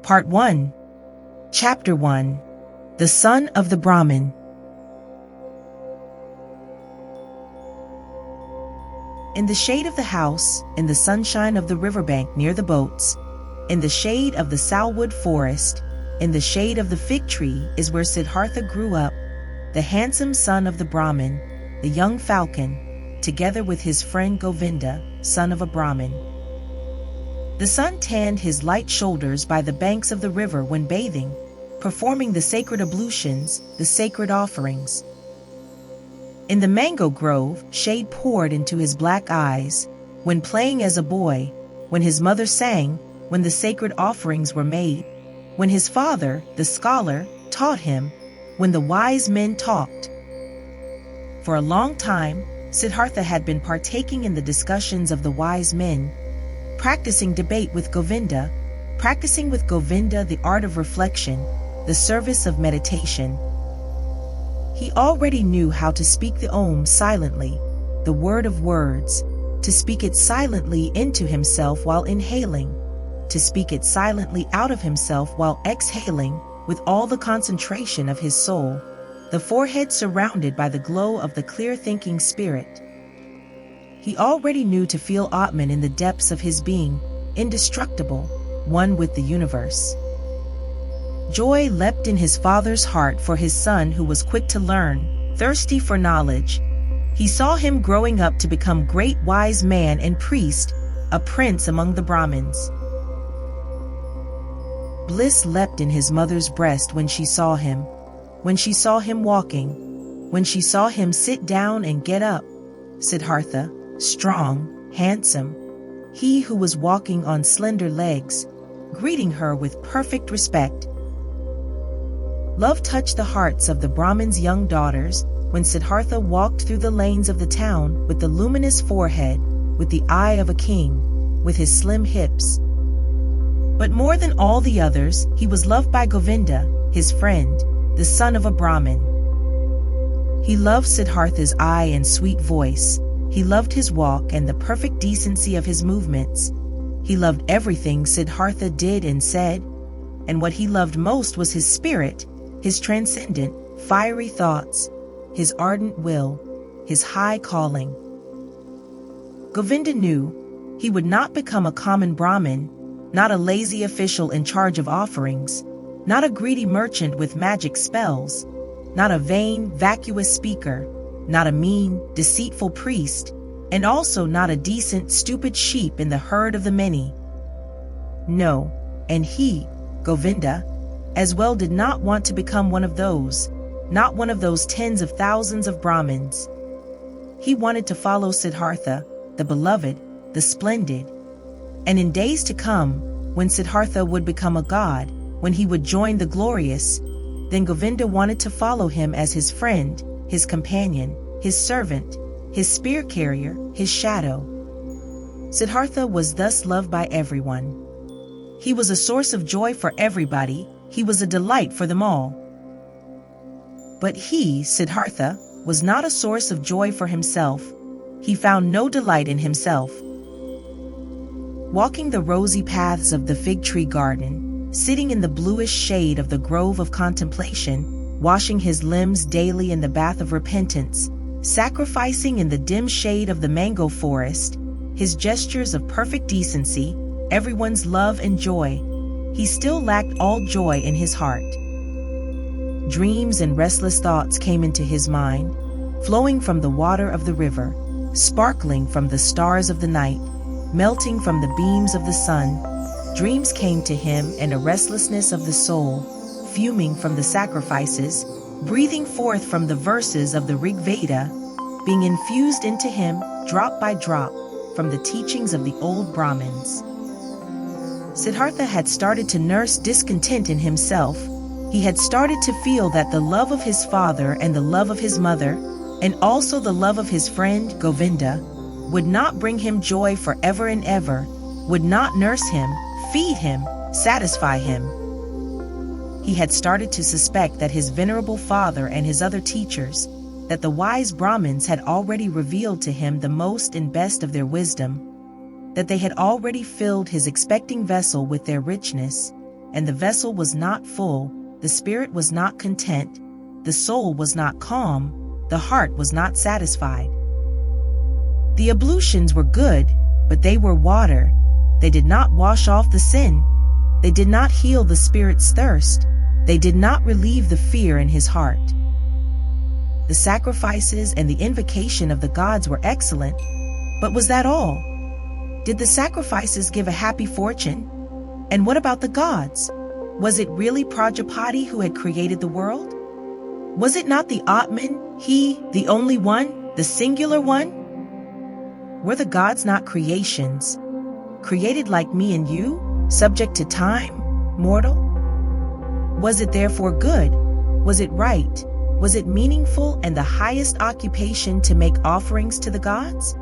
Part 1. Chapter 1. The Son of the Brahmin. In the shade of the house, in the sunshine of the riverbank near the boats, in the shade of the salwood forest, in the shade of the fig tree is where Siddhartha grew up, the handsome son of the Brahmin, the young falcon, together with his friend Govinda, son of a Brahmin. The sun tanned his light shoulders by the banks of the river when bathing, performing the sacred ablutions, the sacred offerings. In the mango grove, shade poured into his black eyes, when playing as a boy, when his mother sang, when the sacred offerings were made, when his father, the scholar, taught him, when the wise men talked. For a long time, Siddhartha had been partaking in the discussions of the wise men, practicing debate with Govinda, practicing with Govinda the art of reflection, the service of meditation. He already knew how to speak the Om silently, the word of words, to speak it silently into himself while inhaling, to speak it silently out of himself while exhaling with all the concentration of his soul, the forehead surrounded by the glow of the clear-thinking spirit. He already knew to feel Atman in the depths of his being, indestructible, one with the universe. Joy leapt in his father's heart for his son who was quick to learn, thirsty for knowledge. He saw him growing up to become great wise man and priest, a prince among the Brahmins. Bliss leapt in his mother's breast when she saw him walking, when she saw him sit down and get up. Siddhartha, strong, handsome, he who was walking on slender legs, greeting her with perfect respect. Love touched the hearts of the Brahmin's young daughters when Siddhartha walked through the lanes of the town with the luminous forehead, with the eye of a king, with his slim hips. But more than all the others, he was loved by Govinda, his friend, the son of a Brahmin. He loved Siddhartha's eye and sweet voice. He loved his walk and the perfect decency of his movements. He loved everything Siddhartha did and said, and what he loved most was his spirit, his transcendent, fiery thoughts, his ardent will, his high calling. Govinda knew he would not become a common Brahmin, not a lazy official in charge of offerings, not a greedy merchant with magic spells, not a vain, vacuous speaker, not a mean, deceitful priest, and also not a decent, stupid sheep in the herd of the many. No, and he, Govinda, as well did not want to become one of those, not one of those tens of thousands of Brahmins. He wanted to follow Siddhartha, the beloved, the splendid. And in days to come, when Siddhartha would become a god, when he would join the glorious, then Govinda wanted to follow him as his friend, his companion, his servant, his spear carrier, his shadow. Siddhartha was thus loved by everyone. He was a source of joy for everybody. He was a delight for them all. But he, Siddhartha, was not a source of joy for himself. He found no delight in himself. Walking the rosy paths of the fig tree garden, sitting in the bluish shade of the grove of contemplation, washing his limbs daily in the bath of repentance, sacrificing in the dim shade of the mango forest, his gestures of perfect decency, everyone's love and joy, he still lacked all joy in his heart. Dreams and restless thoughts came into his mind, flowing from the water of the river, sparkling from the stars of the night, melting from the beams of the sun. Dreams came to him, and a restlessness of the soul, fuming from the sacrifices, breathing forth from the verses of the Rig Veda, being infused into him, drop by drop, from the teachings of the old Brahmins. Siddhartha had started to nurse discontent in himself. He had started to feel that the love of his father and the love of his mother, and also the love of his friend Govinda, would not bring him joy forever and ever, would not nurse him, feed him, satisfy him. He had started to suspect that his venerable father and his other teachers, that the wise Brahmins had already revealed to him the most and best of their wisdom, that they had already filled his expecting vessel with their richness, and the vessel was not full, the spirit was not content, the soul was not calm, the heart was not satisfied. The ablutions were good, but they were water. They did not wash off the sin. They did not heal the spirit's thirst. They did not relieve the fear in his heart. The sacrifices and the invocation of the gods were excellent, but was that all? Did the sacrifices give a happy fortune? And what about the gods? Was it really Prajapati who had created the world? Was it not the Atman, he, the only one, the singular one? Were the gods not creations, created like me and you, subject to time, mortal? Was it therefore good? Was it right? Was it meaningful and the highest occupation to make offerings to the gods?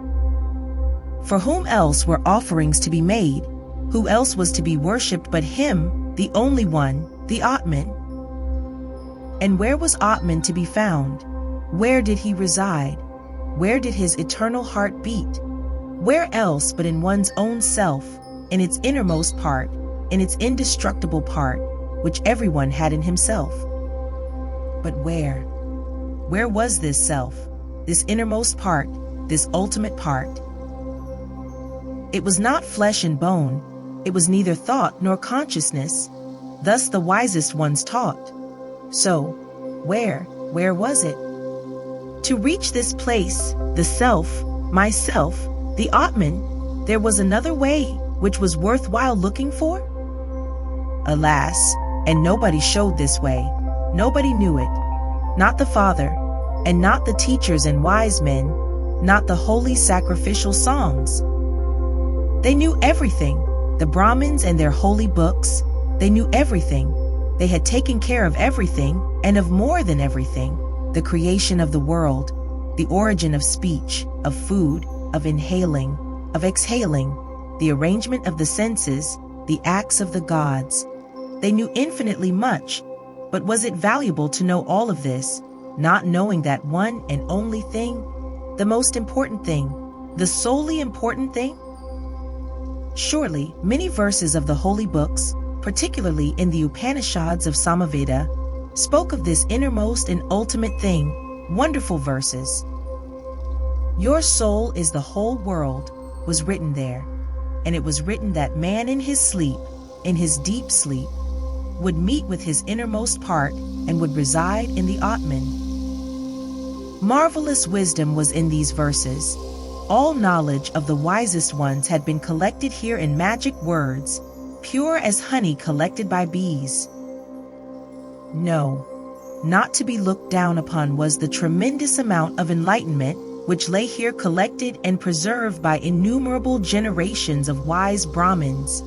For whom else were offerings to be made? Who else was to be worshipped but him, the only one, the Atman? And where was Atman to be found? Where did he reside? Where did his eternal heart beat? Where else but in one's own self, in its innermost part, in its indestructible part, which everyone had in himself? But where? Where was this self, this innermost part, this ultimate part? It was not flesh and bone, it was neither thought nor consciousness. Thus the wisest ones taught. So, where was it? To reach this place, the self, myself, the Atman, there was another way which was worthwhile looking for? Alas, and nobody showed this way. Nobody knew it. Not the Father, and not the teachers and wise men, not the holy sacrificial songs. They knew everything, the Brahmins and their holy books. They knew everything. They had taken care of everything, and of more than everything, the creation of the world, the origin of speech, of food, of inhaling, of exhaling, the arrangement of the senses, the acts of the gods. They knew infinitely much, but was it valuable to know all of this, not knowing that one and only thing, the most important thing, the solely important thing? Surely, many verses of the holy books, particularly in the Upanishads of Samaveda, spoke of this innermost and ultimate thing, wonderful verses. Your soul is the whole world, was written there, and it was written that man in his sleep, in his deep sleep, would meet with his innermost part and would reside in the Atman. Marvelous wisdom was in these verses. All knowledge of the wisest ones had been collected here in magic words, pure as honey collected by bees. No, not to be looked down upon was the tremendous amount of enlightenment which lay here collected and preserved by innumerable generations of wise Brahmins.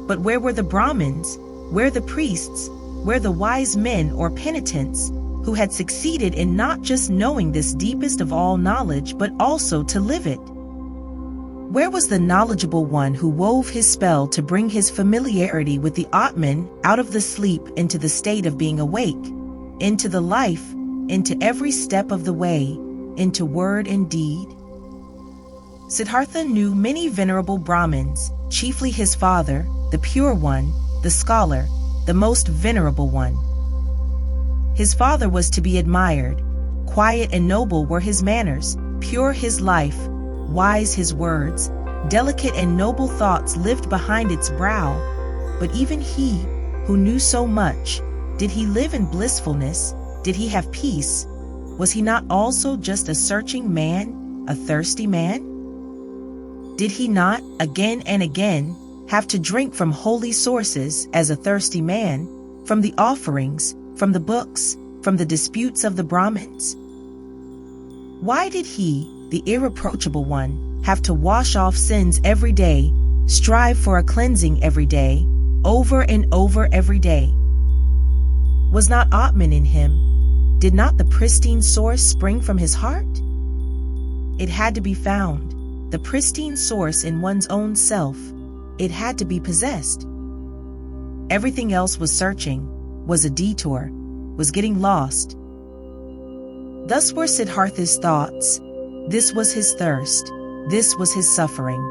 But where were the Brahmins? Where the priests? Where the wise men or penitents who had succeeded in not just knowing this deepest of all knowledge, but also to live it? Where was the knowledgeable one who wove his spell to bring his familiarity with the Atman out of the sleep into the state of being awake, into the life, into every step of the way, into word and deed? Siddhartha knew many venerable Brahmins, chiefly his father, the pure one, the scholar, the most venerable one. His father was to be admired. Quiet and noble were his manners, pure his life, wise his words, delicate and noble thoughts lived behind its brow. But even he, who knew so much, did he live in blissfulness? Did he have peace? Was he not also just a searching man, a thirsty man? Did he not, again and again, have to drink from holy sources as a thirsty man, from the offerings, from the books, from the disputes of the Brahmins? Why did he, the irreproachable one, have to wash off sins every day, strive for a cleansing every day, over and over every day? Was not Atman in him? Did not the pristine source spring from his heart? It had to be found, the pristine source in one's own self. It had to be possessed. Everything else was searching, was a detour, was getting lost. Thus were Siddhartha's thoughts. This was his thirst. This was his suffering.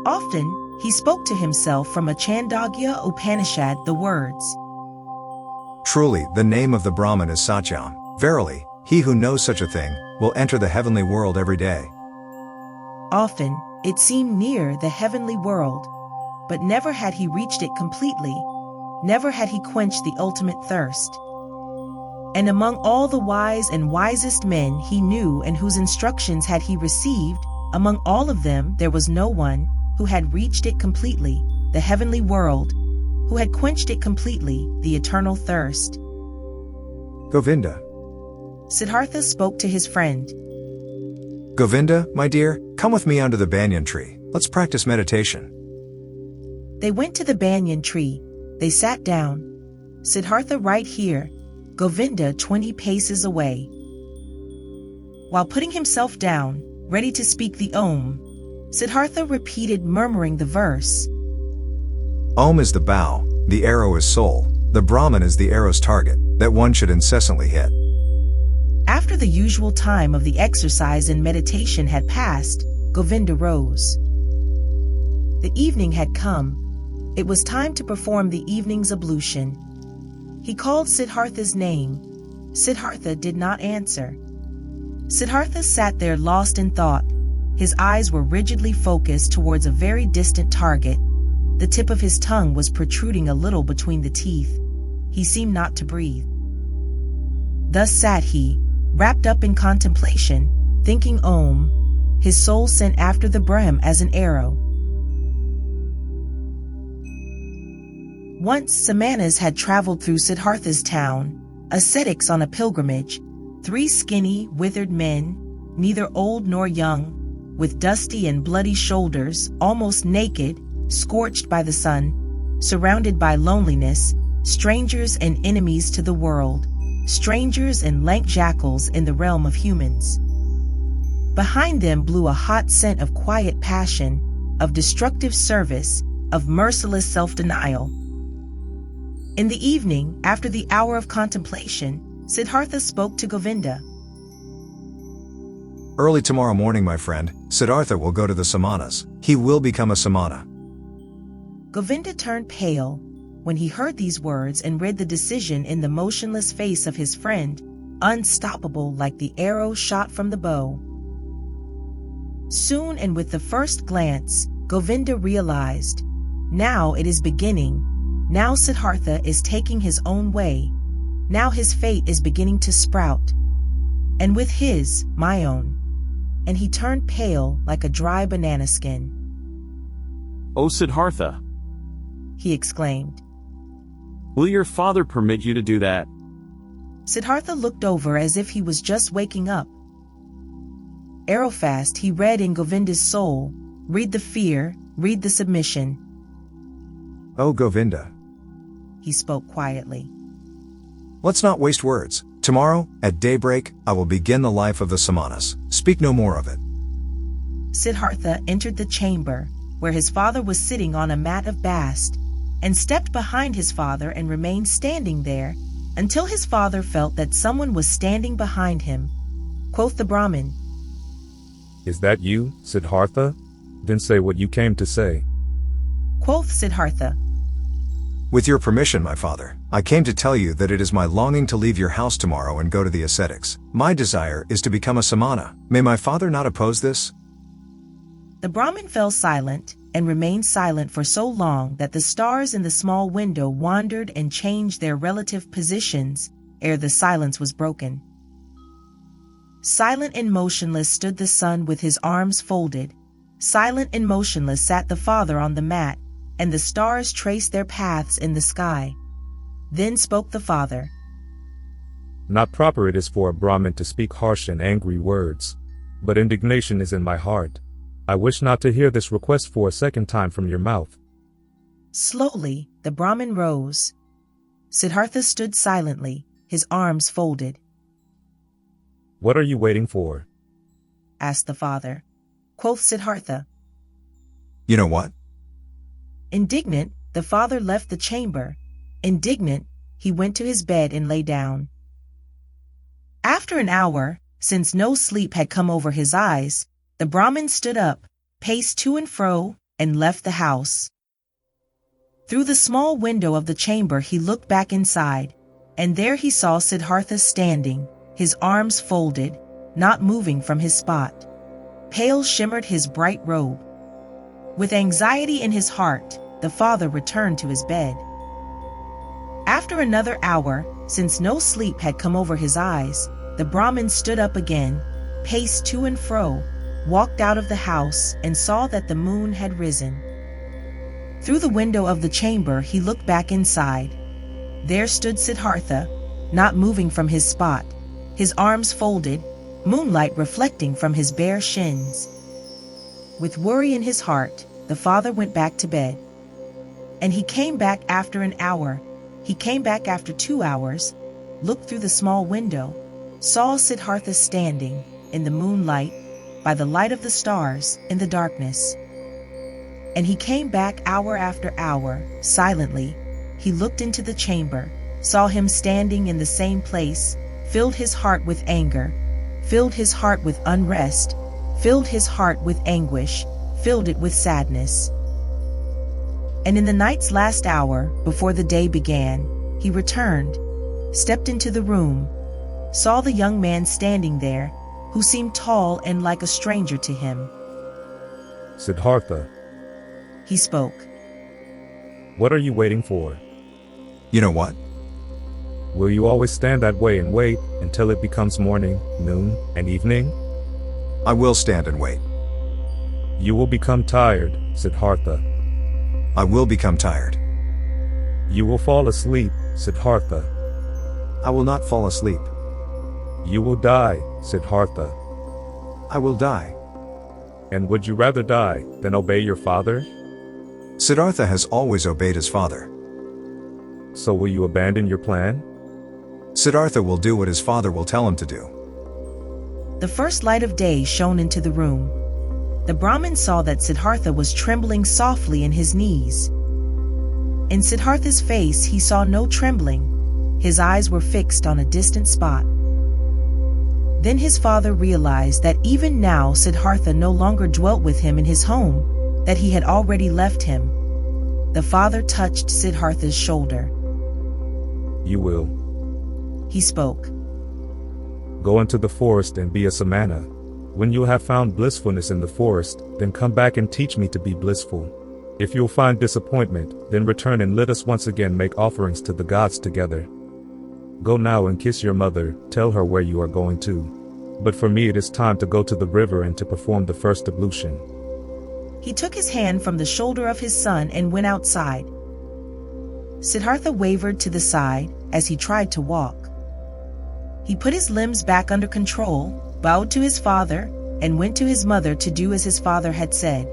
Often, He spoke to himself from a Chandogya Upanishad the words, Truly, the name of the Brahmin is Satyam. Verily, he who knows such a thing will enter the heavenly world every day. Often, it seemed near the heavenly world, but never had he reached it completely, never had he quenched the ultimate thirst. And among all the wise and wisest men he knew and whose instructions had he received, among all of them there was no one who had reached it completely, the heavenly world, who had quenched it completely, the eternal thirst. Govinda. Siddhartha spoke to his friend. Govinda, my dear, come with me under the banyan tree. Let's practice meditation. They went to the banyan tree. They sat down. Siddhartha right here, Govinda 20 paces away. While putting himself down, ready to speak the Om, Siddhartha repeated, murmuring the verse. Om is the bow, the arrow is soul, the Brahmin is the arrow's target, that one should incessantly hit. After the usual time of the exercise and meditation had passed, Govinda rose. The evening had come. It was time to perform the evening's ablution. He called Siddhartha's name. Siddhartha did not answer. Siddhartha sat there lost in thought. His eyes were rigidly focused towards a very distant target. The tip of his tongue was protruding a little between the teeth. He seemed not to breathe. Thus sat he, wrapped up in contemplation, thinking Om, his soul sent after the Brahm as an arrow. Once Samanas had traveled through Siddhartha's town, ascetics on a pilgrimage, 3 skinny, withered men, neither old nor young, with dusty and bloody shoulders, almost naked, scorched by the sun, surrounded by loneliness, strangers and enemies to the world, strangers and lank jackals in the realm of humans. Behind them blew a hot scent of quiet passion, of destructive service, of merciless self-denial. In the evening, after the hour of contemplation, Siddhartha spoke to Govinda. Early tomorrow morning, my friend, Siddhartha will go to the Samanas. He will become a Samana. Govinda turned pale when he heard these words and read the decision in the motionless face of his friend, unstoppable like the arrow shot from the bow. Soon and with the first glance, Govinda realized, now it is beginning. Now Siddhartha is taking his own way. Now his fate is beginning to sprout. And with his, my own. And he turned pale like a dry banana skin. O Siddhartha, he exclaimed. Will your father permit you to do that? Siddhartha looked over as if he was just waking up. Arrowfast, he read in Govinda's soul, read the fear, read the submission. Oh Govinda, he spoke quietly. Let's not waste words. Tomorrow, at daybreak, I will begin the life of the Samanas. Speak no more of it. Siddhartha entered the chamber, where his father was sitting on a mat of bast, and stepped behind his father and remained standing there, until his father felt that someone was standing behind him. Quoth the Brahmin, Is that you, Siddhartha? Then say what you came to say. Quoth Siddhartha, With your permission, my father, I came to tell you that it is my longing to leave your house tomorrow and go to the ascetics. My desire is to become a samana. May my father not oppose this? The Brahmin fell silent and remained silent for so long that the stars in the small window wandered and changed their relative positions ere the silence was broken. Silent and motionless stood the son with his arms folded. Silent and motionless sat the father on the mat, and the stars traced their paths in the sky. Then spoke the father. Not proper it is for a Brahmin to speak harsh and angry words, but indignation is in my heart. I wish not to hear this request for a second time from your mouth. Slowly, the Brahmin rose. Siddhartha stood silently, his arms folded. What are you waiting for? Asked the father. Quoth Siddhartha. You know what? Indignant, the father left the chamber. Indignant, he went to his bed and lay down. After an hour, since no sleep had come over his eyes, the Brahmin stood up, paced to and fro, and left the house. Through the small window of the chamber he looked back inside, and there he saw Siddhartha standing, his arms folded, not moving from his spot. Pale shimmered his bright robe. With anxiety in his heart, the father returned to his bed. After another hour, since no sleep had come over his eyes, the Brahmin stood up again, paced to and fro, walked out of the house, and saw that the moon had risen. Through the window of the chamber he looked back inside. There stood Siddhartha, not moving from his spot, his arms folded, moonlight reflecting from his bare shins. With worry in his heart, the father went back to bed. And he came back after an hour. He came back after 2 hours, looked through the small window, saw Siddhartha standing, in the moonlight, by the light of the stars, in the darkness. And he came back hour after hour, silently. He looked into the chamber, saw him standing in the same place, filled his heart with anger, filled his heart with unrest, filled his heart with anguish, filled it with sadness. And in the night's last hour, before the day began, he returned, stepped into the room, saw the young man standing there, who seemed tall and like a stranger to him. Siddhartha, He spoke. what are you waiting for? You know what? Will you always stand that way and wait until it becomes morning, noon, and evening? I will stand and wait. You will become tired, Siddhartha. I will become tired. You will fall asleep, Siddhartha. I will not fall asleep. You will die, Siddhartha. I will die. And would you rather die than obey your father? Siddhartha has always obeyed his father. So will you abandon your plan? Siddhartha will do what his father will tell him to do. The first light of day shone into the room. The Brahmin saw that Siddhartha was trembling softly in his knees. In Siddhartha's face he saw no trembling. His eyes were fixed on a distant spot. Then his father realized that even now Siddhartha no longer dwelt with him in his home, that he had already left him. The father touched Siddhartha's shoulder. You will. He spoke. Go into the forest and be a samana. When you have found blissfulness in the forest, then come back and teach me to be blissful. If you'll find disappointment, then return and let us once again make offerings to the gods together. Go now and kiss your mother, tell her where you are going to. But for me it is time to go to the river and to perform the first ablution. He took his hand from the shoulder of his son and went outside. Siddhartha wavered to the side as he tried to walk. He put his limbs back under control, bowed to his father, and went to his mother to do as his father had said.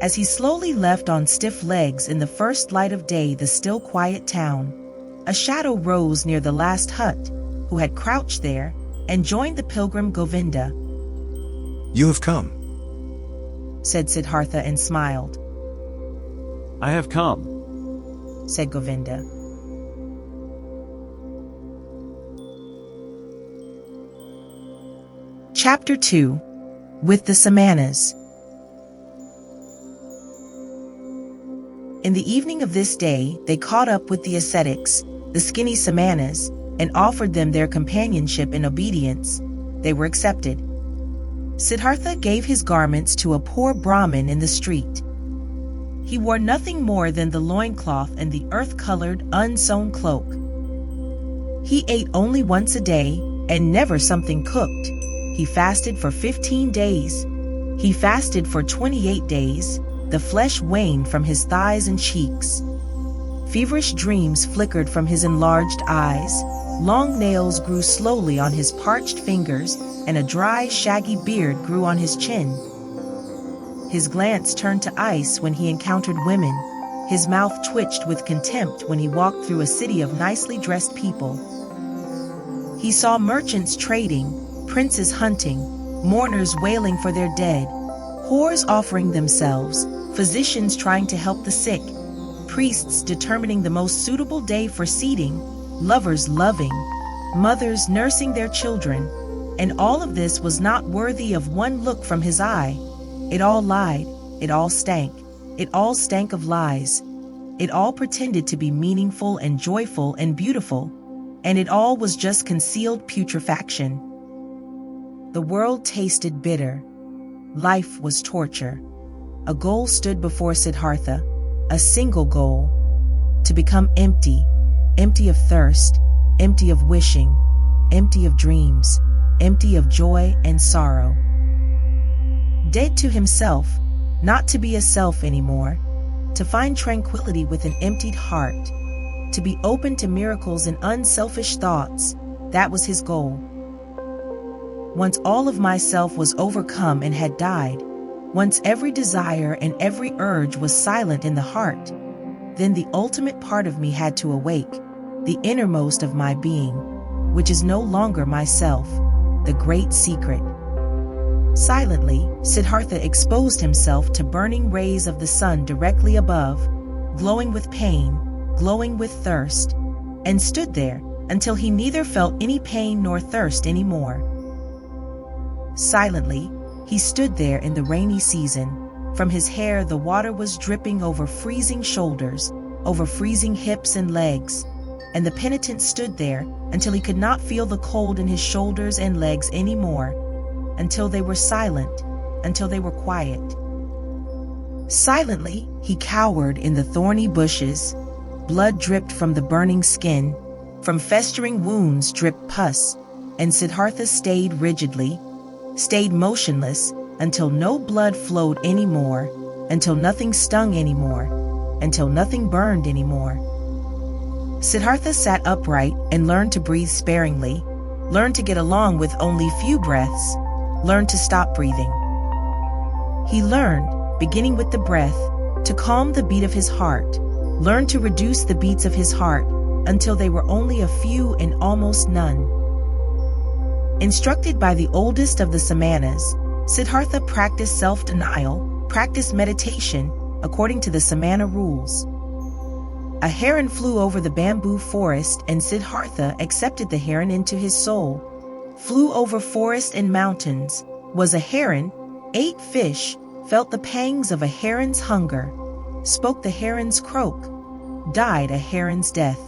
As he slowly left on stiff legs in the first light of day the still quiet town, a shadow rose near the last hut, who had crouched there, and joined the pilgrim Govinda. You have come, Said Siddhartha and smiled. I have come. Said Govinda. Chapter 2. With the Samanas. In the evening of this day, they caught up with the ascetics, the skinny Samanas, and offered them their companionship and obedience. They were accepted. Siddhartha gave his garments to a poor Brahmin in the street. He wore nothing more than the loincloth and the earth-colored, unsewn cloak. He ate only once a day, and never something cooked. He fasted for 15 days. He fasted for 28 days. The flesh waned from his thighs and cheeks. Feverish dreams flickered from his enlarged eyes. Long nails grew slowly on his parched fingers, and a dry, shaggy beard grew on his chin. His glance turned to ice when he encountered women. His mouth twitched with contempt when he walked through a city of nicely dressed people. He saw merchants trading, princes hunting, mourners wailing for their dead, whores offering themselves, physicians trying to help the sick, priests determining the most suitable day for seeding, lovers loving, mothers nursing their children, and all of this was not worthy of one look from his eye. It all lied. It all stank. It all stank of lies. It all pretended to be meaningful and joyful and beautiful, and it all was just concealed putrefaction. The world tasted bitter. Life was torture. A goal stood before Siddhartha, a single goal: to become empty, empty of thirst, empty of wishing, empty of dreams, empty of joy and sorrow. Dead to himself, not to be a self anymore, to find tranquility with an emptied heart, to be open to miracles and unselfish thoughts, that was his goal. Once all of myself was overcome and had died, once every desire and every urge was silent in the heart, then the ultimate part of me had to awake, the innermost of my being, which is no longer myself, the great secret. Silently, Siddhartha exposed himself to burning rays of the sun directly above, glowing with pain, glowing with thirst, and stood there until he neither felt any pain nor thirst anymore. Silently, he stood there in the rainy season. From his hair the water was dripping over freezing shoulders, over freezing hips and legs, and the penitent stood there until he could not feel the cold in his shoulders and legs anymore, until they were silent, until they were quiet. Silently, he cowered in the thorny bushes. Blood dripped from the burning skin, from festering wounds dripped pus, and Siddhartha stayed rigidly, stayed motionless until no blood flowed anymore, until nothing stung anymore, until nothing burned anymore. Siddhartha sat upright and learned to breathe sparingly, learned to get along with only few breaths, learned to stop breathing. He learned, beginning with the breath, to calm the beat of his heart, learned to reduce the beats of his heart until they were only a few and almost none. Instructed by the oldest of the Samanas, Siddhartha practiced self-denial, practiced meditation according to the Samana rules. A heron flew over the bamboo forest, and Siddhartha accepted the heron into his soul. Flew over forest and mountains, was a heron, ate fish, felt the pangs of a heron's hunger, spoke the heron's croak, died a heron's death.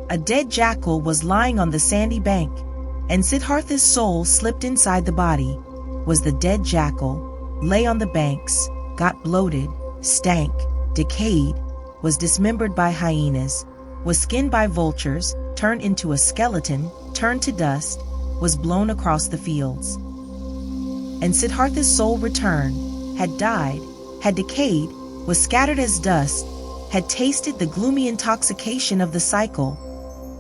A dead jackal was lying on the sandy bank, and Siddhartha's soul slipped inside the body, was the dead jackal, lay on the banks, got bloated, stank, decayed, was dismembered by hyenas, was skinned by vultures, turned into a skeleton, turned to dust, was blown across the fields. And Siddhartha's soul returned, had died, had decayed, was scattered as dust, had tasted the gloomy intoxication of the cycle,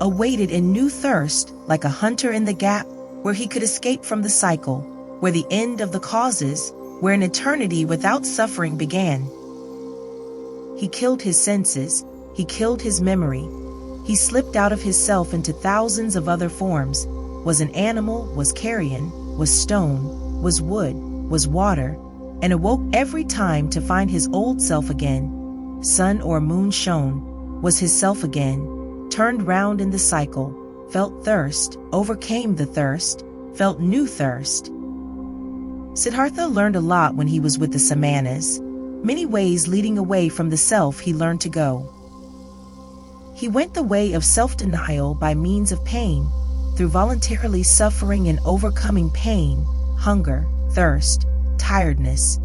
awaited in new thirst like a hunter in the gap where he could escape from the cycle, where the end of the causes, where an eternity without suffering began. He killed his senses, he killed his memory, he slipped out of his self into thousands of other forms, was an animal, was carrion, was stone, was wood, was water, and awoke every time to find his old self again. Sun or moon shone, was his self again, turned round in the cycle, felt thirst, overcame the thirst, felt new thirst. Siddhartha learned a lot when he was with the Samanas, many ways leading away from the self he learned to go. He went the way of self-denial by means of pain, through voluntarily suffering and overcoming pain, hunger, thirst, tiredness.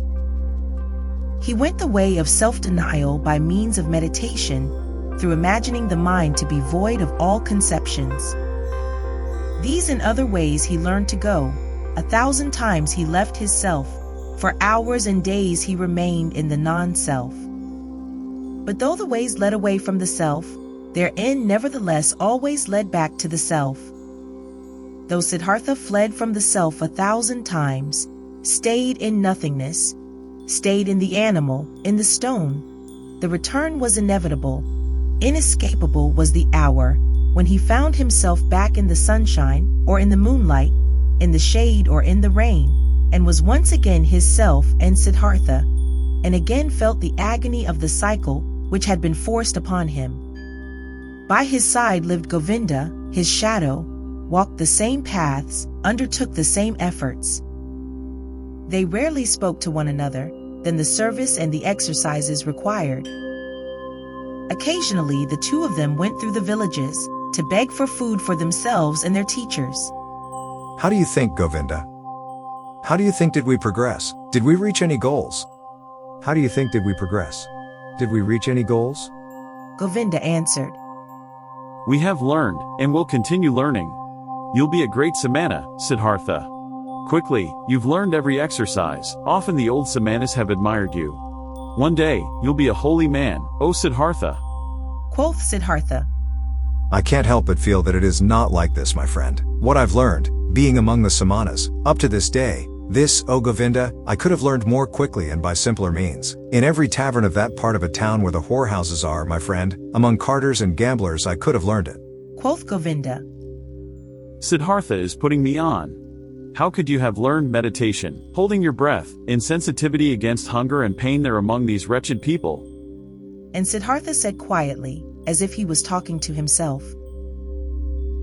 He went the way of self-denial by means of meditation, through imagining the mind to be void of all conceptions. These and other ways he learned to go. 1,000 times he left his self. For hours and days he remained in the non-self. But though the ways led away from the self, their end nevertheless always led back to the self. Though Siddhartha fled from the self 1,000 times, stayed in nothingness, stayed in the animal, in the stone, the return was inevitable. Inescapable was the hour when he found himself back in the sunshine or in the moonlight, in the shade or in the rain, and was once again his self and Siddhartha, and again felt the agony of the cycle which had been forced upon him. By his side lived Govinda, his shadow, walked the same paths, undertook the same efforts. They rarely spoke to one another, than the service and the exercises required. Occasionally, the two of them went through the villages to beg for food for themselves and their teachers. How do you think, Govinda? How do you think did we progress? Did we reach any goals? How do you think did we progress? Did we reach any goals? Govinda answered. We have learned, and will continue learning. You'll be a great samana, Siddhartha. Quickly, you've learned every exercise. Often the old samanas have admired you. One day, you'll be a holy man, O Siddhartha. Quoth Siddhartha. I can't help but feel that it is not like this, my friend. What I've learned, being among the samanas, up to this day, this, O Govinda, I could have learned more quickly and by simpler means. In every tavern of that part of a town where the whorehouses are, my friend, among carters and gamblers I could have learned it. Quoth Govinda. Siddhartha is putting me on. How could you have learned meditation, holding your breath, insensitivity against hunger and pain there among these wretched people? And Siddhartha said quietly, as if he was talking to himself.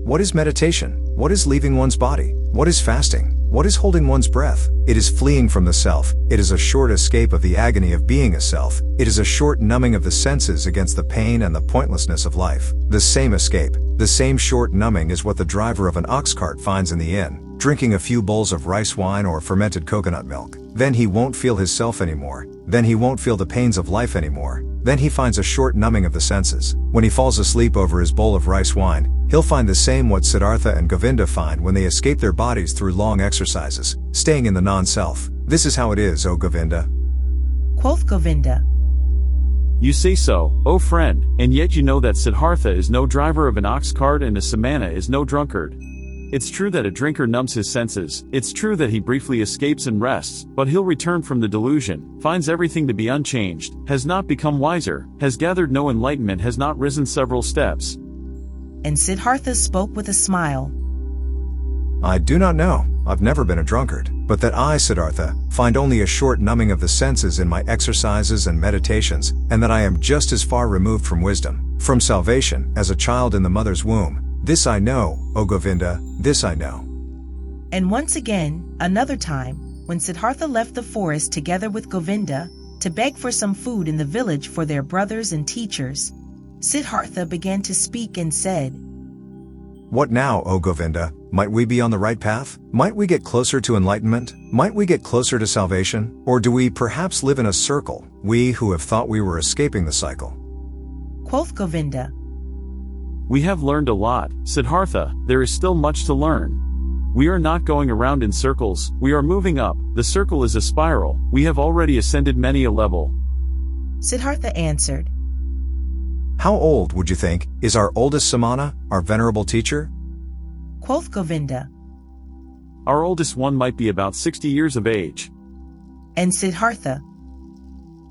What is meditation? What is leaving one's body? What is fasting? What is holding one's breath? It is fleeing from the self. It is a short escape of the agony of being a self. It is a short numbing of the senses against the pain and the pointlessness of life. The same escape, the same short numbing is what the driver of an ox cart finds in the inn, drinking a few bowls of rice wine or fermented coconut milk. Then he won't feel his self anymore. Then he won't feel the pains of life anymore. Then he finds a short numbing of the senses. When he falls asleep over his bowl of rice wine, he'll find the same what Siddhartha and Govinda find when they escape their bodies through long exercises, staying in the non-self. This is how it is, O Govinda. Quoth Govinda. You say so, O friend, and yet you know that Siddhartha is no driver of an ox cart and a samana is no drunkard. It's true that a drinker numbs his senses, it's true that he briefly escapes and rests, but he'll return from the delusion, finds everything to be unchanged, has not become wiser, has gathered no enlightenment, has not risen several steps. And Siddhartha spoke with a smile. I do not know, I've never been a drunkard, but that I, Siddhartha, find only a short numbing of the senses in my exercises and meditations, and that I am just as far removed from wisdom, from salvation, as a child in the mother's womb. This I know, O Govinda, this I know. And once again, another time, when Siddhartha left the forest together with Govinda to beg for some food in the village for their brothers and teachers, Siddhartha began to speak and said, What now, O Govinda? Might we be on the right path? Might we get closer to enlightenment? Might we get closer to salvation? Or do we perhaps live in a circle, we who have thought we were escaping the cycle? Quoth Govinda. We have learned a lot, Siddhartha, there is still much to learn. We are not going around in circles, we are moving up, the circle is a spiral, we have already ascended many a level. Siddhartha answered. How old, would you think, is our oldest samana, our venerable teacher? Quoth Govinda. Our oldest one might be about 60 years of age. And Siddhartha.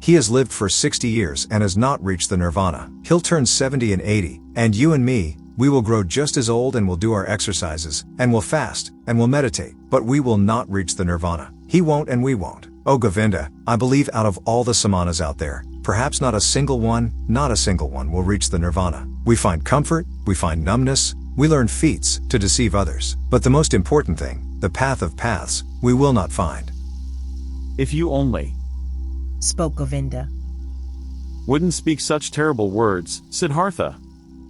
He has lived for 60 years and has not reached the nirvana. He'll turn 70 and 80, and you and me, we will grow just as old and will do our exercises, and will fast, and will meditate, but we will not reach the nirvana. He won't and we won't. O Govinda, I believe out of all the samanas out there, perhaps not a single one will reach the nirvana. We find comfort, we find numbness, we learn feats to deceive others. But the most important thing, the path of paths, we will not find. If you only spoke Govinda. Wouldn't speak such terrible words, Siddhartha.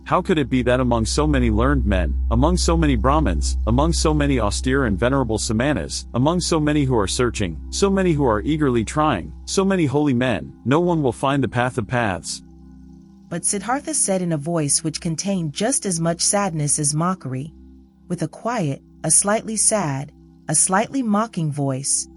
How could it be that among so many learned men, among so many Brahmins, among so many austere and venerable samanas, among so many who are searching, so many who are eagerly trying, so many holy men, no one will find the path of paths? But Siddhartha said in a voice which contained just as much sadness as mockery, with a quiet, a slightly sad, a slightly mocking voice.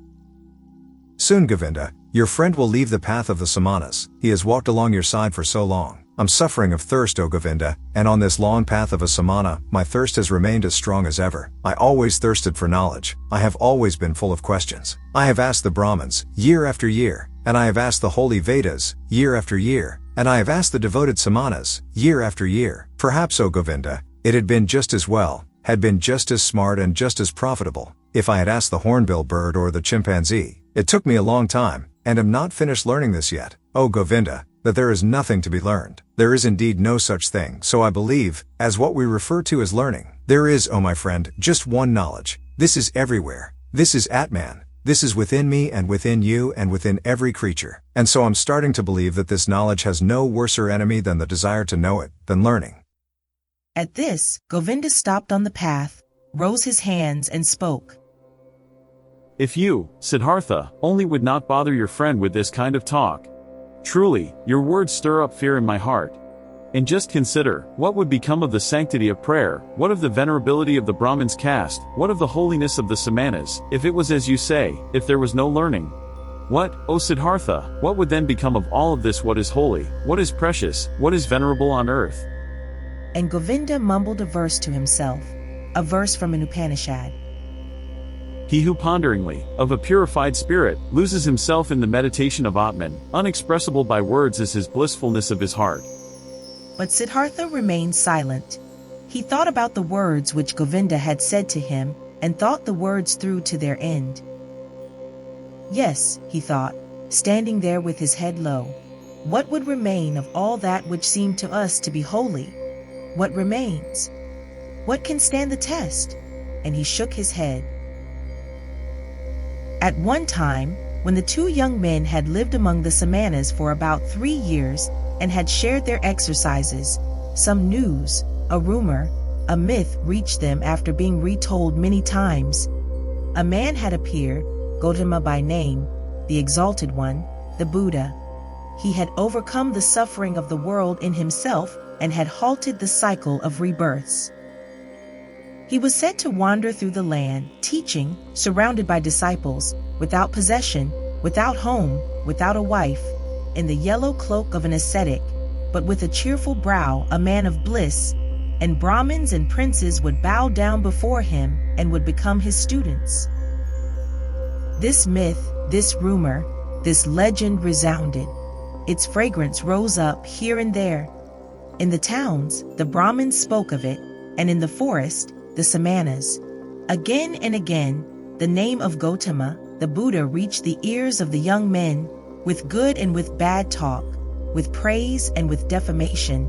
Soon, Govinda, your friend will leave the path of the samanas. He has walked along your side for so long. I'm suffering of thirst, O Govinda, and on this long path of a samana, my thirst has remained as strong as ever. I always thirsted for knowledge. I have always been full of questions. I have asked the Brahmins, year after year, and I have asked the holy Vedas, year after year, and I have asked the devoted samanas, year after year. Perhaps, O Govinda, it had been just as well, had been just as smart and just as profitable, if I had asked the hornbill bird or the chimpanzee. It took me a long time, and am not finished learning this yet, O Govinda, that there is nothing to be learned. There is indeed no such thing, so I believe, as what we refer to as learning. There is, O my friend, just one knowledge. This is everywhere. This is Atman. This is within me and within you and within every creature. And so I'm starting to believe that this knowledge has no worser enemy than the desire to know it, than learning. At this, Govinda stopped on the path, rose his hands and spoke. If you, Siddhartha, only would not bother your friend with this kind of talk. Truly, your words stir up fear in my heart. And just consider, what would become of the sanctity of prayer, what of the venerability of the Brahmin's caste, what of the holiness of the Samanas, if it was as you say, if there was no learning? What, O Siddhartha, what would then become of all of this? What is holy, what is precious, what is venerable on earth? And Govinda mumbled a verse to himself, a verse from an Upanishad. He who ponderingly, of a purified spirit, loses himself in the meditation of Atman, unexpressible by words is his blissfulness of his heart. But Siddhartha remained silent. He thought about the words which Govinda had said to him, and thought the words through to their end. Yes, he thought, standing there with his head low, what would remain of all that which seemed to us to be holy? What remains? What can stand the test? And he shook his head. At one time, when the two young men had lived among the Samanas for about 3 years and had shared their exercises, some news, a rumor, a myth reached them after being retold many times. A man had appeared, GOTAMA by name, the Exalted One, the Buddha. He had overcome the suffering of the world in himself and had halted the cycle of rebirths. He was said to wander through the land, teaching, surrounded by disciples, without possession, without home, without a wife, in the yellow cloak of an ascetic, but with a cheerful brow, a man of bliss, and Brahmins and princes would bow down before him and would become his students. This myth, this rumor, this legend resounded. Its fragrance rose up here and there. In the towns, the Brahmins spoke of it, and in the forest, the Samanas. Again and again, the name of Gotama, the Buddha, reached the ears of the young men, with good and with bad talk, with praise and with defamation.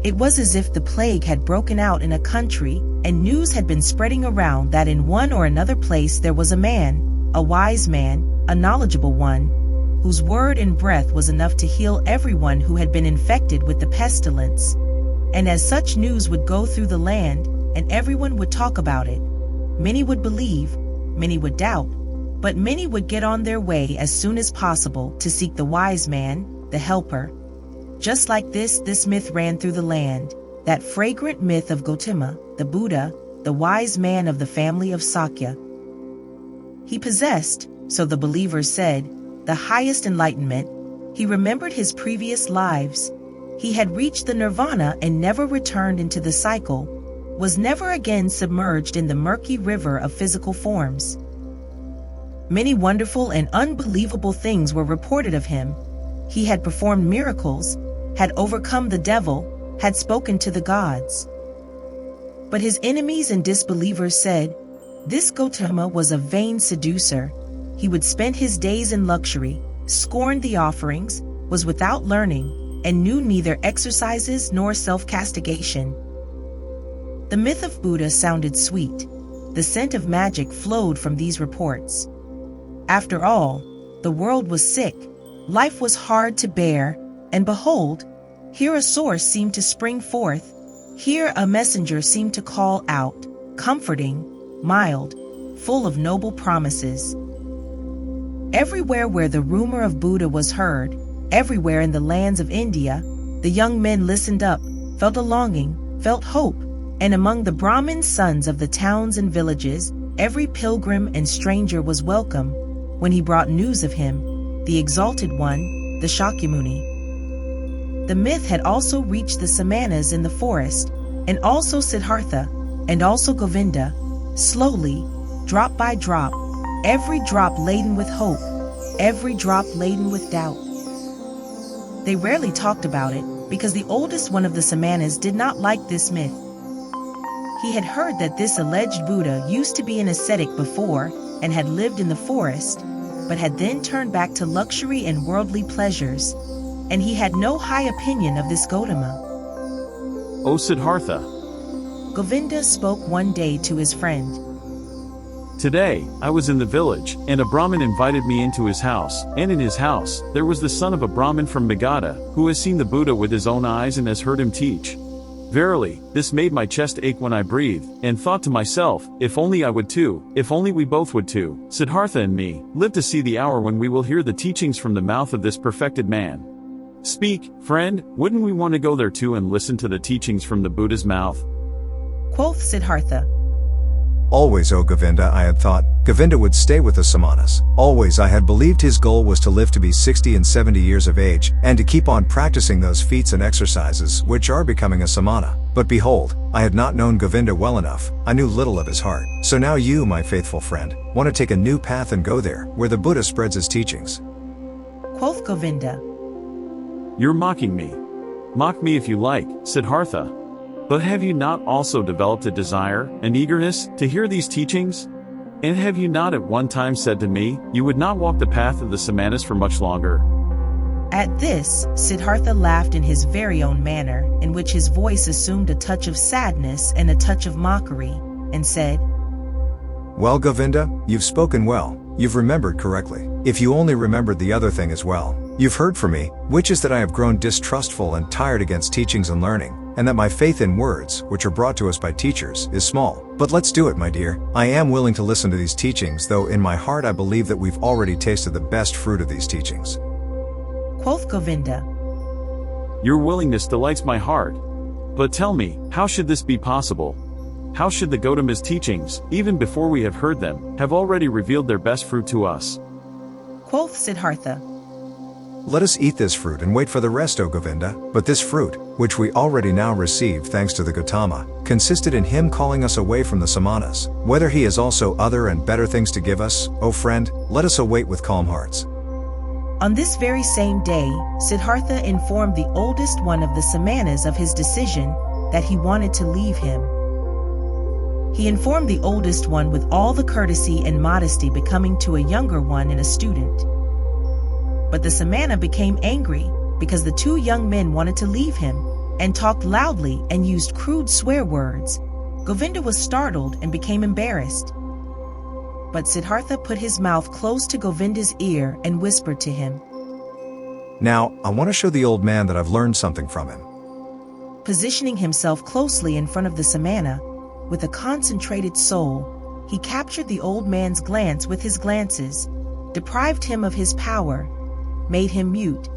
It was as if the plague had broken out in a country, and news had been spreading around that in one or another place there was a man, a wise man, a knowledgeable one, whose word and breath was enough to heal everyone who had been infected with the pestilence. And as such news would go through the land, and everyone would talk about it, many would believe, many would doubt, but many would get on their way as soon as possible to seek the wise man, the helper. Just like this myth ran through the land, that fragrant myth of Gotama, the Buddha, the wise man of the family of Sakya. He possessed, so the believers said, the highest enlightenment. He remembered his previous lives. He had reached the nirvana and never returned into the cycle, was never again submerged in the murky river of physical forms. Many wonderful and unbelievable things were reported of him. He had performed miracles, had overcome the devil, had spoken to the gods. But his enemies and disbelievers said, this Gotama was a vain seducer. He would spend his days in luxury, scorned the offerings, was without learning, and knew neither exercises nor self-castigation. The myth of Buddha sounded sweet. The scent of magic flowed from these reports. After all, the world was sick, life was hard to bear, and behold, here a source seemed to spring forth, here a messenger seemed to call out, comforting, mild, full of noble promises. Everywhere where the rumor of Buddha was heard, everywhere in the lands of India, the young men listened up, felt a longing, felt hope, and among the Brahmin sons of the towns and villages, every pilgrim and stranger was welcome when he brought news of him, the Exalted One, the Shakyamuni. The myth had also reached the Samanas in the forest, and also Siddhartha, and also Govinda, slowly, drop by drop, every drop laden with hope, every drop laden with doubt. They rarely talked about it, because the oldest one of the Samanas did not like this myth. He had heard that this alleged Buddha used to be an ascetic before and had lived in the forest, but had then turned back to luxury and worldly pleasures, and he had no high opinion of this Gotama. O Siddhartha, Govinda spoke one day to his friend. Today, I was in the village, and a Brahmin invited me into his house, and in his house, there was the son of a Brahmin from Magadha, who has seen the Buddha with his own eyes and has heard him teach. Verily, this made my chest ache when I breathed, and thought to myself, if only I would too, if only we both would too, Siddhartha and me, live to see the hour when we will hear the teachings from the mouth of this perfected man. Speak, friend, wouldn't we want to go there too and listen to the teachings from the Buddha's mouth? Quoth Siddhartha. Always, O Govinda, I had thought, Govinda would stay with the Samanas. Always I had believed his goal was to live to be 60 and 70 years of age, and to keep on practicing those feats and exercises which are becoming a Samana. But behold, I had not known Govinda well enough, I knew little of his heart. So now you, my faithful friend, want to take a new path and go there, where the Buddha spreads his teachings. Quoth Govinda. You're mocking me. Mock me if you like, Siddhartha. But have you not also developed a desire, an eagerness, to hear these teachings? And have you not at one time said to me, you would not walk the path of the Samanas for much longer? At this, Siddhartha laughed in his very own manner, in which his voice assumed a touch of sadness and a touch of mockery, and said, Well, Govinda, you've spoken well, you've remembered correctly. If you only remembered the other thing as well. You've heard from me, which is that I have grown distrustful and tired against teachings and learning, and that my faith in words, which are brought to us by teachers, is small. But let's do it, my dear. I am willing to listen to these teachings, though in my heart I believe that we've already tasted the best fruit of these teachings. Quoth Govinda. Your willingness delights my heart. But tell me, how should this be possible? How should the Gotama's teachings, even before we have heard them, have already revealed their best fruit to us? Quoth Siddhartha. Let us eat this fruit and wait for the rest, O Govinda. But this fruit, which we already now receive thanks to the Gotama, consisted in him calling us away from the Samanas. Whether he has also other and better things to give us, O friend, let us await with calm hearts. On this very same day, Siddhartha informed the oldest one of the Samanas of his decision that he wanted to leave him. He informed the oldest one with all the courtesy and modesty becoming to a younger one and a student. But the Samana became angry because the two young men wanted to leave him and talked loudly and used crude swear words. Govinda was startled and became embarrassed. But Siddhartha put his mouth close to Govinda's ear and whispered to him. Now, I want to show the old man that I've learned something from him. Positioning himself closely in front of the Samana, with a concentrated soul, he captured the old man's glance with his glances, deprived him of his power, made him mute,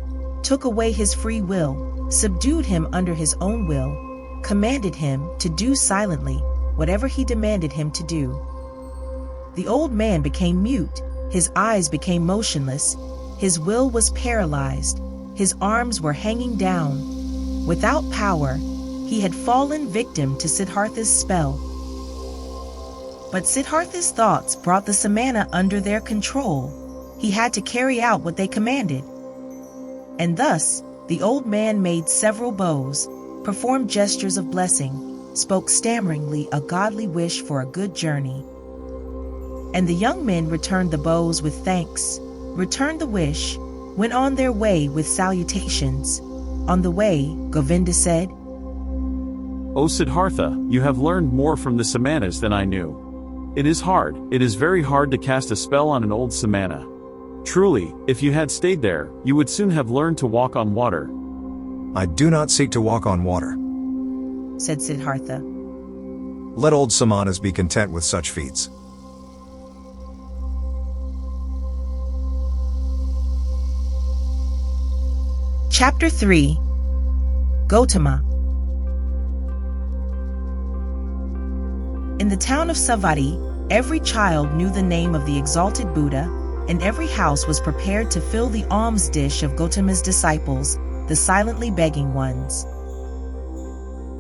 took away his free will, subdued him under his own will, commanded him to do silently whatever he demanded him to do. The old man became mute, his eyes became motionless, his will was paralyzed, his arms were hanging down. Without power, he had fallen victim to Siddhartha's spell. But Siddhartha's thoughts brought the Samana under their control. He had to carry out what they commanded. And thus, the old man made several bows, performed gestures of blessing, spoke stammeringly a godly wish for a good journey. And the young men returned the bows with thanks, returned the wish, went on their way with salutations. On the way, Govinda said, O Siddhartha, you have learned more from the Samanas than I knew. It is very hard to cast a spell on an old Samana. Truly, if you had stayed there, you would soon have learned to walk on water. I do not seek to walk on water, said Siddhartha. Let old Samanas be content with such feats. Chapter 3. Gotama. In the town of Savatthi, every child knew the name of the exalted Buddha, and every house was prepared to fill the alms dish of Gotama's disciples, the silently begging ones.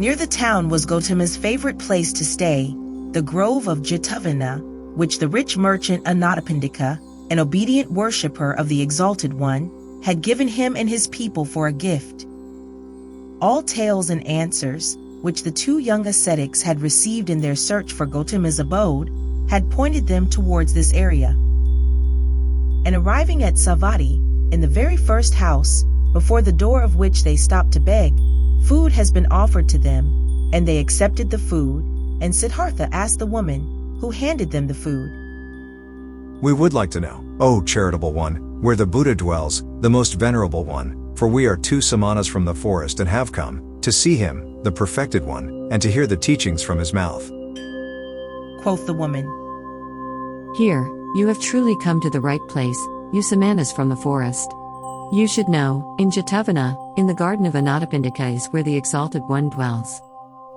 Near the town was Gotama's favorite place to stay, the grove of Jetavana, which the rich merchant Anathapindika, an obedient worshipper of the exalted one, had given him and his people for a gift. All tales and answers, which the two young ascetics had received in their search for Gotama's abode, had pointed them towards this area. And arriving at Savatthi, in the very first house, before the door of which they stopped to beg, food has been offered to them, and they accepted the food, and Siddhartha asked the woman, who handed them the food, We would like to know, O charitable one, where the Buddha dwells, the most venerable one, for we are two samanas from the forest and have come to see him, the perfected one, and to hear the teachings from his mouth. Quoth the woman. Here, you have truly come to the right place, you samanas from the forest. You should know, in Jetavana, in the garden of Anathapindika is where the Exalted One dwells.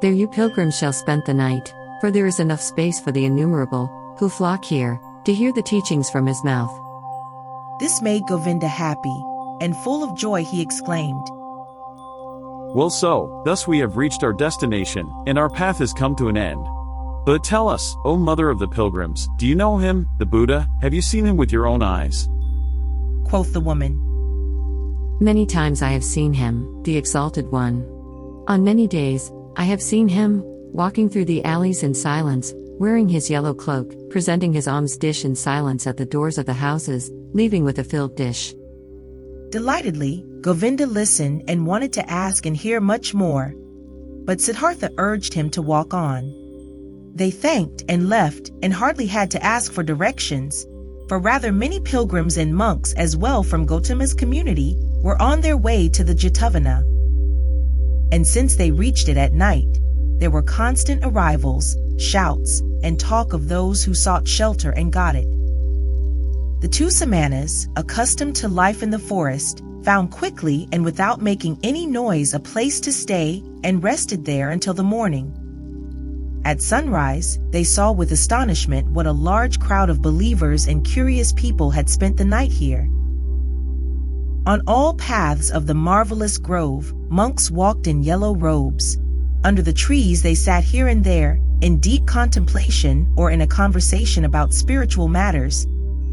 There you pilgrims shall spend the night, for there is enough space for the innumerable, who flock here, to hear the teachings from his mouth. This made Govinda happy, and full of joy he exclaimed, Well so, thus we have reached our destination, and our path has come to an end. But tell us, O mother of the pilgrims, do you know him, the Buddha? Have you seen him with your own eyes? Quoth the woman. Many times I have seen him, the Exalted One. On many days, I have seen him, walking through the alleys in silence, wearing his yellow cloak, presenting his alms dish in silence at the doors of the houses, leaving with a filled dish. Delightedly, Govinda listened and wanted to ask and hear much more, but Siddhartha urged him to walk on. They thanked and left and hardly had to ask for directions, for rather many pilgrims and monks as well from Gotama's community were on their way to the Jetavana. And since they reached it at night, there were constant arrivals, shouts, and talk of those who sought shelter and got it. The two samanas, accustomed to life in the forest, found quickly and without making any noise a place to stay and rested there until the morning. At sunrise, they saw with astonishment what a large crowd of believers and curious people had spent the night here. On all paths of the marvelous grove, monks walked in yellow robes. Under the trees they sat here and there, in deep contemplation or in a conversation about spiritual matters.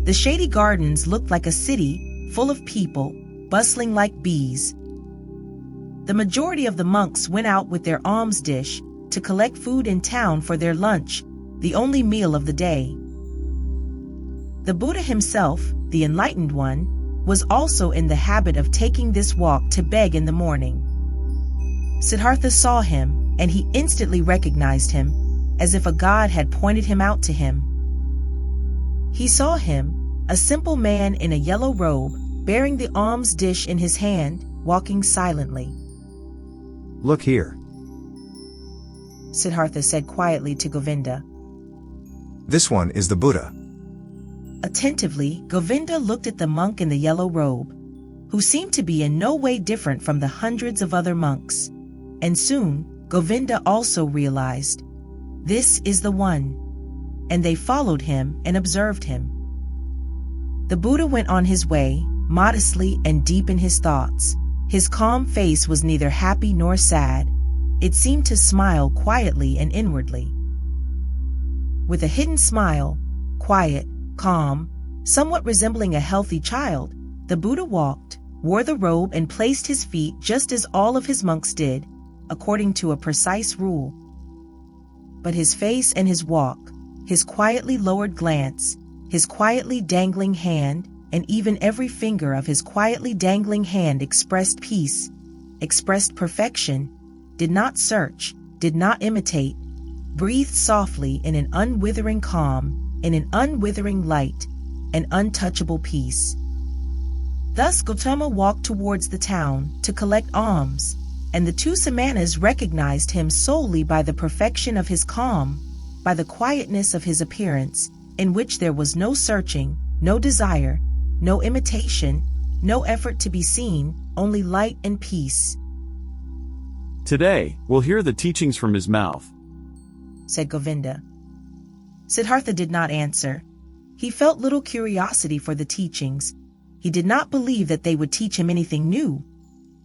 The shady gardens looked like a city, full of people, bustling like bees. The majority of the monks went out with their alms dish to collect food in town for their lunch, the only meal of the day. The Buddha himself, the enlightened one, was also in the habit of taking this walk to beg in the morning. Siddhartha saw him, and he instantly recognized him, as if a god had pointed him out to him. He saw him, a simple man in a yellow robe, bearing the alms dish in his hand, walking silently. Look here. Siddhartha said quietly to Govinda. This one is the Buddha. Attentively, Govinda looked at the monk in the yellow robe, who seemed to be in no way different from the hundreds of other monks. And soon, Govinda also realized, this is the one. And they followed him and observed him. The Buddha went on his way, modestly and deep in his thoughts. His calm face was neither happy nor sad. It seemed to smile quietly and inwardly. With a hidden smile, quiet, calm, somewhat resembling a healthy child, the Buddha walked, wore the robe and placed his feet just as all of his monks did, according to a precise rule. But his face and his walk, his quietly lowered glance, his quietly dangling hand, and even every finger of his quietly dangling hand expressed peace, expressed perfection, did not search, did not imitate, breathed softly in an unwithering calm, in an unwithering light, an untouchable peace. Thus Gotama walked towards the town to collect alms, and the two samanas recognized him solely by the perfection of his calm, by the quietness of his appearance, in which there was no searching, no desire, no imitation, no effort to be seen, only light and peace. Today, we'll hear the teachings from his mouth, said Govinda. Siddhartha did not answer. He felt little curiosity for the teachings. He did not believe that they would teach him anything new.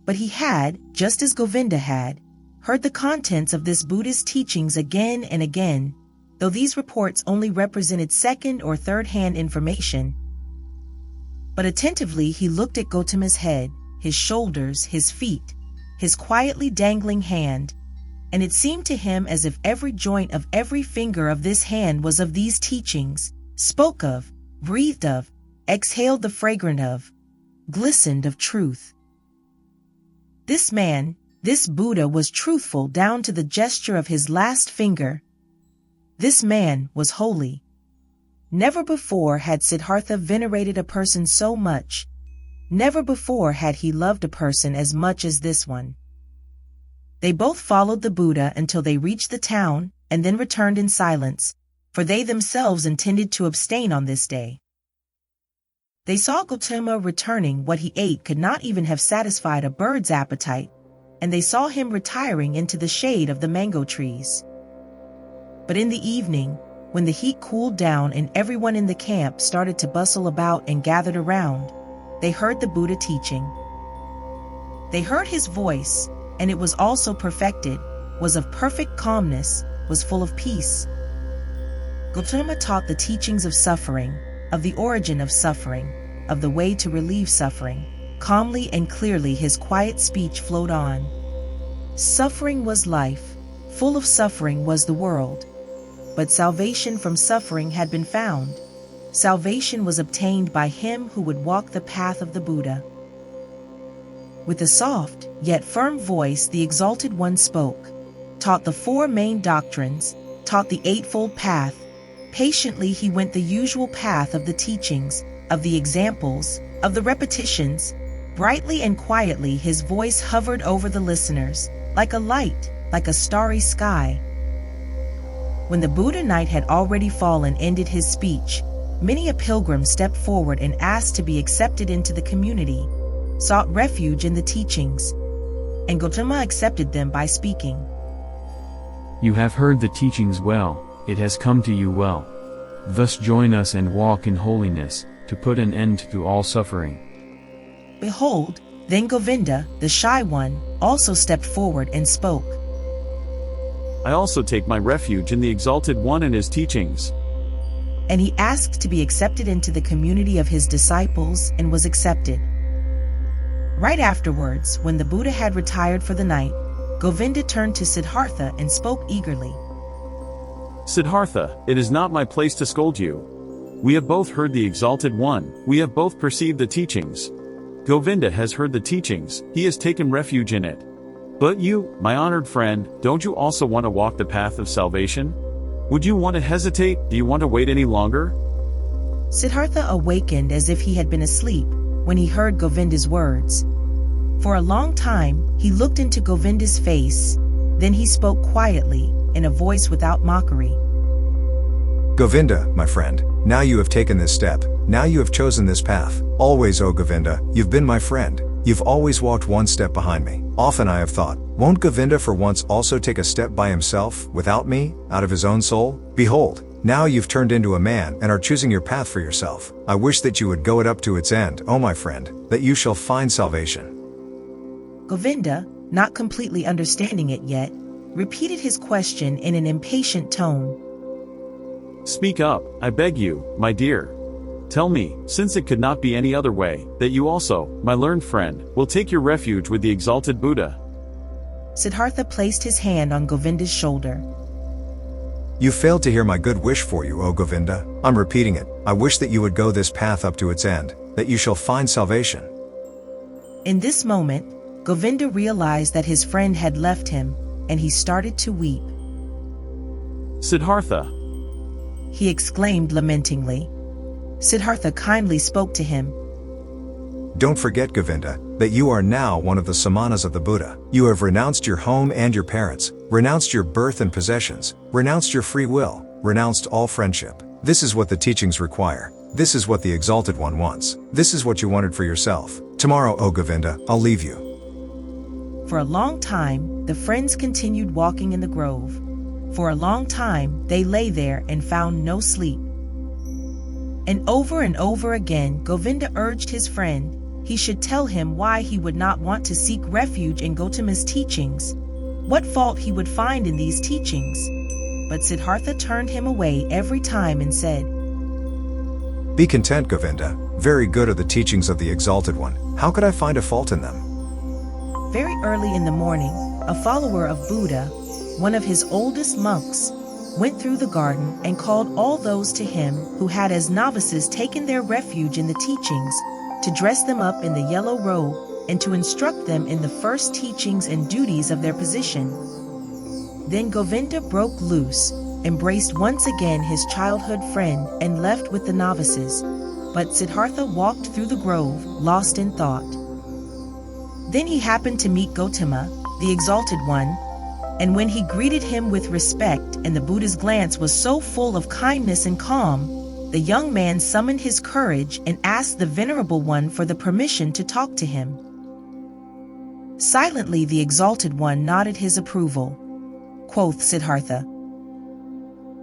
But he had, just as Govinda had, heard the contents of this Buddha's teachings again and again, though these reports only represented second or third-hand information. But attentively he looked at Gotama's head, his shoulders, his feet, his quietly dangling hand, and it seemed to him as if every joint of every finger of this hand was of these teachings, spoke of, breathed of, exhaled the fragrance of, glistened of truth. This man, this Buddha, was truthful down to the gesture of his last finger. This man was holy. Never before had Siddhartha venerated a person so much. Never before had he loved a person as much as this one. They both followed the Buddha until they reached the town, and then returned in silence, for they themselves intended to abstain on this day. They saw Gotama returning. What he ate could not even have satisfied a bird's appetite, and they saw him retiring into the shade of the mango trees. But in the evening, when the heat cooled down and everyone in the camp started to bustle about and gathered around, they heard the Buddha teaching. They heard his voice, and it was also perfected, was of perfect calmness, was full of peace. Gotama taught the teachings of suffering, of the origin of suffering, of the way to relieve suffering. Calmly and clearly his quiet speech flowed on. Suffering was life, full of suffering was the world. But salvation from suffering had been found. Salvation was obtained by him who would walk the path of the Buddha. With a soft, yet firm voice the Exalted One spoke, taught the four main doctrines, taught the Eightfold Path. Patiently he went the usual path of the teachings, of the examples, of the repetitions. Brightly and quietly his voice hovered over the listeners, like a light, like a starry sky. When the Buddha night had already fallen ended his speech, many a pilgrim stepped forward and asked to be accepted into the community, sought refuge in the teachings, and Gotama accepted them by speaking. You have heard the teachings well, it has come to you well. Thus join us and walk in holiness, to put an end to all suffering. Behold, then Govinda, the shy one, also stepped forward and spoke. I also take my refuge in the Exalted One and his teachings. And he asked to be accepted into the community of his disciples and was accepted. Right afterwards, when the Buddha had retired for the night, Govinda turned to Siddhartha and spoke eagerly. Siddhartha, it is not my place to scold you. We have both heard the Exalted One, we have both perceived the teachings. Govinda has heard the teachings, he has taken refuge in it. But you, my honored friend, don't you also want to walk the path of salvation? Would you want to hesitate? Do you want to wait any longer? Siddhartha awakened as if he had been asleep when he heard Govinda's words. For a long time, he looked into Govinda's face, then he spoke quietly, in a voice without mockery. Govinda, my friend, now you have taken this step, now you have chosen this path. Always, O Govinda, you've been my friend. You've always walked one step behind me. Often I have thought, won't Govinda for once also take a step by himself, without me, out of his own soul? Behold, now you've turned into a man and are choosing your path for yourself. I wish that you would go it up to its end, O my friend, that you shall find salvation. Govinda, not completely understanding it yet, repeated his question in an impatient tone. Speak up, I beg you, my dear. Tell me, since it could not be any other way, that you also, my learned friend, will take your refuge with the Exalted Buddha. Siddhartha placed his hand on Govinda's shoulder. You failed to hear my good wish for you, O Govinda. I'm repeating it. I wish that you would go this path up to its end, that you shall find salvation. In this moment, Govinda realized that his friend had left him, and he started to weep. Siddhartha, he exclaimed lamentingly. Siddhartha kindly spoke to him. Don't forget, Govinda, that you are now one of the SAMANAS of the Buddha. You have renounced your home and your parents, renounced your birth and possessions, renounced your free will, renounced all friendship. This is what the teachings require. This is what the Exalted One wants. This is what you wanted for yourself. Tomorrow, O Govinda, I'll leave you. For a long time, the friends continued walking in the grove. For a long time, they lay there and found no sleep. And over again, Govinda urged his friend he should tell him why he would not want to seek refuge in Gotama's teachings, what fault he would find in these teachings. But Siddhartha turned him away every time and said, Be content, Govinda. Very good are the teachings of the Exalted One. How could I find a fault in them? Very early in the morning, a follower of Buddha, one of his oldest monks, went through the garden and called all those to him who had as novices taken their refuge in the teachings, to dress them up in the yellow robe and to instruct them in the first teachings and duties of their position. Then Govinda broke loose embraced once again his childhood friend and left with the novices. But Siddhartha walked through the grove, lost in thought. Then he happened to meet Gotama, the Exalted One, and when he greeted him with respect and the Buddha's glance was so full of kindness and calm, the young man summoned his courage and asked the Venerable One for the permission to talk to him. Silently the Exalted One nodded his approval. Quoth Siddhartha,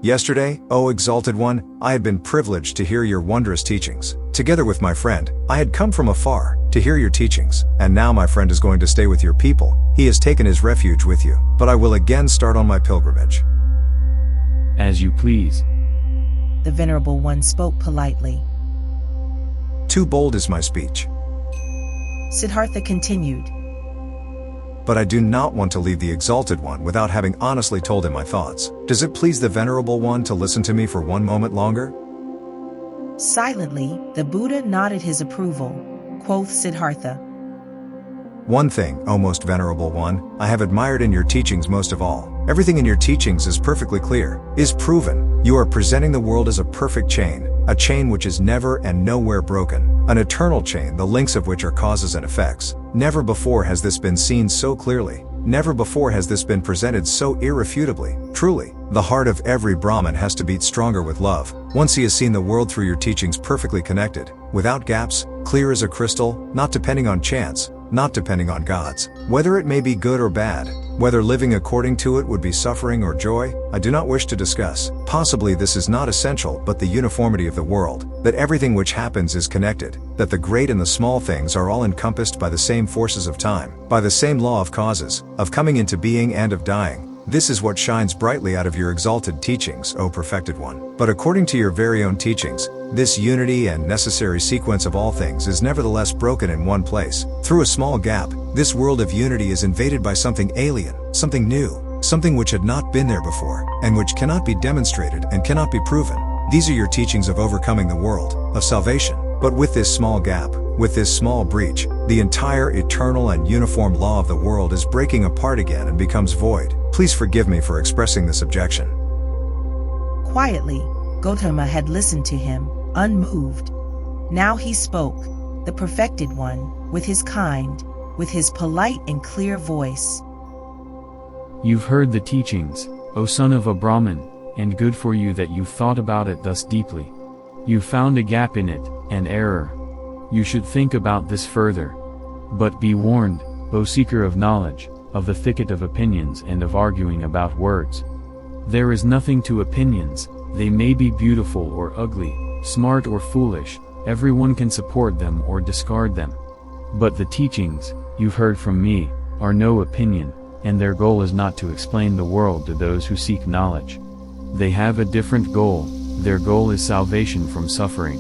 Yesterday, O Exalted One, I had been privileged to hear your wondrous teachings. Together with my friend, I had come from afar to hear your teachings, and now my friend is going to stay with your people. He has taken his refuge with you, but I will again start on my pilgrimage. As you please. The Venerable One spoke politely. Too bold is my speech. Siddhartha continued, But I do not want to leave the Exalted One without having honestly told him my thoughts. Does it please the Venerable One to listen to me for one moment longer? Silently, the Buddha nodded his approval. Quoth Siddhartha, One thing, O most Venerable One, I have admired in your teachings most of all. Everything in your teachings is perfectly clear, is proven. You are presenting the world as a perfect chain, a chain which is never and nowhere broken, an eternal chain, the links of which are causes and effects. Never before has this been seen so clearly. Never before has this been presented so irrefutably. Truly, the heart of every Brahmin has to beat stronger with love, once he has seen the world through your teachings perfectly connected, without gaps, clear as a crystal, not depending on chance, not depending on gods. Whether it may be good or bad, whether living according to it would be suffering or joy, I do not wish to discuss. Possibly this is not essential, but the uniformity of the world, that everything which happens is connected, that the great and the small things are all encompassed by the same forces of time, by the same law of causes, of coming into being and of dying. This is what shines brightly out of your exalted teachings, O Perfected One. But according to your very own teachings, this unity and necessary sequence of all things is nevertheless broken in one place. Through a small gap, this world of unity is invaded by something alien, something new, something which had not been there before, and which cannot be demonstrated and cannot be proven. These are your teachings of overcoming the world, of salvation. But with this small gap, with this small breach, the entire eternal and uniform law of the world is breaking apart again and becomes void. Please forgive me for expressing this objection. Quietly, Gotama had listened to him, unmoved. Now he spoke, the Perfected One, with his kind, with his polite and clear voice. You've heard the teachings, O son of a Brahmin, and good for you that you've thought about it thus deeply. You found a gap in it, an error. You should think about this further. But be warned, O seeker of knowledge, of the thicket of opinions and of arguing about words. There is nothing to opinions, they may be beautiful or ugly, smart or foolish, everyone can support them or discard them. But the teachings, you've heard from me, are no opinion, and their goal is not to explain the world to those who seek knowledge. They have a different goal, their goal is salvation from suffering.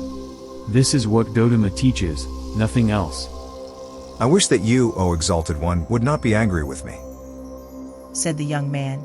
This is what Gotama teaches, nothing else. I wish that you, O Exalted One, would not be angry with me, said the young man.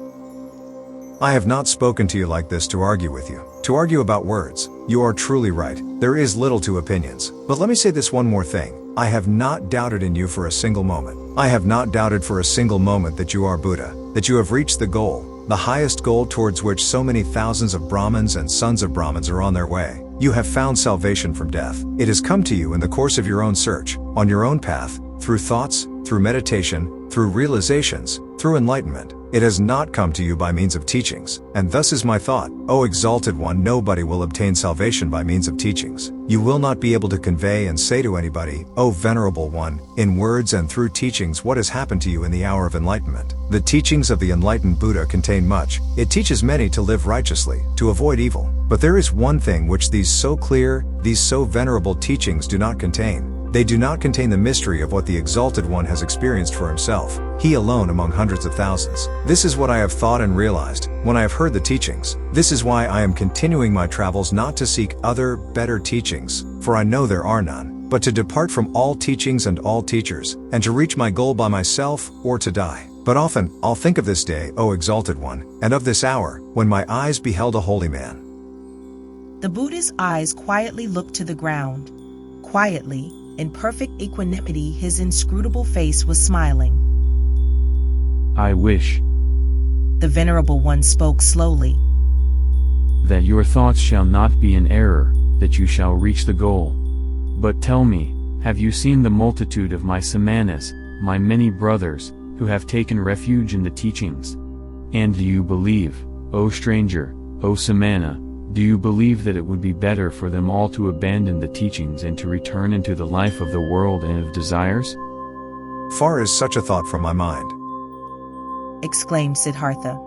I have not spoken to you like this to argue with you, to argue about words. You are truly right, there is little to opinions. But let me say this one more thing. I have not doubted in you for a single moment. I have not doubted for a single moment that you are Buddha, that you have reached the goal, the highest goal towards which so many thousands of Brahmins and sons of Brahmins are on their way. You have found salvation from death. It has come to you in the course of your own search, on your own path, through thoughts, through meditation, through realizations, through enlightenment. It has not come to you by means of teachings. And thus is my thought, O Exalted One, nobody will obtain salvation by means of teachings. You will not be able to convey and say to anybody, O Venerable One, in words and through teachings what has happened to you in the hour of enlightenment. The teachings of the enlightened Buddha contain much. It teaches many to live righteously, to avoid evil. But there is one thing which these so clear, these so venerable teachings do not contain. They do not contain the mystery of what the Exalted One has experienced for himself, he alone among hundreds of thousands. This is what I have thought and realized, when I have heard the teachings. This is why I am continuing my travels, not to seek other, better teachings, for I know there are none, but to depart from all teachings and all teachers, and to reach my goal by myself, or to die. But often, I'll think of this day, O Exalted One, and of this hour, when my eyes beheld a holy man. The Buddha's eyes quietly looked to the ground. Quietly, in perfect equanimity, his inscrutable face was smiling. I wish. The Venerable One spoke slowly. that your thoughts shall not be in error, that you shall reach the goal. But tell me, have you seen the multitude of my samanas, my many brothers, who have taken refuge in the teachings? And do you believe, O stranger, O samana, do you believe that it would be better for them all to abandon the teachings and to return into the life of the world and of desires? Far is such a thought from my mind. Exclaimed Siddhartha.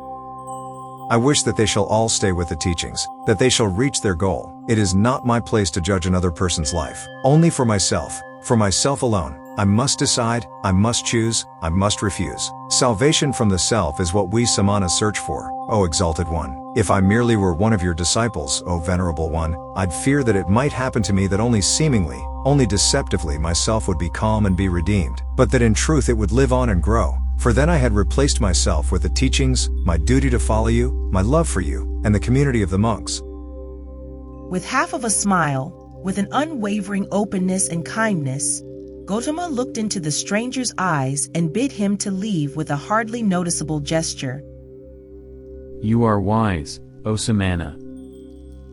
I wish that they shall all stay with the teachings, that they shall reach their goal. It is not my place to judge another person's life. Only for myself alone. I must decide, I must choose, I must refuse. Salvation from the self is what we samanas search for, O Exalted One. If I merely were one of your disciples, O Venerable One, I'd fear that it might happen to me that only seemingly, only deceptively myself would be calm and be redeemed, but that in truth it would live on and grow. For then I had replaced myself with the teachings, my duty to follow you, my love for you, and the community of the monks. With half of a smile, with an unwavering openness and kindness, Gotama looked into the stranger's eyes and bid him to leave with a hardly noticeable gesture. You are wise, O Samana.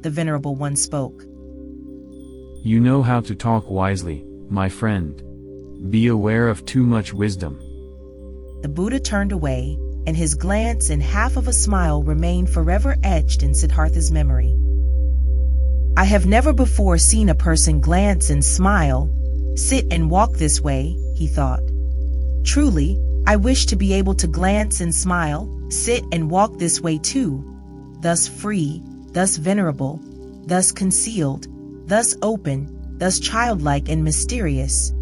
The Venerable One spoke. You know how to talk wisely, my friend. Be aware of too much wisdom. The Buddha turned away, and his glance and half of a smile remained forever etched in Siddhartha's memory. I have never before seen a person glance and smile, sit and walk this way, he thought. Truly, I wish to be able to glance and smile, sit and walk this way too, thus free, thus venerable, thus concealed, thus open, thus childlike and mysterious.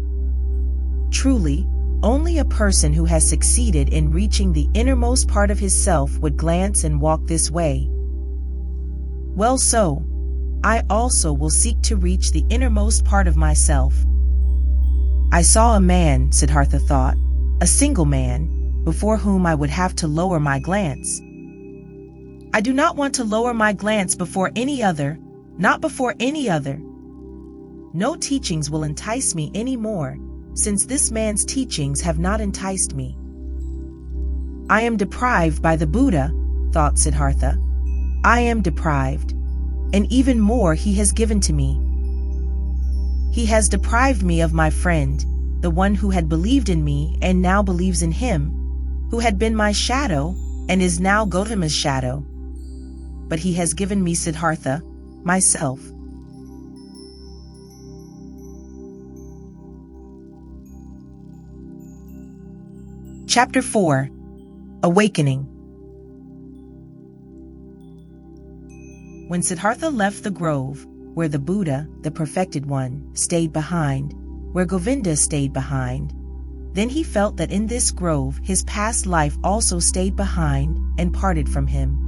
Truly, only a person who has succeeded in reaching the innermost part of his self would glance and walk this way. Well so, I also will seek to reach the innermost part of myself. I saw a man, Siddhartha thought, a single man, before whom I would have to lower my glance. I do not want to lower my glance before any other, not before any other. No teachings will entice me any more, since this man's teachings have not enticed me. I am deprived by the Buddha, thought Siddhartha. I am deprived, and even more he has given to me. He has deprived me of my friend, the one who had believed in me and now believes in him, who had been my shadow and is now Gotama's shadow. But he has given me Siddhartha, myself. Chapter 4. Awakening. When Siddhartha left the grove, where the Buddha, the perfected one, stayed behind, where Govinda stayed behind, then he felt that in this grove his past life also stayed behind and parted from him.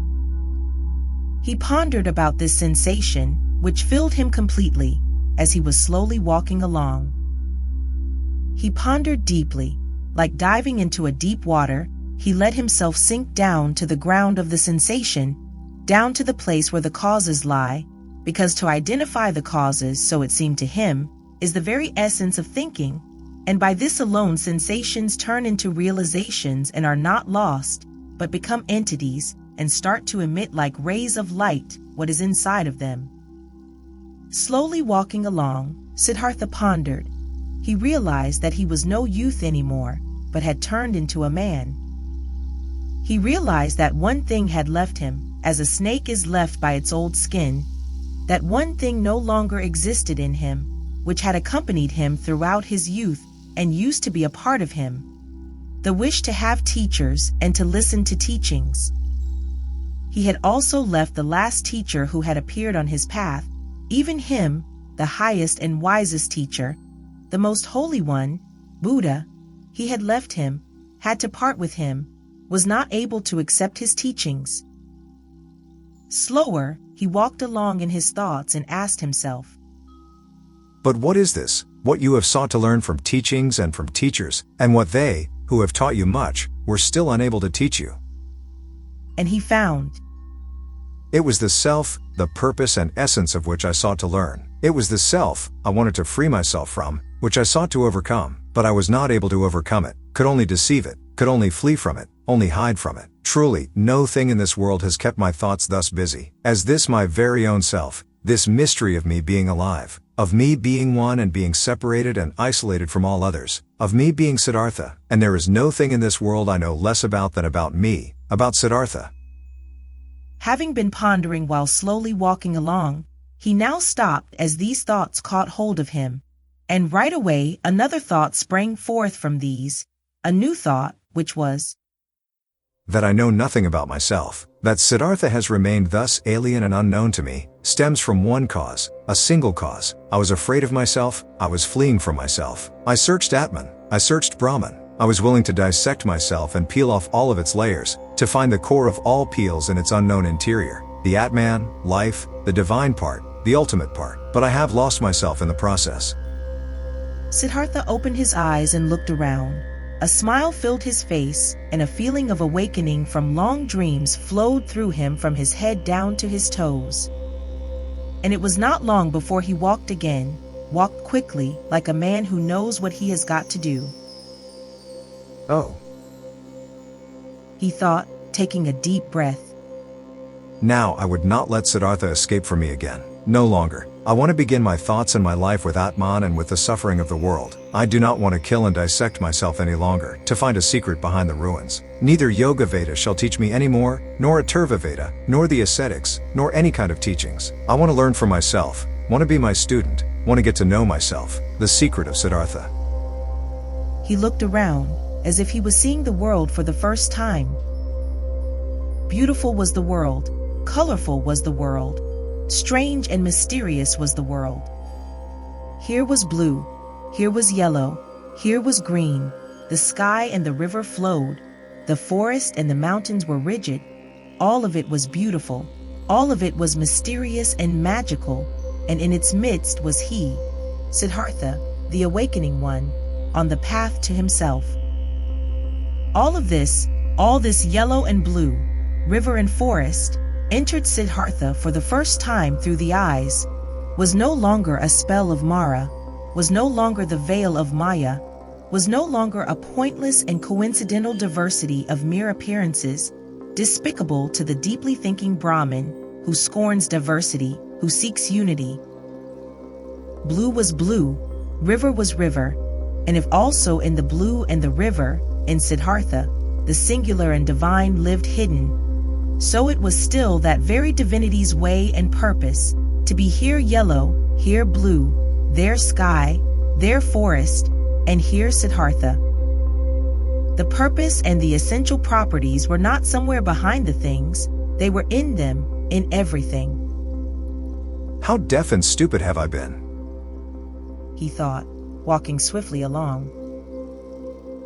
He pondered about this sensation, which filled him completely, as he was slowly walking along. He pondered deeply, like diving into a deep water. He let himself sink down to the ground of the sensation, down to the place where the causes lie, because to identify the causes, so it seemed to him, is the very essence of thinking, and by this alone sensations turn into realizations and are not lost, but become entities and start to emit like rays of light what is inside of them. Slowly walking along, Siddhartha pondered. He realized that he was no youth anymore, but had turned into a man. He realized that one thing had left him, as a snake is left by its old skin, that one thing no longer existed in him, which had accompanied him throughout his youth and used to be a part of him, the wish to have teachers and to listen to teachings. He had also left the last teacher who had appeared on his path, even him, the highest and wisest teacher, the most holy one, Buddha. He had left him, had to part with him, was not able to accept his teachings. Slower, he walked along in his thoughts and asked himself, But what is this, what you have sought to learn from teachings and from teachers, and what they, who have taught you much, were still unable to teach you? And he found. It was the self, the purpose and essence of which I sought to learn. It was the self I wanted to free myself from, which I sought to overcome, but I was not able to overcome it, could only deceive it, could only flee from it, only hide from it. Truly, no thing in this world has kept my thoughts thus busy, as this my very own self, this mystery of me being alive, of me being one and being separated and isolated from all others, of me being Siddhartha, and there is no thing in this world I know less about than about me, about Siddhartha. Having been pondering while slowly walking along, he now stopped as these thoughts caught hold of him, and right away another thought sprang forth from these, a new thought, which was, that I know nothing about myself, that Siddhartha has remained thus alien and unknown to me, stems from one cause, a single cause. I was afraid of myself, I was fleeing from myself. I searched Atman, I searched Brahman. I was willing to dissect myself and peel off all of its layers, to find the core of all peels in its unknown interior, the Atman, life, the divine part, the ultimate part, but I have lost myself in the process. Siddhartha opened his eyes and looked around. A smile filled his face, and a feeling of awakening from long dreams flowed through him from his head down to his toes. And it was not long before he walked again, walked quickly, like a man who knows what he has got to do. Oh. He thought, taking a deep breath. Now I would not let Siddhartha escape from me again. No longer. I want to begin my thoughts and my life with Atman and with the suffering of the world. I do not want to kill and dissect myself any longer, to find a secret behind the ruins. Neither Yoga Veda shall teach me any more, nor Atharva Veda, nor the ascetics, nor any kind of teachings. I want to learn for myself, want to be my student, want to get to know myself, the secret of Siddhartha. He looked around, as if he was seeing the world for the first time. Beautiful was the world, colorful was the world. Strange and mysterious was the world. Here was blue, here was yellow, here was green, the sky and the river flowed, the forest and the mountains were rigid. All of it was beautiful, all of it was mysterious and magical, and in its midst was he, Siddhartha, the awakening one, on the path to himself. All this yellow and blue, river and forest, entered Siddhartha for the first time through the eyes, was no longer a spell of Mara, was no longer the veil of Maya, was no longer a pointless and coincidental diversity of mere appearances, despicable to the deeply thinking Brahmin, who scorns diversity, who seeks unity. Blue was blue, river was river, and if also in the blue and the river, in Siddhartha, the singular and divine lived hidden, so it was still that very divinity's way and purpose, to be here yellow, here blue, there sky, there forest, and here Siddhartha. The purpose and the essential properties were not somewhere behind the things, they were in them, in everything. How deaf and stupid have I been? He thought, walking swiftly along.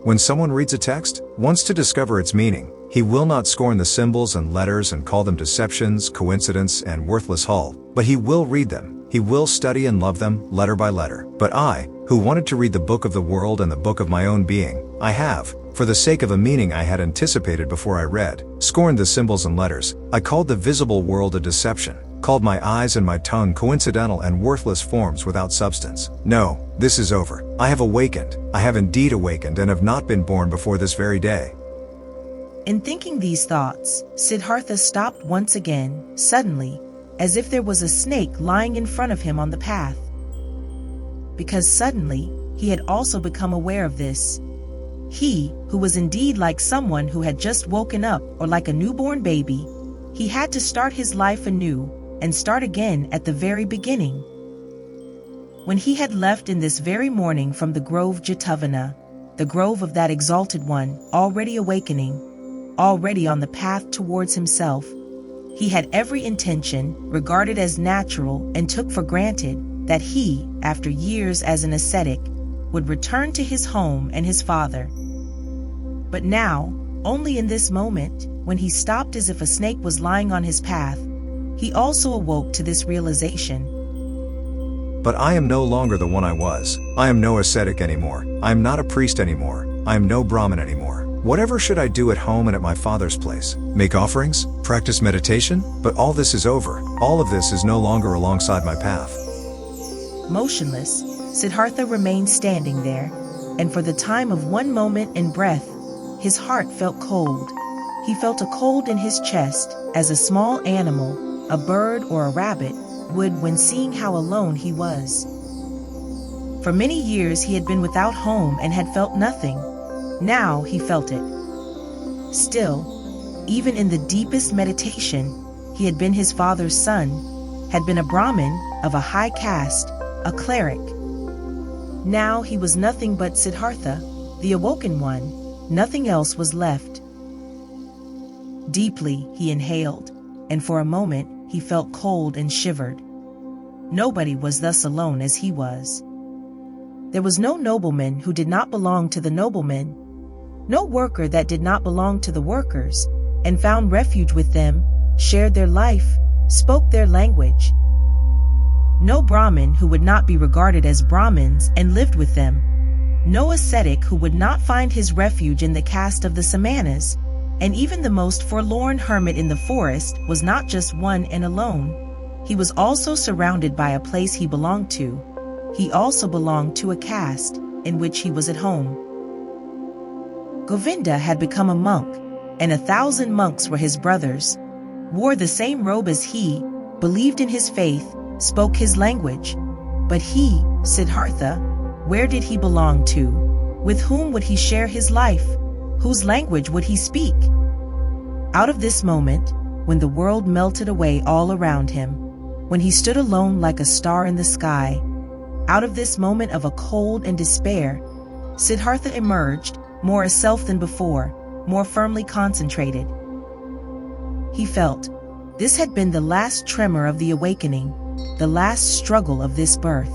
When someone reads a text, wants to discover its meaning, he will not scorn the symbols and letters and call them deceptions, coincidence, and worthless hull, but he will read them, he will study and love them, letter by letter. But I, who wanted to read the book of the world and the book of my own being, I have, for the sake of a meaning I had anticipated before I read, scorned the symbols and letters. I called the visible world a deception, called my eyes and my tongue coincidental and worthless forms without substance. No, this is over. I have awakened, I have indeed awakened and have not been born before this very day. In thinking these thoughts, Siddhartha stopped once again, suddenly, as if there was a snake lying in front of him on the path. Because suddenly, he had also become aware of this. He, who was indeed like someone who had just woken up or like a newborn baby, he had to start his life anew and start again at the very beginning. When he had left in this very morning from the grove Jatavana, the grove of that exalted one, already awakening, already on the path towards himself, he had every intention, regarded as natural and took for granted, that he, after years as an ascetic, would return to his home and his father. But now, only in this moment, when he stopped as if a snake was lying on his path, he also awoke to this realization. But I am no longer the one I was. I am no ascetic anymore. I am not a priest anymore. I am no Brahmin anymore. Whatever should I do at home and at my father's place? Make offerings? Practice meditation? But all this is over. All of this is no longer alongside my path. Motionless, Siddhartha remained standing there, and for the time of one moment and breath, his heart felt cold. He felt a cold in his chest, as a small animal, a bird or a rabbit, would when seeing how alone he was. For many years he had been without home and had felt nothing. Now he felt it. Still, even in the deepest meditation, he had been his father's son, had been a Brahmin of a high caste, a cleric. Now he was nothing but Siddhartha, the awoken one. Nothing else was left. Deeply he inhaled, and for a moment he felt cold and shivered. Nobody was thus alone as he was. There was no nobleman who did not belong to the noblemen, no worker that did not belong to the workers, and found refuge with them, shared their life, spoke their language. No Brahmin who would not be regarded as Brahmins and lived with them. No ascetic who would not find his refuge in the caste of the Samanas, and even the most forlorn hermit in the forest was not just one and alone. He was also surrounded by a place he belonged to. He also belonged to a caste in which he was at home. Govinda had become a monk, and 1,000 monks were his brothers, wore the same robe as he, believed in his faith, spoke his language. But he, Siddhartha, where did he belong to? With whom would he share his life? Whose language would he speak? Out of this moment, when the world melted away all around him, when he stood alone like a star in the sky, out of this moment of a cold and despair, Siddhartha emerged, more a self than before, more firmly concentrated. He felt this had been the last tremor of the awakening, the last struggle of this birth.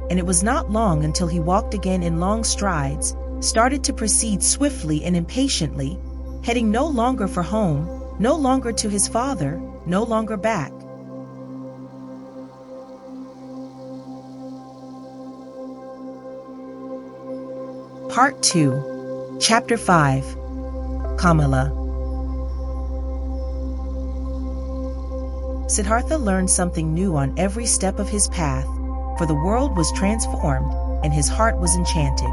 And it was not long until he walked again in long strides, started to proceed swiftly and impatiently, heading no longer for home, no longer to his father, no longer back. Part 2, Chapter 5, Kamala. Siddhartha learned something new on every step of his path, for the world was transformed and his heart was enchanted.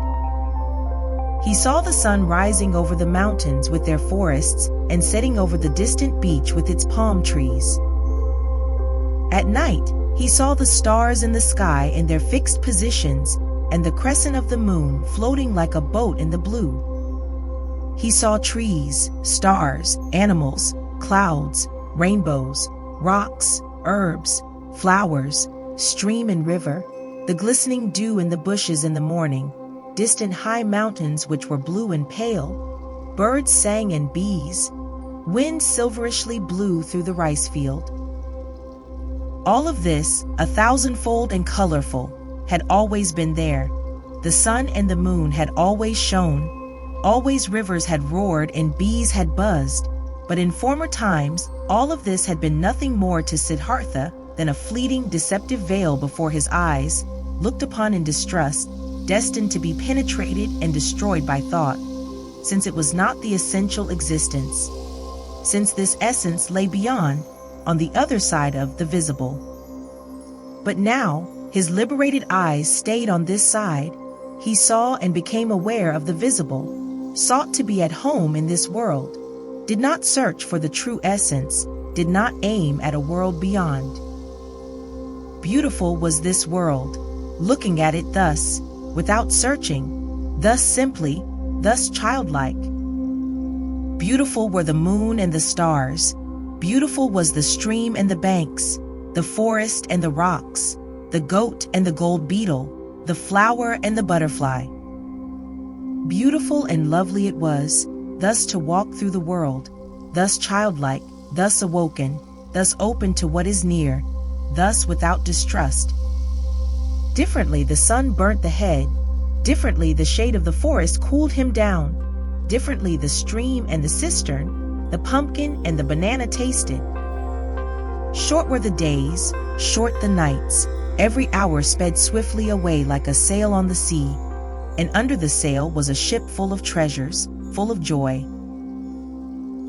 He saw the sun rising over the mountains with their forests and setting over the distant beach with its palm trees. At night, he saw the stars in the sky in their fixed positions and the crescent of the moon floating like a boat in the blue. He saw trees, stars, animals, clouds, rainbows, rocks, herbs, flowers, stream and river, the glistening dew in the bushes in the morning, distant high mountains which were blue and pale, birds sang and bees, wind silverishly blew through the rice field. All of this, 1,000-fold and colorful, had always been there. The sun and the moon had always shone, always rivers had roared and bees had buzzed, but in former times, all of this had been nothing more to Siddhartha than a fleeting, deceptive veil before his eyes, looked upon in distrust, destined to be penetrated and destroyed by thought, since it was not the essential existence, since this essence lay beyond, on the other side of the visible. But now, his liberated eyes stayed on this side. He saw and became aware of the visible, sought to be at home in this world, did not search for the true essence, did not aim at a world beyond. Beautiful was this world, looking at it thus, without searching, thus simply, thus childlike. Beautiful were the moon and the stars, beautiful was the stream and the banks, the forest and the rocks, the goat and the gold beetle, the flower and the butterfly. Beautiful and lovely it was, thus to walk through the world, thus childlike, thus awoken, thus open to what is near, thus without distrust. Differently the sun burnt the head, differently the shade of the forest cooled him down, differently the stream and the cistern, the pumpkin and the banana tasted. Short were the days, short the nights, every hour sped swiftly away like a sail on the sea, and under the sail was a ship full of treasures, full of joy.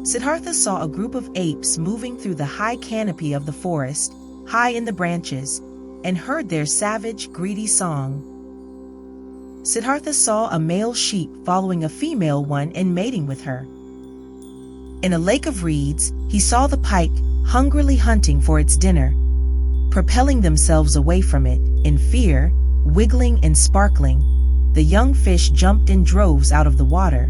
Siddhartha saw a group of apes moving through the high canopy of the forest, high in the branches, and heard their savage, greedy song. Siddhartha saw a male sheep following a female one and mating with her. In a lake of reeds, he saw the pike hungrily hunting for its dinner, propelling themselves away from it, in fear, wiggling and sparkling. The young fish jumped in droves out of the water.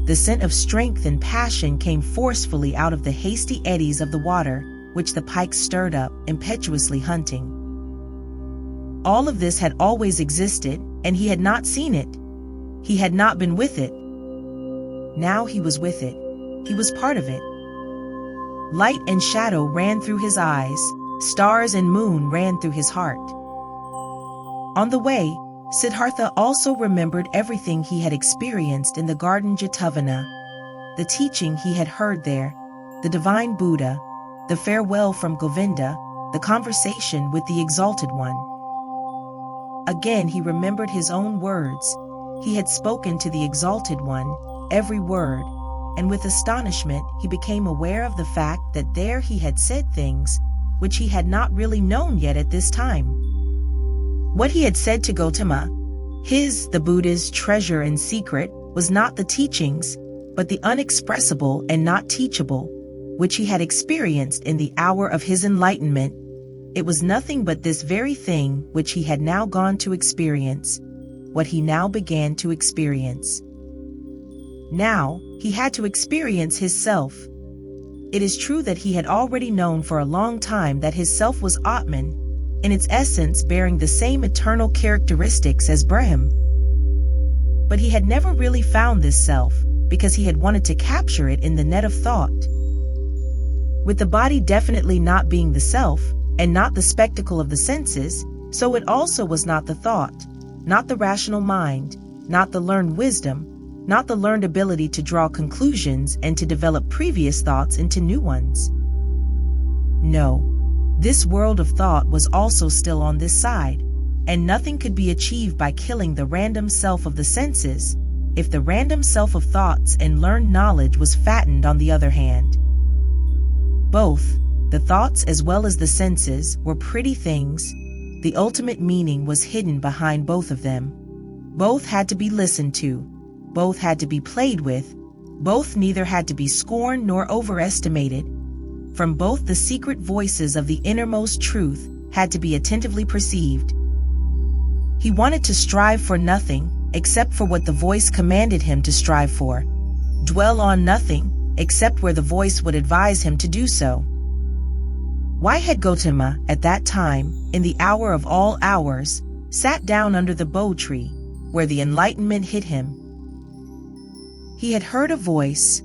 The scent of strength and passion came forcefully out of the hasty eddies of the water, which the pike stirred up, impetuously hunting. All of this had always existed, and he had not seen it. He had not been with it. Now he was with it. He was part of it. Light and shadow ran through his eyes, stars and moon ran through his heart. On the way, Siddhartha also remembered everything he had experienced in the garden Jetavana, the teaching he had heard there, the divine Buddha, the farewell from Govinda, the conversation with the Exalted One. Again he remembered his own words. He had spoken to the Exalted One, every word, and with astonishment he became aware of the fact that there he had said things which he had not really known yet at this time. What he had said to Gotama, the Buddha's treasure and secret, was not the teachings, but the unexpressible and not teachable, which he had experienced in the hour of his enlightenment. It was nothing but this very thing which he had now gone to experience, what he now began to experience. Now, he had to experience his self. It is true that he had already known for a long time that his self was Atman, in its essence bearing the same eternal characteristics as Brahm. But he had never really found this self, because he had wanted to capture it in the net of thought. With the body definitely not being the self, and not the spectacle of the senses, so it also was not the thought, not the rational mind, not the learned wisdom, not the learned ability to draw conclusions and to develop previous thoughts into new ones. No, this world of thought was also still on this side, and nothing could be achieved by killing the random self of the senses, if the random self of thoughts and learned knowledge was fattened on the other hand. Both, the thoughts as well as the senses, were pretty things. The ultimate meaning was hidden behind both of them. Both had to be listened to. Both had to be played with. Both neither had to be scorned nor overestimated. From both the secret voices of the innermost truth had to be attentively perceived. He wanted to strive for nothing except for what the voice commanded him to strive for. Dwell on nothing except where the voice would advise him to do so. Why had Gotama, at that time, in the hour of all hours, sat down under the bo tree, where the enlightenment hit him? He had heard a voice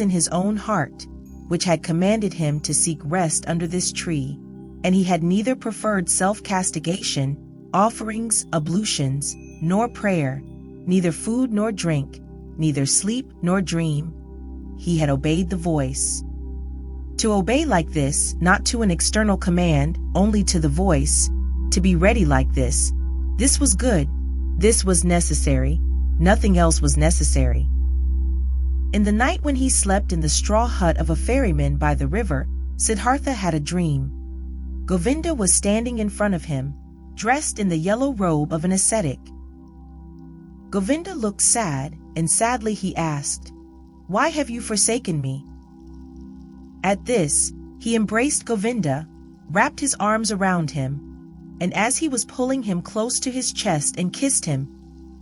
in his own heart, which had commanded him to seek rest under this tree, and he had neither preferred self-castigation, offerings, ablutions, nor prayer, neither food nor drink, neither sleep nor dream. He had obeyed the voice. To obey like this, not to an external command, only to the voice, to be ready like this was good, this was necessary, nothing else was necessary. In the night when he slept in the straw hut of a ferryman by the river, Siddhartha had a dream. Govinda was standing in front of him, dressed in the yellow robe of an ascetic. Govinda looked sad, and sadly he asked, "Why have you forsaken me?" At this, he embraced Govinda, wrapped his arms around him, and as he was pulling him close to his chest and kissed him,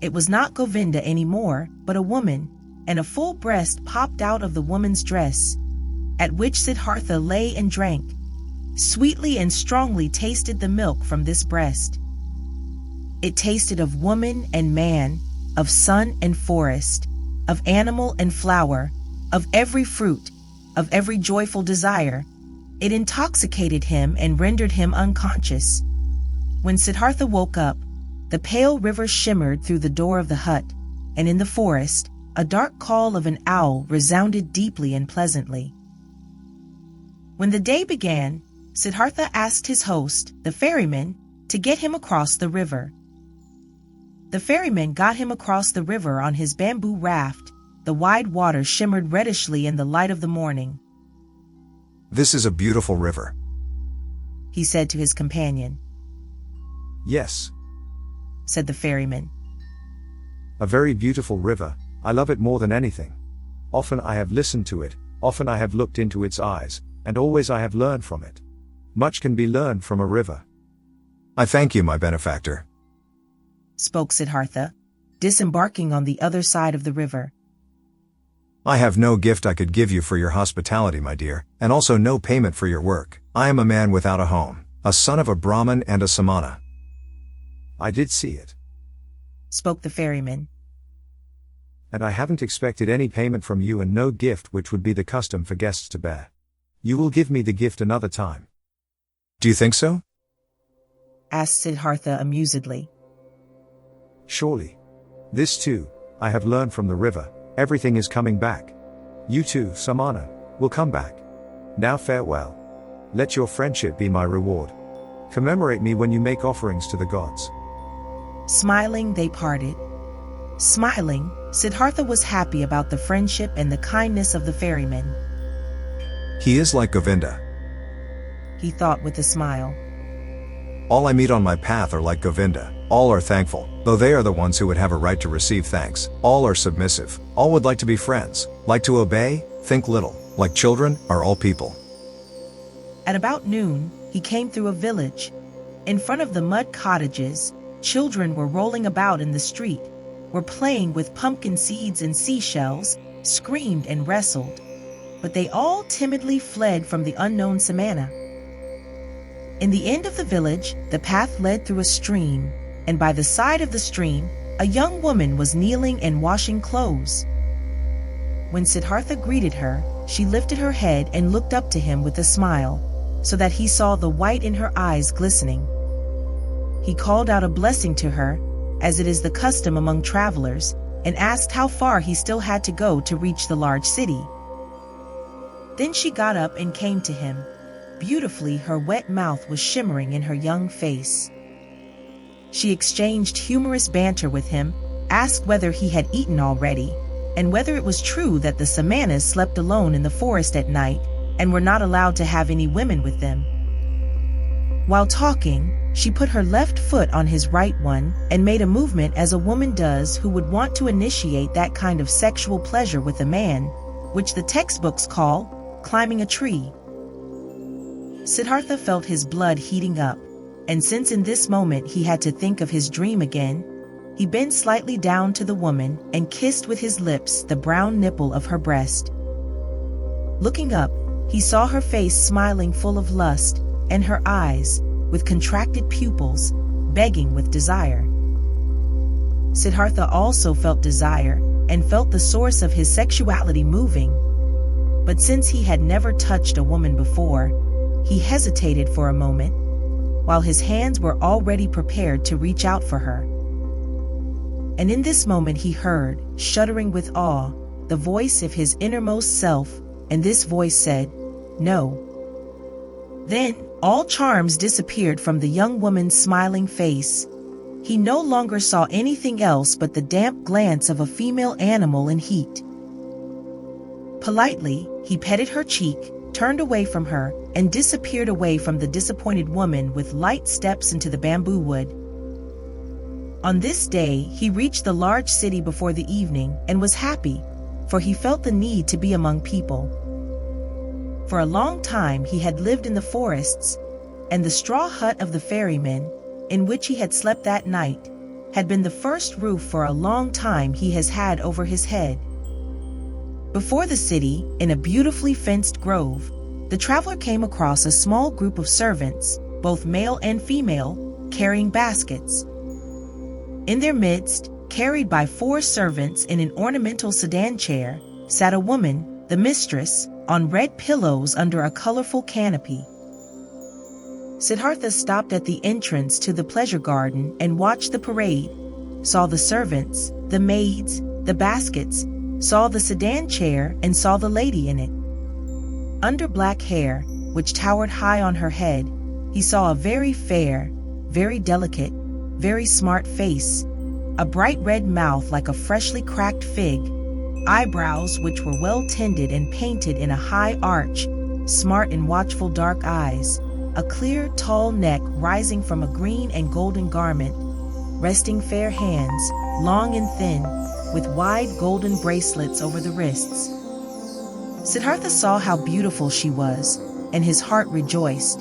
it was not Govinda anymore, but a woman, and a full breast popped out of the woman's dress, at which Siddhartha lay and drank, sweetly and strongly tasted the milk from this breast. It tasted of woman and man, of sun and forest, of animal and flower, of every fruit, of every joyful desire. It intoxicated him and rendered him unconscious. When Siddhartha woke up, the pale river shimmered through the door of the hut, and in the forest, a dark call of an owl resounded deeply and pleasantly. When the day began, Siddhartha asked his host, the ferryman, to get him across the river. The ferryman got him across the river on his bamboo raft. The wide water shimmered reddishly in the light of the morning. "This is a beautiful river," he said to his companion. "Yes," said the ferryman. A very beautiful river, I love it more than anything. Often I have listened to it, often I have looked into its eyes, and always I have learned from it. Much can be learned from a river. I thank you, my benefactor, spoke Siddhartha, disembarking on the other side of the river. I have no gift I could give you for your hospitality, my dear, and also no payment for your work. I am a man without a home, a son of a Brahmin and a Samana. I did see it, spoke the ferryman. And I haven't expected any payment from you and no gift, which would be the custom for guests to bear. You will give me the gift another time. Do you think so? Asked Siddhartha amusedly. Surely. This too, I have learned from the river. Everything is coming back. You too, Samana, will come back. Now farewell. Let your friendship be my reward. Commemorate me when you make offerings to the gods. Smiling, they parted. Smiling, Siddhartha was happy about the friendship and the kindness of the ferryman. He is like Govinda, he thought with a smile. All I meet on my path are like Govinda. All are thankful, though they are the ones who would have a right to receive thanks. All are submissive. All would like to be friends, like to obey, think little, like children are all people. At about noon, he came through a village. In front of the mud cottages, children were rolling about in the street, were playing with pumpkin seeds and seashells, screamed and wrestled. But they all timidly fled from the unknown samana. In the end of the village, the path led through a stream, and by the side of the stream, a young woman was kneeling and washing clothes. When Siddhartha greeted her, she lifted her head and looked up to him with a smile, so that he saw the white in her eyes glistening. He called out a blessing to her, as it is the custom among travelers, and asked how far he still had to go to reach the large city. Then she got up and came to him. Beautifully, her wet mouth was shimmering in her young face. She exchanged humorous banter with him, asked whether he had eaten already, and whether it was true that the Samanas slept alone in the forest at night and were not allowed to have any women with them. While talking, she put her left foot on his right one and made a movement as a woman does who would want to initiate that kind of sexual pleasure with a man, which the textbooks call climbing a tree. Siddhartha felt his blood heating up, and since in this moment he had to think of his dream again, he bent slightly down to the woman and kissed with his lips the brown nipple of her breast. Looking up, he saw her face smiling full of lust, and her eyes, with contracted pupils, begging with desire. Siddhartha also felt desire, and felt the source of his sexuality moving. But since he had never touched a woman before, he hesitated for a moment, while his hands were already prepared to reach out for her. And in this moment he heard, shuddering with awe, the voice of his innermost self, and this voice said, "No." Then, all charms disappeared from the young woman's smiling face. He no longer saw anything else but the damp glance of a female animal in heat. Politely, he petted her cheek, turned away from her, and disappeared away from the disappointed woman with light steps into the bamboo wood. On this day, he reached the large city before the evening and was happy, for he felt the need to be among people. For a long time he had lived in the forests, and the straw hut of the ferryman, in which he had slept that night, had been the first roof for a long time he has had over his head. Before the city, in a beautifully fenced grove, the traveler came across a small group of servants, both male and female, carrying baskets. In their midst, carried by 4 servants in an ornamental sedan chair, sat a woman, the mistress, on red pillows under a colorful canopy. Siddhartha stopped at the entrance to the pleasure garden and watched the parade, saw the servants, the maids, the baskets, saw the sedan chair and saw the lady in it. Under black hair, which towered high on her head, he saw a very fair, very delicate, very smart face, a bright red mouth like a freshly cracked fig, eyebrows which were well tended and painted in a high arch, smart and watchful dark eyes, a clear, tall neck rising from a green and golden garment, resting fair hands, long and thin, with wide golden bracelets over the wrists. Siddhartha saw how beautiful she was, and his heart rejoiced.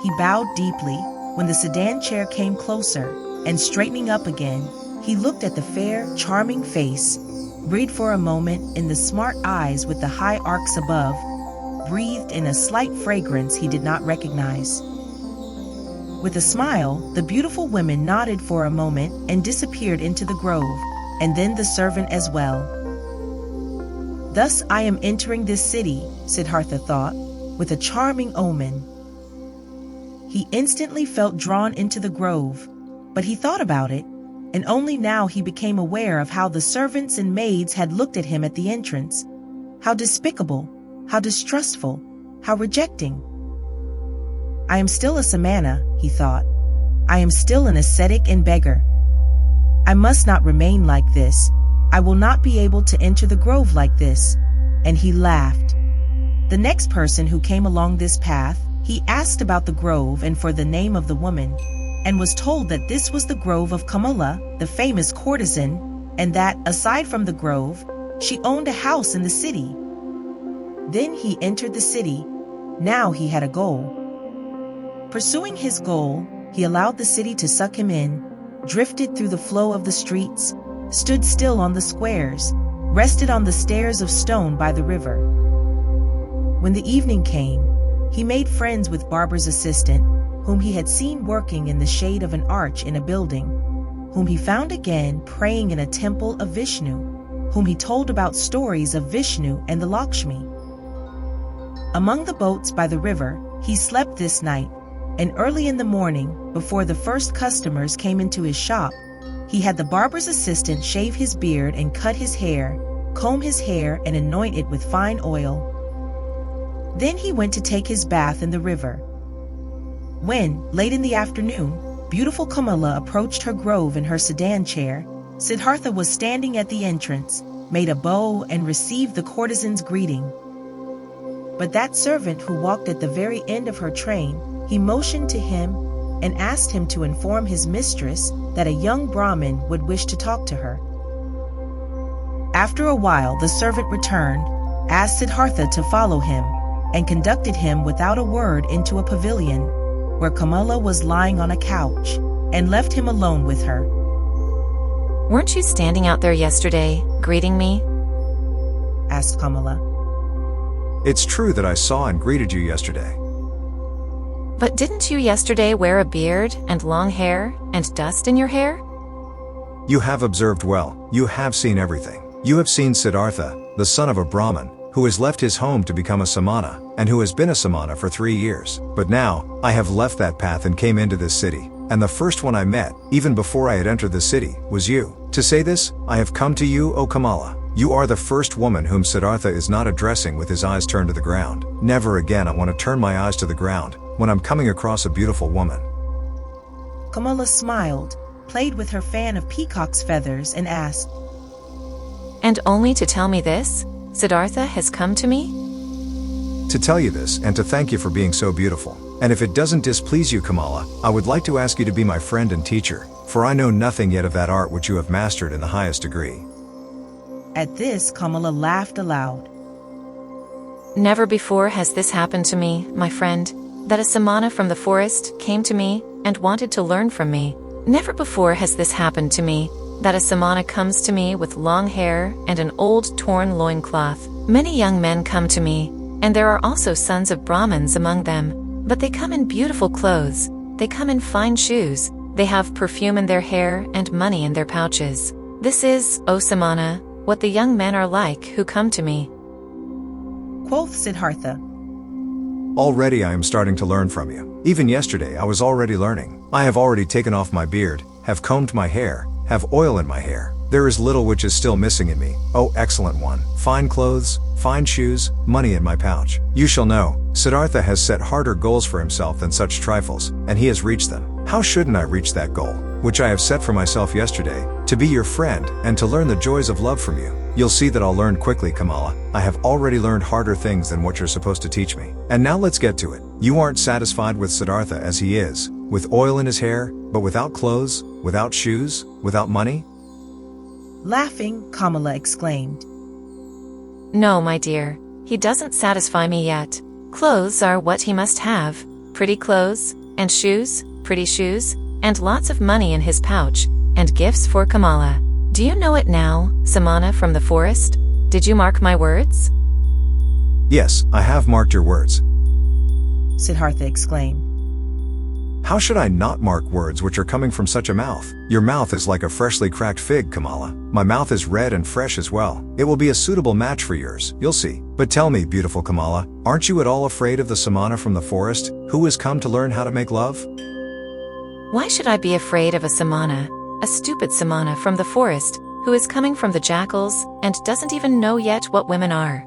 He bowed deeply when the sedan chair came closer, and straightening up again, he looked at the fair, charming face, breathed for a moment in the smart eyes with the high arcs above, breathed in a slight fragrance he did not recognize. With a smile, the beautiful woman nodded for a moment and disappeared into the grove, and then the servant as well. Thus I am entering this city, Siddhartha thought, with a charming omen. He instantly felt drawn into the grove, but he thought about it, and only now he became aware of how the servants and maids had looked at him at the entrance. How despicable, how distrustful, how rejecting. I am still a samana, he thought. I am still an ascetic and beggar. I must not remain like this. I will not be able to enter the grove like this. And he laughed. The next person who came along this path, he asked about the grove and for the name of the woman, and was told that this was the grove of KAMALA, the famous courtesan, and that, aside from the grove, she owned a house in the city. Then he entered the city. Now he had a goal. Pursuing his goal, he allowed the city to suck him in, drifted through the flow of the streets, stood still on the squares, rested on the stairs of stone by the river. When the evening came, he made friends with Barber's assistant, whom he had seen working in the shade of an arch in a building, whom he found again praying in a temple of Vishnu, whom he told about stories of Vishnu and the Lakshmi. Among the boats by the river, he slept this night, and early in the morning, before the first customers came into his shop, he had the barber's assistant shave his beard and cut his hair, comb his hair and anoint it with fine oil. Then he went to take his bath in the river. When, late in the afternoon, beautiful Kamala approached her grove in her sedan chair, Siddhartha was standing at the entrance, made a bow and received the courtesan's greeting. But that servant who walked at the very end of her train, he motioned to him and asked him to inform his mistress that a young Brahmin would wish to talk to her. After a while, the servant returned, asked Siddhartha to follow him, and conducted him without a word into a pavilion, where Kamala was lying on a couch, and left him alone with her. "Weren't you standing out there yesterday, greeting me?" asked Kamala. It's true that I saw and greeted you yesterday. "But didn't you yesterday wear a beard and long hair and dust in your hair?" You have observed well, you have seen everything. You have seen Siddhartha, the son of a Brahmin, who has left his home to become a samana, and who has been a samana for 3 years. But now, I have left that path and came into this city, and the first one I met, even before I had entered the city, was you. To say this, I have come to you, O Kamala. You are the first woman whom Siddhartha is not addressing with his eyes turned to the ground. Never again I want to turn my eyes to the ground when I'm coming across a beautiful woman. Kamala smiled, played with her fan of peacock's feathers, and asked, "And only to tell me this, Siddhartha has come to me?" To tell you this and to thank you for being so beautiful. And if it doesn't displease you, Kamala, I would like to ask you to be my friend and teacher, for I know nothing yet of that art which you have mastered in the highest degree. At this, Kamala laughed aloud. "Never before has this happened to me, my friend, that a samana from the forest came to me and wanted to learn from me. Never before has this happened to me, that a samana comes to me with long hair and an old torn loincloth. Many young men come to me, and there are also sons of Brahmins among them, but they come in beautiful clothes, they come in fine shoes, they have perfume in their hair and money in their pouches. This is, O samana, what the young men are like who come to me." Quoth Siddhartha, Already I am starting to learn from you. Even yesterday I was already learning. I have already taken off my beard, have combed my hair, have oil in my hair. There is little which is still missing in me, O excellent one. Fine clothes, fine shoes, money in my pouch. You shall know, Siddhartha has set harder goals for himself than such trifles, and he has reached them. How shouldn't I reach that goal, which I have set for myself yesterday, to be your friend and to learn the joys of love from you? You'll see that I'll learn quickly, Kamala. I have already learned harder things than what you're supposed to teach me. And now let's get to it. You aren't satisfied with Siddhartha as he is, with oil in his hair, but without clothes, without shoes, without money? Laughing, Kamala exclaimed. No, my dear, he doesn't satisfy me yet. Clothes are what he must have, pretty clothes, and shoes, pretty shoes, and lots of money in his pouch, and gifts for Kamala. Do you know it now, Samana from the forest? Did you mark my words? Yes, I have marked your words. Siddhartha exclaimed. How should I not mark words which are coming from such a mouth? Your mouth is like a freshly cracked fig, Kamala. My mouth is red and fresh as well. It will be a suitable match for yours, you'll see. But tell me, beautiful Kamala, aren't you at all afraid of the samana from the forest, who has come to learn how to make love? Why should I be afraid of a samana, a stupid samana from the forest, who is coming from the jackals, and doesn't even know yet what women are?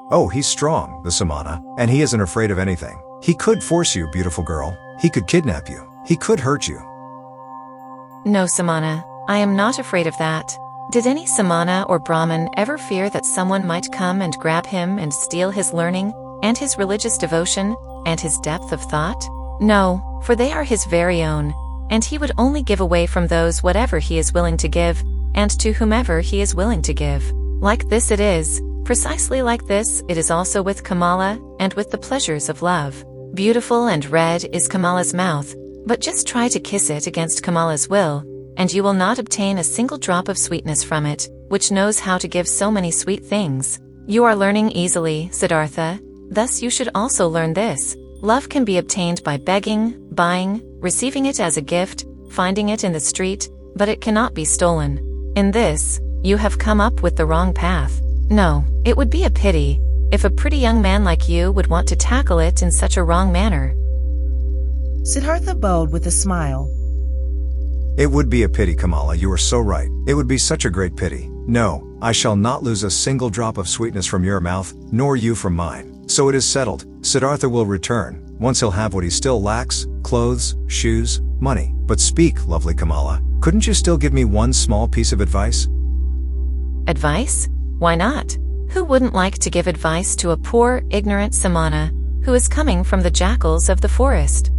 Oh, he's strong, the samana, and he isn't afraid of anything. He could force you, beautiful girl. He could kidnap you. He could hurt you. No, Samana, I am not afraid of that. Did any Samana or Brahmin ever fear that someone might come and grab him and steal his learning, and his religious devotion, and his depth of thought? No, for they are his very own, and he would only give away from those whatever he is willing to give, and to whomever he is willing to give. Like this it is, precisely like this it is also with Kamala, and with the pleasures of love. Beautiful and red is Kamala's mouth, but just try to kiss it against Kamala's will, and you will not obtain a single drop of sweetness from it, which knows how to give so many sweet things. You are learning easily, Siddhartha, thus you should also learn this. Love can be obtained by begging, buying, receiving it as a gift, finding it in the street, but it cannot be stolen. In this, you have come up with the wrong path. No, it would be a pity if a pretty young man like you would want to tackle it in such a wrong manner. Siddhartha bowed with a smile. It would be a pity, Kamala, you are so right. It would be such a great pity. No, I shall not lose a single drop of sweetness from your mouth, nor you from mine. So it is settled. Siddhartha will return. Once he'll have what he still lacks, clothes, shoes, money. But speak, lovely Kamala, couldn't you still give me one small piece of advice? Advice? Why not? Who wouldn't like to give advice to a poor, ignorant samana, who is coming from the jackals of the forest?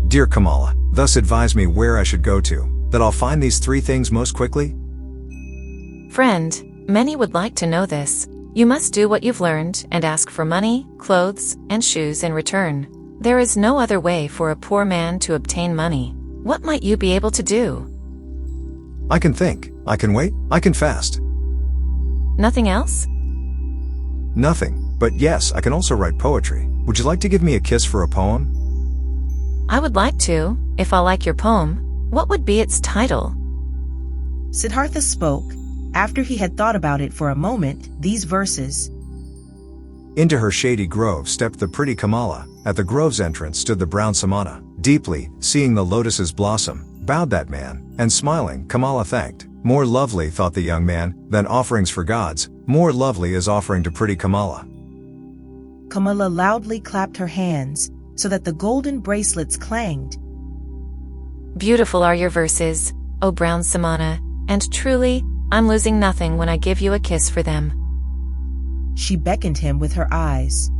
Dear Kamala, thus advise me where I should go to, that I'll find these three things most quickly? Friend, many would like to know this. You must do what you've learned and ask for money, clothes, and shoes in return. There is no other way for a poor man to obtain money. What might you be able to do? I can think. I can wait. I can fast. Nothing else? Nothing. But yes, I can also write poetry. Would you like to give me a kiss for a poem? I would like to, if I like your poem. What would be its title? Siddhartha spoke, after he had thought about it for a moment, these verses. Into her shady grove stepped the pretty Kamala. At the grove's entrance stood the brown samana. Deeply, seeing the lotuses blossom, bowed that man, and smiling, Kamala thanked. More lovely, thought the young man, than offerings for gods. More lovely is offering to pretty Kamala. Kamala loudly clapped her hands, so that the golden bracelets clanged. Beautiful are your verses, O brown samana, and truly, I'm losing nothing when I give you a kiss for them. She beckoned him with her eyes.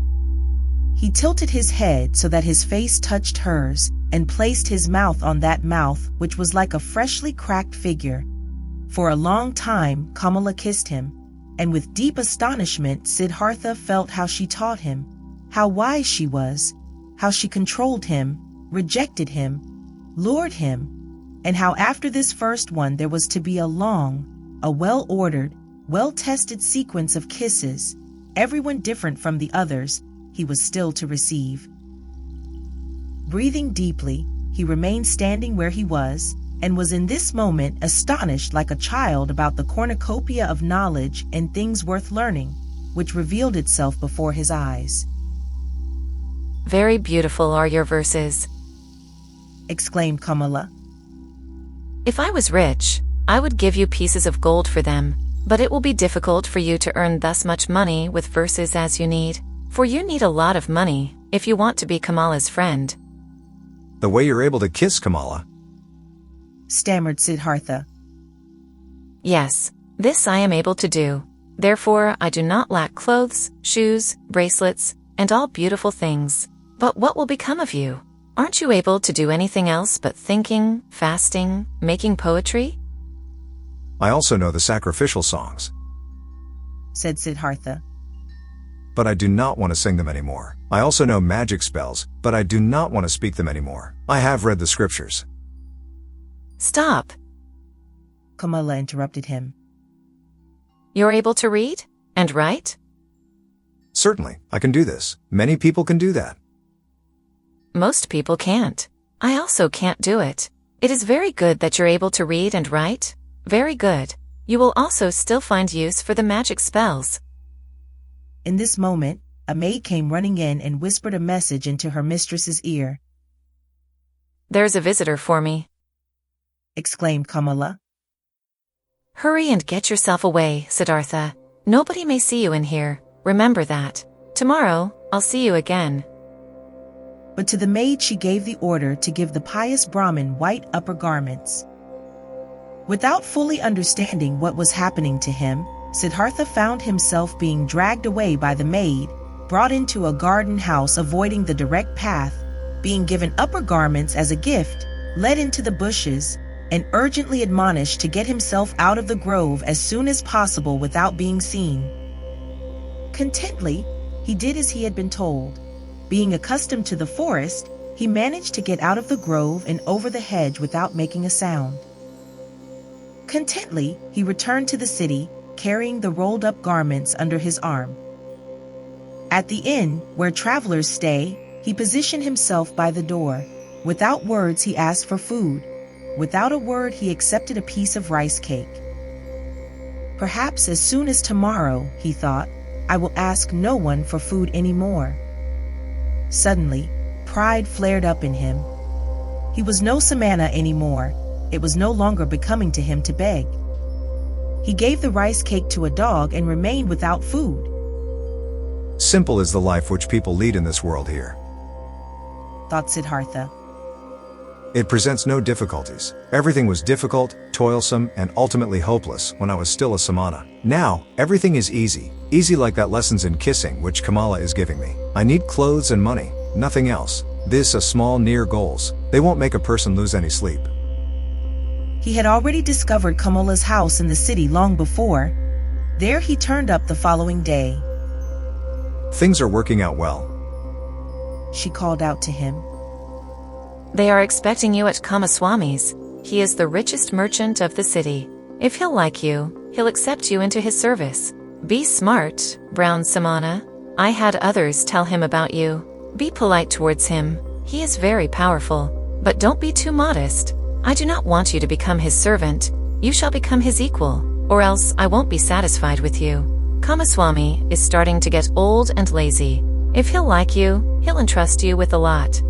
He tilted his head so that his face touched hers, and placed his mouth on that mouth which was like a freshly cracked figure. For a long time Kamala kissed him, and with deep astonishment Siddhartha felt how she taught him, how wise she was, how she controlled him, rejected him, lured him, and how after this first one there was to be a long, a well-ordered, well-tested sequence of kisses, everyone different from the others, he was still to receive. Breathing deeply, he remained standing where he was, and was in this moment astonished like a child about the cornucopia of knowledge and things worth learning, which revealed itself before his eyes. Very beautiful are your verses, exclaimed Kamala. If I was rich, I would give you pieces of gold for them, but it will be difficult for you to earn thus much money with verses as you need, for you need a lot of money if you want to be Kamala's friend. The way you're able to kiss Kamala, stammered Siddhartha. Yes, this I am able to do. Therefore I do not lack clothes, shoes, bracelets, and all beautiful things. But what will become of you? Aren't you able to do anything else but thinking, fasting, making poetry? I also know the sacrificial songs, said Siddhartha. but I do not want to sing them anymore. I also know magic spells, but I do not want to speak them anymore. I have read the scriptures. Stop. Kamala interrupted him. You're able to read and write? Certainly, I can do this. Many people can do that. Most people can't. I also can't do it. It is very good that you're able to read and write. Very good. You will also still find use for the magic spells. In this moment, a maid came running in and whispered a message into her mistress's ear. There's a visitor for me, exclaimed Kamala. Hurry and get yourself away, Siddhartha. Nobody may see you in here. Remember that. Tomorrow, I'll see you again. But to the maid she gave the order to give the pious Brahmin white upper garments. Without fully understanding what was happening to him, Siddhartha found himself being dragged away by the maid, brought into a garden house avoiding the direct path, being given upper garments as a gift, led into the bushes, and urgently admonished to get himself out of the grove as soon as possible without being seen. Contently, he did as he had been told. Being accustomed to the forest, he managed to get out of the grove and over the hedge without making a sound. Contently, he returned to the city, carrying the rolled-up garments under his arm. At the inn, where travelers stay, he positioned himself by the door. Without words, he asked for food. Without a word, he accepted a piece of rice cake. Perhaps as soon as tomorrow, he thought, I will ask no one for food anymore. Suddenly, pride flared up in him. He was no samana anymore. It was no longer becoming to him to beg. He gave the rice cake to a dog and remained without food. Simple is the life which people lead in this world here. Thought Siddhartha. It presents no difficulties. Everything was difficult, toilsome, and ultimately hopeless when I was still a samana. Now, everything is easy. Easy like that lessons in kissing which Kamala is giving me. I need clothes and money, nothing else. This a small near goals. They won't make a person lose any sleep. He had already discovered Kamala's house in the city long before. There he turned up the following day. Things are working out well, she called out to him. They are expecting you at Kamaswami's. He is the richest merchant of the city. If he'll like you, he'll accept you into his service. Be smart, brown samana. I had others tell him about you. Be polite towards him. He is very powerful. But don't be too modest. I do not want you to become his servant. You shall become his equal, or else I won't be satisfied with you. Kamaswami is starting to get old and lazy. If he'll like you, he'll entrust you with a lot.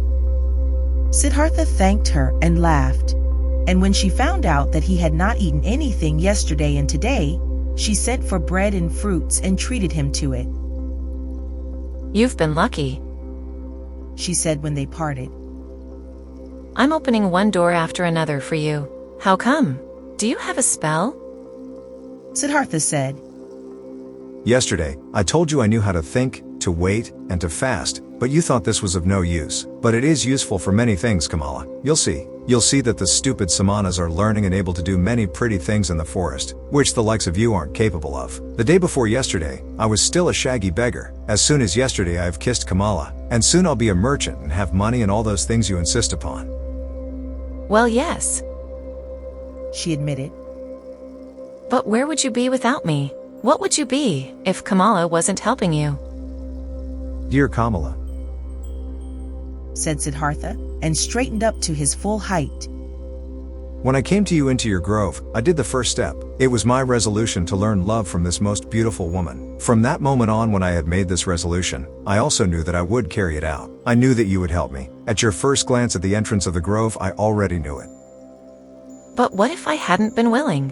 Siddhartha thanked her and laughed. And when she found out that he had not eaten anything yesterday and today, she sent for bread and fruits and treated him to it. You've been lucky, she said when they parted. I'm opening one door after another for you. How come? Do you have a spell? Siddhartha said. Yesterday, I told you I knew how to think, to wait, and to fast, but you thought this was of no use. But it is useful for many things, Kamala. You'll see. You'll see that the stupid samanas are learning and able to do many pretty things in the forest, which the likes of you aren't capable of. The day before yesterday, I was still a shaggy beggar. As soon as yesterday I have kissed Kamala, and soon I'll be a merchant and have money and all those things you insist upon. Well, yes, she admitted. But where would you be without me? What would you be if Kamala wasn't helping you? Dear Kamala, said Siddhartha, and straightened up to his full height. When I came to you into your grove, I did the first step. It was my resolution to learn love from this most beautiful woman. From that moment on, when I had made this resolution, I also knew that I would carry it out. I knew that you would help me. At your first glance at the entrance of the grove, I already knew it. But what if I hadn't been willing?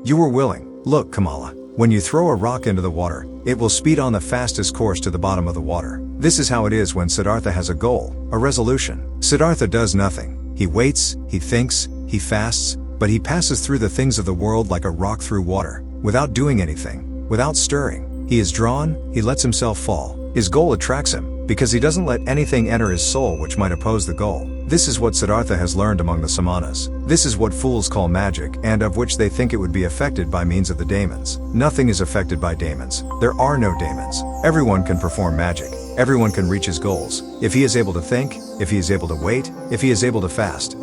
You were willing. Look, Kamala, when you throw a rock into the water, it will speed on the fastest course to the bottom of the water. This is how it is when Siddhartha has a goal, a resolution. Siddhartha does nothing. He waits, he thinks, he fasts, but he passes through the things of the world like a rock through water, without doing anything, without stirring. He is drawn, he lets himself fall. His goal attracts him, because he doesn't let anything enter his soul which might oppose the goal. This is what Siddhartha has learned among the Samanas. This is what fools call magic, and of which they think it would be affected by means of the daemons. Nothing is affected by daemons. There are no daemons. Everyone can perform magic. Everyone can reach his goals. If he is able to think, if he is able to wait, if he is able to fast.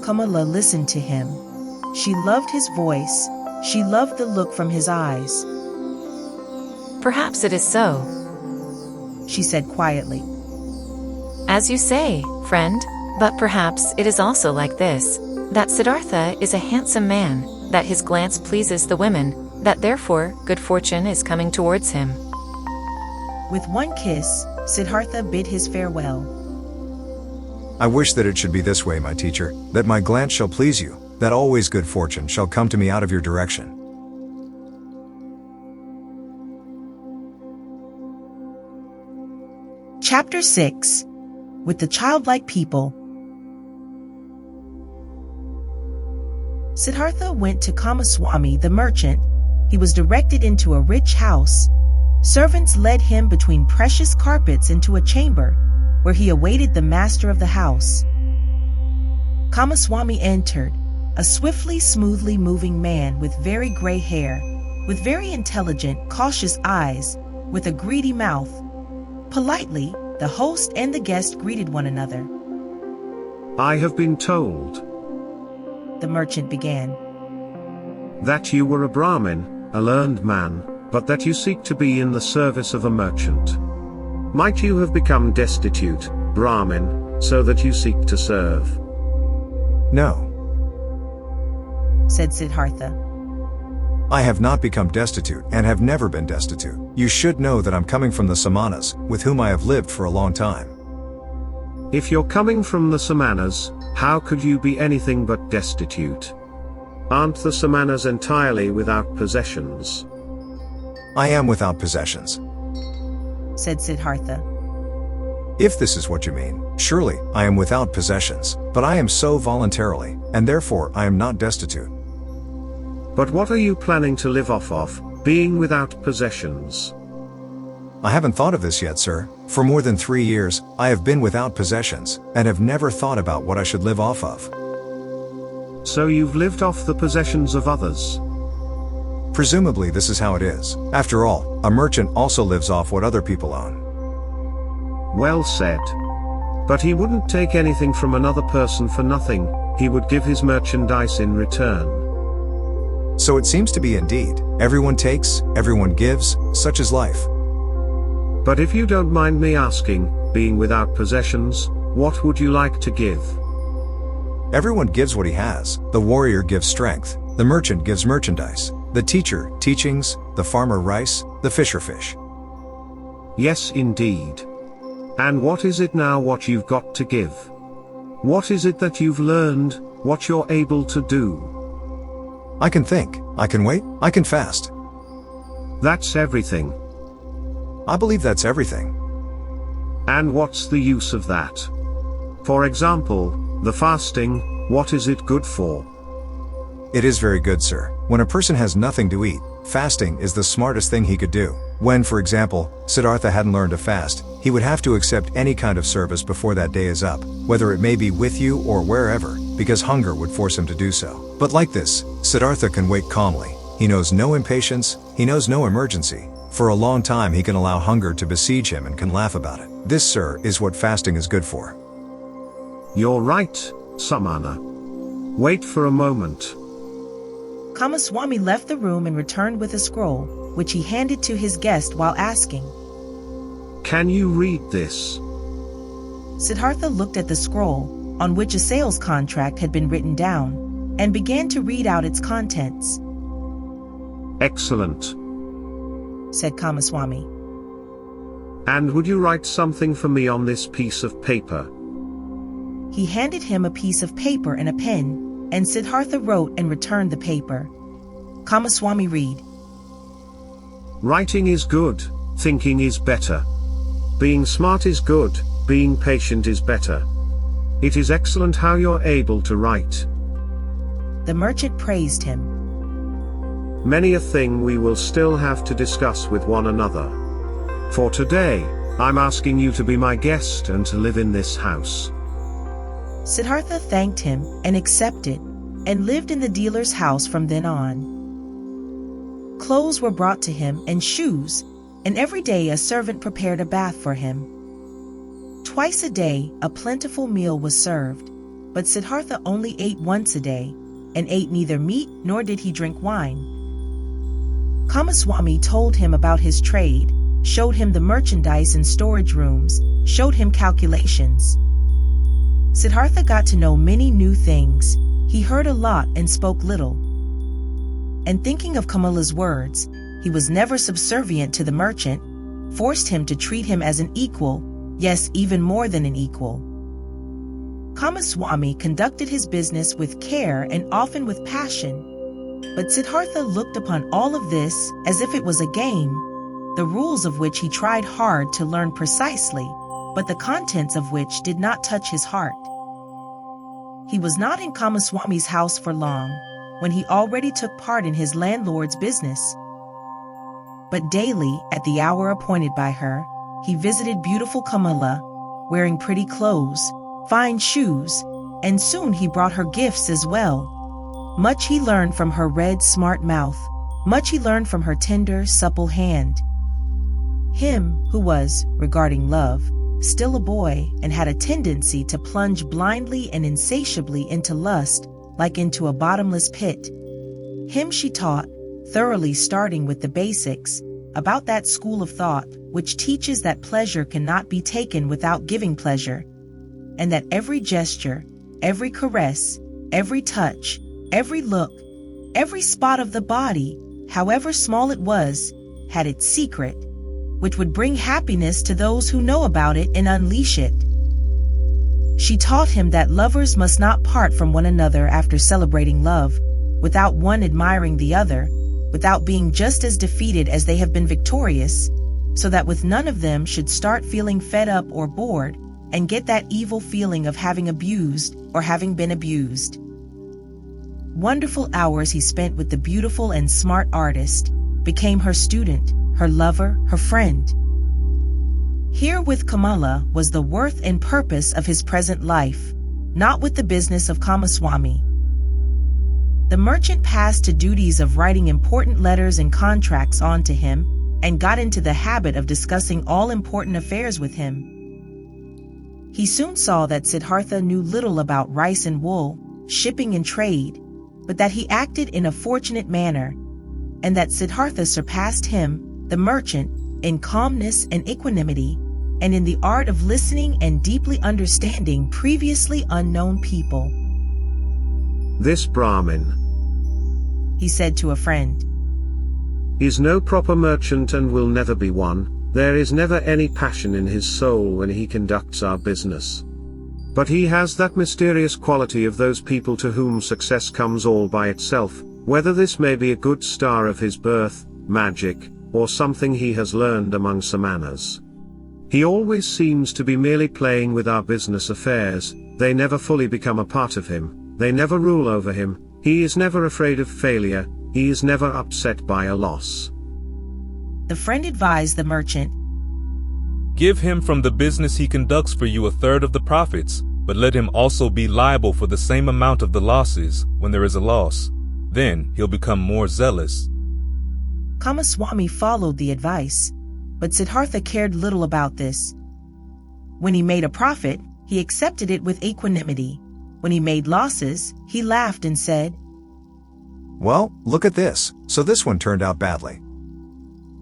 Kamala listened to him. She loved his voice. She loved the look from his eyes. Perhaps it is so, She said quietly. as you say, friend, but perhaps it is also like this, that Siddhartha is a handsome man, that his glance pleases the women, that therefore good fortune is coming towards him. With one kiss, Siddhartha bid his farewell. I wish that it should be this way, my teacher, that my glance shall please you, that always good fortune shall come to me out of your direction. Chapter 6. With the Childlike People. Siddhartha went to Kamaswami the merchant. He was directed into a rich house. Servants led him between precious carpets into a chamber, where he awaited the master of the house. Kamaswami entered, a swiftly, smoothly moving man with very gray hair, with very intelligent, cautious eyes, with a greedy mouth. Politely, the host and the guest greeted one another. I have been told The merchant began. that you were a Brahmin, a learned man, but that you seek to be in the service of a merchant. Might you have become destitute, Brahmin, so that you seek to serve? No, Said Siddhartha. I have not become destitute and have never been destitute. You should know that I'm coming from the Samanas, with whom I have lived for a long time. If you're coming from the Samanas, how could you be anything but destitute? Aren't the Samanas entirely without possessions? I am without possessions. Said Siddhartha. If this is what you mean, surely I am without possessions, but I am so voluntarily, and therefore I am not destitute. But what are you planning to live off of, being without possessions? I haven't thought of this yet, sir. For more than 3 years, I have been without possessions, and have never thought about what I should live off of. So you've lived off the possessions of others? Presumably this is how it is. After all, a merchant also lives off what other people own. Well said. But he wouldn't take anything from another person for nothing, he would give his merchandise in return. So it seems to be indeed. Everyone takes, everyone gives, such is life. But if you don't mind me asking, being without possessions, what would you like to give? Everyone gives what he has. The warrior gives strength. The merchant gives merchandise. The teacher, teachings. The farmer, rice. The fisher, fish. Yes, indeed. And what is it now what you've got to give? What is it that you've learned, what you're able to do? I can think. I can wait. I can fast. That's everything. I believe that's everything. And what's the use of that? For example, the fasting, what is it good for? It is very good, sir. When a person has nothing to eat, fasting is the smartest thing he could do. When, for example, Siddhartha hadn't learned to fast, he would have to accept any kind of service before that day is up, whether it may be with you or wherever, because hunger would force him to do so. But like this, Siddhartha can wait calmly. He knows no impatience, he knows no emergency. For a long time he can allow hunger to besiege him and can laugh about it. This, sir, is what fasting is good for. You're right, Samana. Wait for a moment. Kamaswami left the room and returned with a scroll, which he handed to his guest while asking. Can you read this? Siddhartha looked at the scroll, on which a sales contract had been written down, and began to read out its contents. Excellent. Said Kamaswami. And would you write something for me on this piece of paper? He handed him a piece of paper and a pen, and Siddhartha wrote and returned the paper. Kamaswami read. Writing is good, thinking is better. Being smart is good, being patient is better. It is excellent how you're able to write. The merchant praised him. Many a thing we will still have to discuss with one another. For today, I'm asking you to be my guest and to live in this house. Siddhartha thanked him and accepted, and lived in the dealer's house from then on. Clothes were brought to him and shoes, and every day a servant prepared a bath for him. Twice a day a plentiful meal was served, but Siddhartha only ate once a day, and ate neither meat nor did he drink wine. Kamaswami told him about his trade, showed him the merchandise and storage rooms, showed him calculations. Siddhartha got to know many new things. He heard a lot and spoke little. And thinking of Kamala's words, he was never subservient to the merchant, forced him to treat him as an equal, yes, even more than an equal. Kamaswami conducted his business with care and often with passion, but Siddhartha looked upon all of this as if it was a game, the rules of which he tried hard to learn precisely, but the contents of which did not touch his heart. He was not in Kamaswami's house for long, when he already took part in his landlord's business. But daily, at the hour appointed by her, he visited beautiful Kamala, wearing pretty clothes, fine shoes, and soon he brought her gifts as well. Much he learned from her red, smart mouth, much he learned from her tender, supple hand. Him who was, regarding love, still a boy and had a tendency to plunge blindly and insatiably into lust, like into a bottomless pit. Him she taught, thoroughly starting with the basics, about that school of thought which teaches that pleasure cannot be taken without giving pleasure, and that every gesture, every caress, every touch, every look, every spot of the body, however small it was, had its secret, which would bring happiness to those who know about it and unleash it. She taught him that lovers must not part from one another after celebrating love, without one admiring the other, without being just as defeated as they have been victorious, so that with none of them should start feeling fed up or bored, and get that evil feeling of having abused or having been abused. Wonderful hours he spent with the beautiful and smart artist, became her student, her lover, her friend. Here with Kamala was the worth and purpose of his present life, not with the business of Kamaswami. The merchant passed to duties of writing important letters and contracts on to him, and got into the habit of discussing all important affairs with him. He soon saw that Siddhartha knew little about rice and wool, shipping and trade, but that he acted in a fortunate manner, and that Siddhartha surpassed him, the merchant, in calmness and equanimity, and in the art of listening and deeply understanding previously unknown people. This Brahmin, he said to a friend, is no proper merchant and will never be one. There is never any passion in his soul when he conducts our business. But he has that mysterious quality of those people to whom success comes all by itself, whether this may be a good star of his birth, magic, or something he has learned among samanas. He always seems to be merely playing with our business affairs, they never fully become a part of him, they never rule over him, he is never afraid of failure, he is never upset by a loss. The friend advised the merchant, Give him from the business he conducts for you a third of the profits, but let him also be liable for the same amount of the losses when there is a loss. Then he'll become more zealous. Kamaswami followed the advice, but Siddhartha cared little about this. When he made a profit, he accepted it with equanimity. When he made losses, he laughed and said, Well, look at this, so this one turned out badly.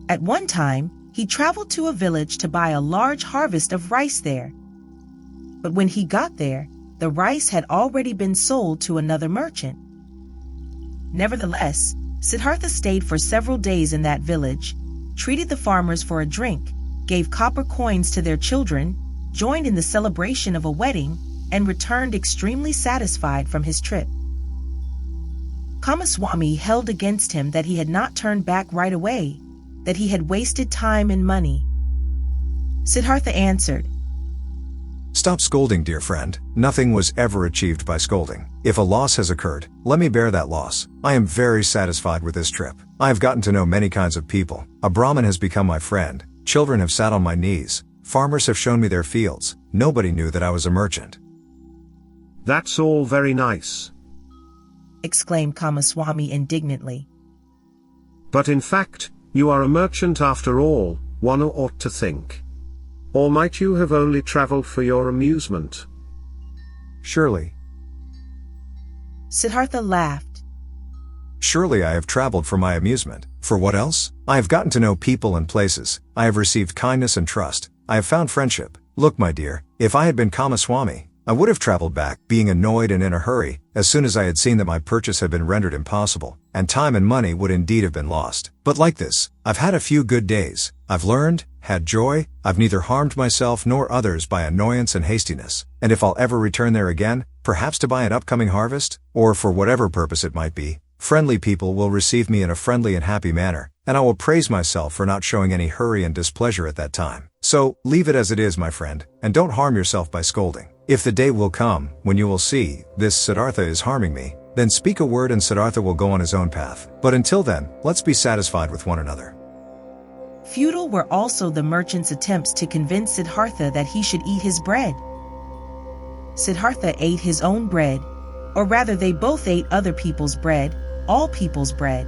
At one time, he traveled to a village to buy a large harvest of rice there. But when he got there, the rice had already been sold to another merchant. Nevertheless, Siddhartha stayed for several days in that village, treated the farmers for a drink, gave copper coins to their children, joined in the celebration of a wedding, and returned extremely satisfied from his trip. Kamaswami held against him that he had not turned back right away, that he had wasted time and money. Siddhartha answered, Stop scolding, dear friend. Nothing was ever achieved by scolding. If a loss has occurred, let me bear that loss. I am very satisfied with this trip. I have gotten to know many kinds of people. A Brahmin has become my friend. Children have sat on my knees. Farmers have shown me their fields. Nobody knew that I was a merchant. That's all very nice. exclaimed Kamaswami indignantly. But in fact, you are a merchant after all, one ought to think. Or might you have only traveled for your amusement? Surely. Siddhartha laughed. Surely I have traveled for my amusement. For what else? I have gotten to know people and places. I have received kindness and trust. I have found friendship. Look, my dear, if I had been Kamaswami, I would have traveled back, being annoyed and in a hurry, as soon as I had seen that my purchase had been rendered impossible, and time and money would indeed have been lost. But like this, I've had a few good days. I've learned, had joy, I've neither harmed myself nor others by annoyance and hastiness, and if I'll ever return there again, perhaps to buy an upcoming harvest, or for whatever purpose it might be, friendly people will receive me in a friendly and happy manner, and I will praise myself for not showing any hurry and displeasure at that time. So, leave it as it is, my friend, and don't harm yourself by scolding. If the day will come, when you will see, this Siddhartha is harming me, then speak a word and Siddhartha will go on his own path. But until then, let's be satisfied with one another. Futile were also the merchant's attempts to convince Siddhartha that he should eat his bread. Siddhartha ate his own bread, or rather they both ate other people's bread, all people's bread.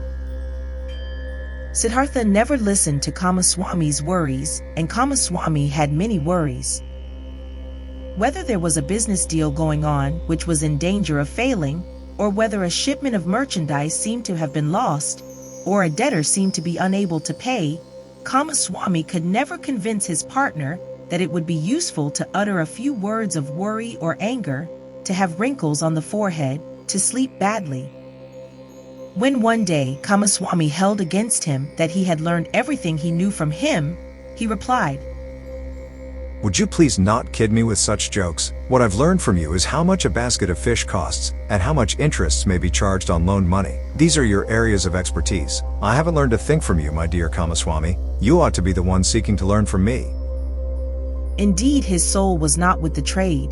Siddhartha never listened to Kamaswami's worries, and Kamaswami had many worries. Whether there was a business deal going on which was in danger of failing, or whether a shipment of merchandise seemed to have been lost, or a debtor seemed to be unable to pay, Kamaswami could never convince his partner that it would be useful to utter a few words of worry or anger, to have wrinkles on the forehead, to sleep badly. When one day Kamaswami held against him that he had learned everything he knew from him, he replied, Would you please not kid me with such jokes? What I've learned from you is how much a basket of fish costs, and how much interests may be charged on loaned money. These are your areas of expertise. I haven't learned a thing from you, my dear Kamaswami. You ought to be the one seeking to learn from me. Indeed, his soul was not with the trade.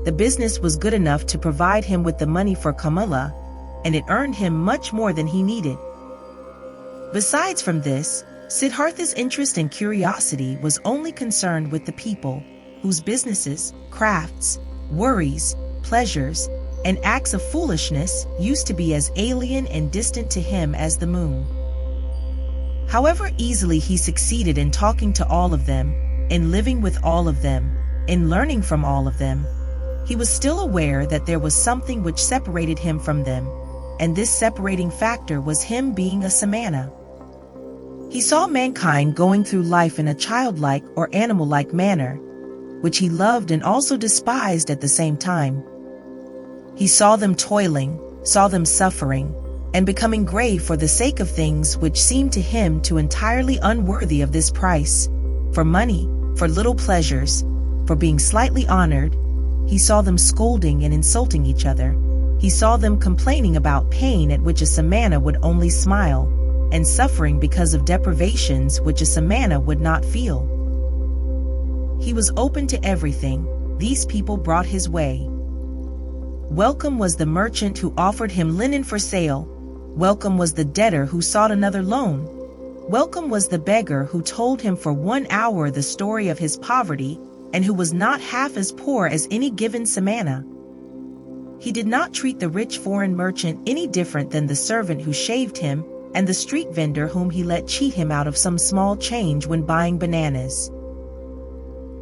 The business was good enough to provide him with the money for KAMALA, and it earned him much more than he needed. Besides from this, Siddhartha's interest and curiosity was only concerned with the people, whose businesses, crafts, worries, pleasures, and acts of foolishness used to be as alien and distant to him as the moon. However easily he succeeded in talking to all of them, in living with all of them, in learning from all of them, he was still aware that there was something which separated him from them, and this separating factor was him being a samana. He saw mankind going through life in a childlike or animal-like manner, which he loved and also despised at the same time. He saw them toiling, saw them suffering, and becoming grave for the sake of things which seemed to him too entirely unworthy of this price, for money, for little pleasures, for being slightly honored. He saw them scolding and insulting each other. He saw them complaining about pain at which a samana would only smile, and suffering because of deprivations which a samana would not feel. He was open to everything these people brought his way. Welcome was the merchant who offered him linen for sale. Welcome was the debtor who sought another loan. Welcome was the beggar who told him for 1 hour the story of his poverty, and who was not half as poor as any given samana. He did not treat the rich foreign merchant any different than the servant who shaved him, and the street vendor whom he let cheat him out of some small change when buying bananas.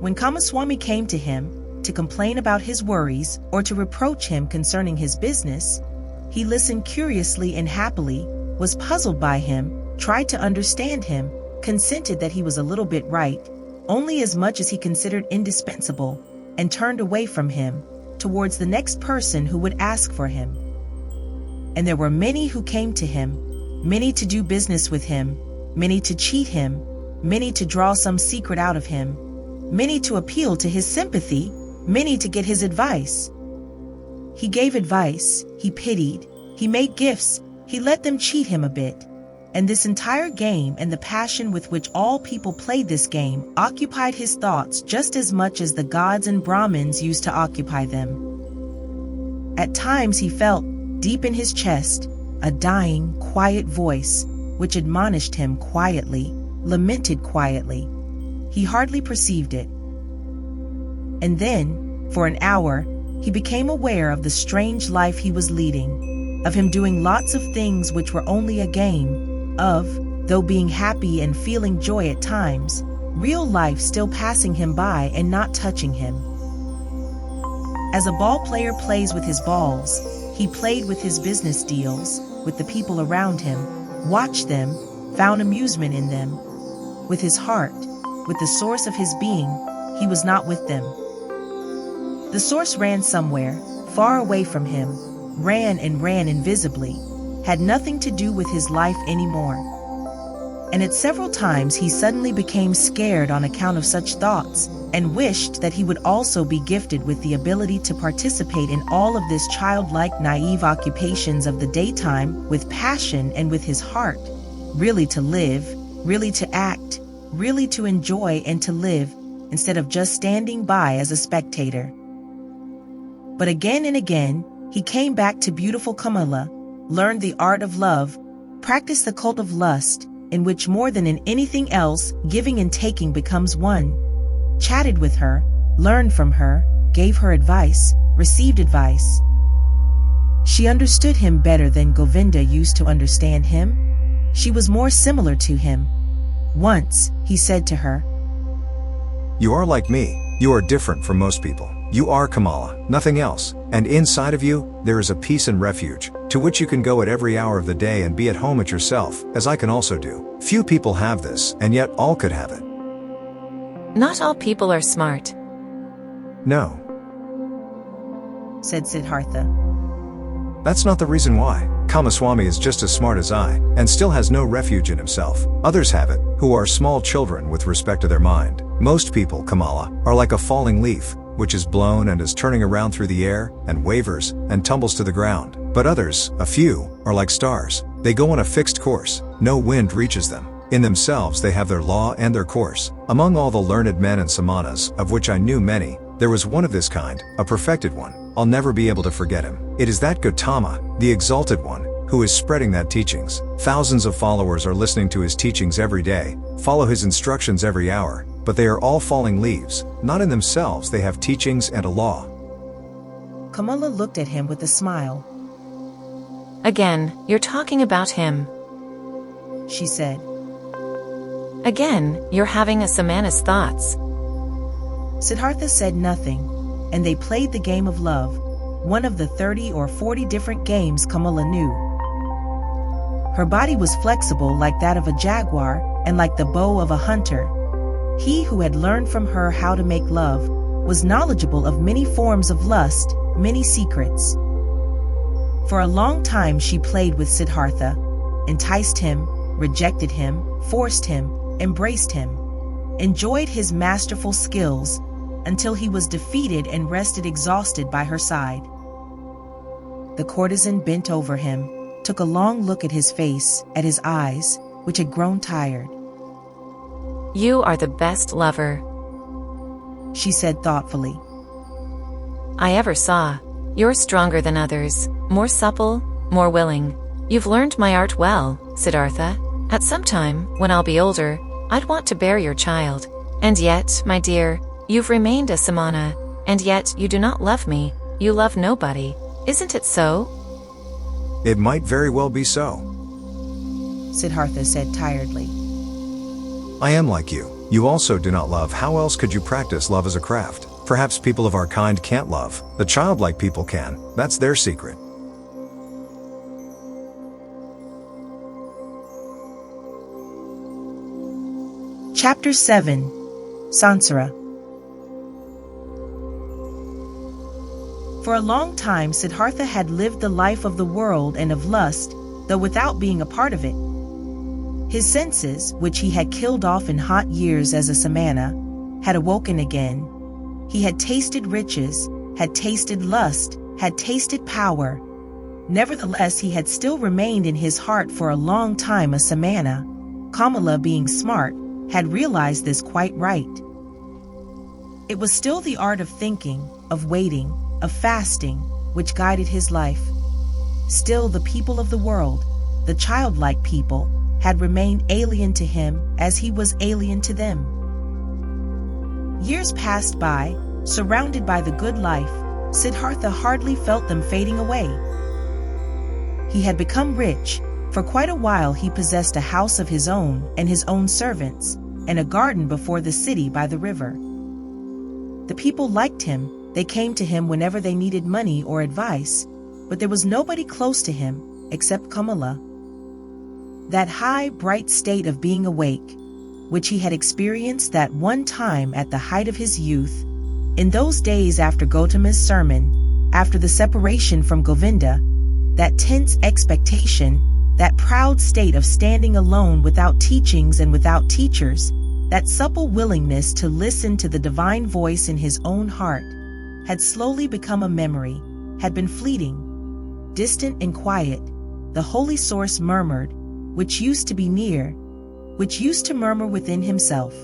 When Kamaswami came to him, to complain about his worries, or to reproach him concerning his business, he listened curiously and happily, was puzzled by him, tried to understand him, consented that he was a little bit right, only as much as he considered indispensable, and turned away from him, towards the next person who would ask for him. And there were many who came to him, many to do business with him, many to cheat him, many to draw some secret out of him, many to appeal to his sympathy, many to get his advice. He gave advice, he pitied, he made gifts, he let them cheat him a bit. And this entire game and the passion with which all people played this game occupied his thoughts just as much as the gods and Brahmins used to occupy them. At times he felt, deep in his chest, a dying, quiet voice, which admonished him quietly, lamented quietly. he hardly perceived it. And then, for an hour, he became aware of the strange life he was leading, of him doing lots of things which were only a game, of, though being happy and feeling joy at times, real life still passing him by and not touching him. As a ball player plays with his balls, he played with his business deals, with the people around him, watched them, found amusement in them. With his heart, with the source of his being, he was not with them. The source ran somewhere, far away from him, ran and ran invisibly, had nothing to do with his life anymore. And at several times he suddenly became scared on account of such thoughts, and wished that he would also be gifted with the ability to participate in all of this childlike naive occupations of the daytime with passion and with his heart, really to live, really to act, really to enjoy and to live, instead of just standing by as a spectator. But again and again, he came back to beautiful Kamala, learned the art of love, practiced the cult of lust, in which more than in anything else, giving and taking becomes one, chatted with her, learned from her, gave her advice, received advice. She understood him better than Govinda used to understand him. She was more similar to him. Once, he said to her, You are like me. You are different from most people. You are Kamala, nothing else. And inside of you, there is a peace and refuge, to which you can go at every hour of the day and be at home at yourself, as I can also do. Few people have this, and yet all could have it. Not all people are smart. No. said Siddhartha. That's not the reason why. Kamaswami is just as smart as I, and still has no refuge in himself. Others have it, who are small children with respect to their mind. Most people, Kamala, are like a falling leaf, which is blown and is turning around through the air, and wavers, and tumbles to the ground. But others, a few, are like stars. They go on a fixed course. No wind reaches them. In themselves they have their law and their course. Among all the learned men and samanas, of which I knew many, there was one of this kind, a perfected one. I'll never be able to forget him. It is that GOTAMA, the exalted one, who is spreading that teachings. Thousands of followers are listening to his teachings every day, follow his instructions every hour, but they are all falling leaves. Not in themselves they have teachings and a law. Kamala looked at him with a smile. Again, you're talking about him. She said. Again, you're having a Samana's thoughts. Siddhartha said nothing, and they played the game of love, one of the 30 or 40 different games Kamala knew. Her body was flexible like that of a jaguar and like the bow of a hunter. He who had learned from her how to make love was knowledgeable of many forms of lust, many secrets. For a long time she played with Siddhartha, enticed him, rejected him, forced him, embraced him, enjoyed his masterful skills, until he was defeated and rested exhausted by her side. The courtesan bent over him, took a long look at his face, at his eyes, which had grown tired. You are the best lover, she said thoughtfully, I ever saw. You're stronger than others, more supple, more willing. You've learned my art well, Siddhartha. At some time, when I'll be older, I'd want to bear your child. And yet, my dear, you've remained a samana, and yet you do not love me. You love nobody. Isn't it so? It might very well be so, Siddhartha said tiredly. I am like you. You also do not love. How else could you practice love as a craft? Perhaps people of our kind can't love. The childlike people can. That's their secret. Chapter 7. Sansara. For a long time Siddhartha had lived the life of the world and of lust, though without being a part of it. His senses, which he had killed off in hot years as a samana, had awoken again. He had tasted riches, had tasted lust, had tasted power. Nevertheless, he had still remained in his heart for a long time a samana. Kamala, being smart, had realized this quite right. It was still the art of thinking, of waiting, of fasting, which guided his life. Still the people of the world, the childlike people, had remained alien to him as he was alien to them. Years passed by, surrounded by the good life. Siddhartha hardly felt them fading away. He had become rich. For quite a while he possessed a house of his own and his own servants, and a garden before the city by the river. The people liked him. They came to him whenever they needed money or advice, but there was nobody close to him except Kamala. That high, bright state of being awake, which he had experienced that one time at the height of his youth, in those days after Gotama's sermon, after the separation from Govinda, that tense expectation, that proud state of standing alone without teachings and without teachers, that supple willingness to listen to the divine voice in his own heart, had slowly become a memory, had been fleeting, distant and quiet. The holy source murmured, which used to be near, which used to murmur within himself.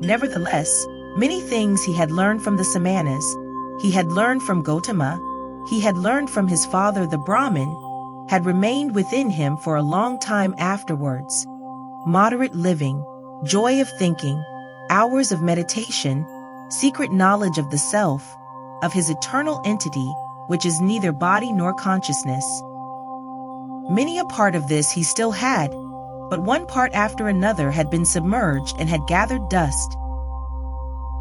Nevertheless, many things he had learned from the Samanas, he had learned from Gotama, he had learned from his father the Brahmin, had remained within him for a long time afterwards. Moderate living, joy of thinking, hours of meditation, secret knowledge of the self, of his eternal entity, which is neither body nor consciousness. Many a part of this he still had, but one part after another had been submerged and had gathered dust.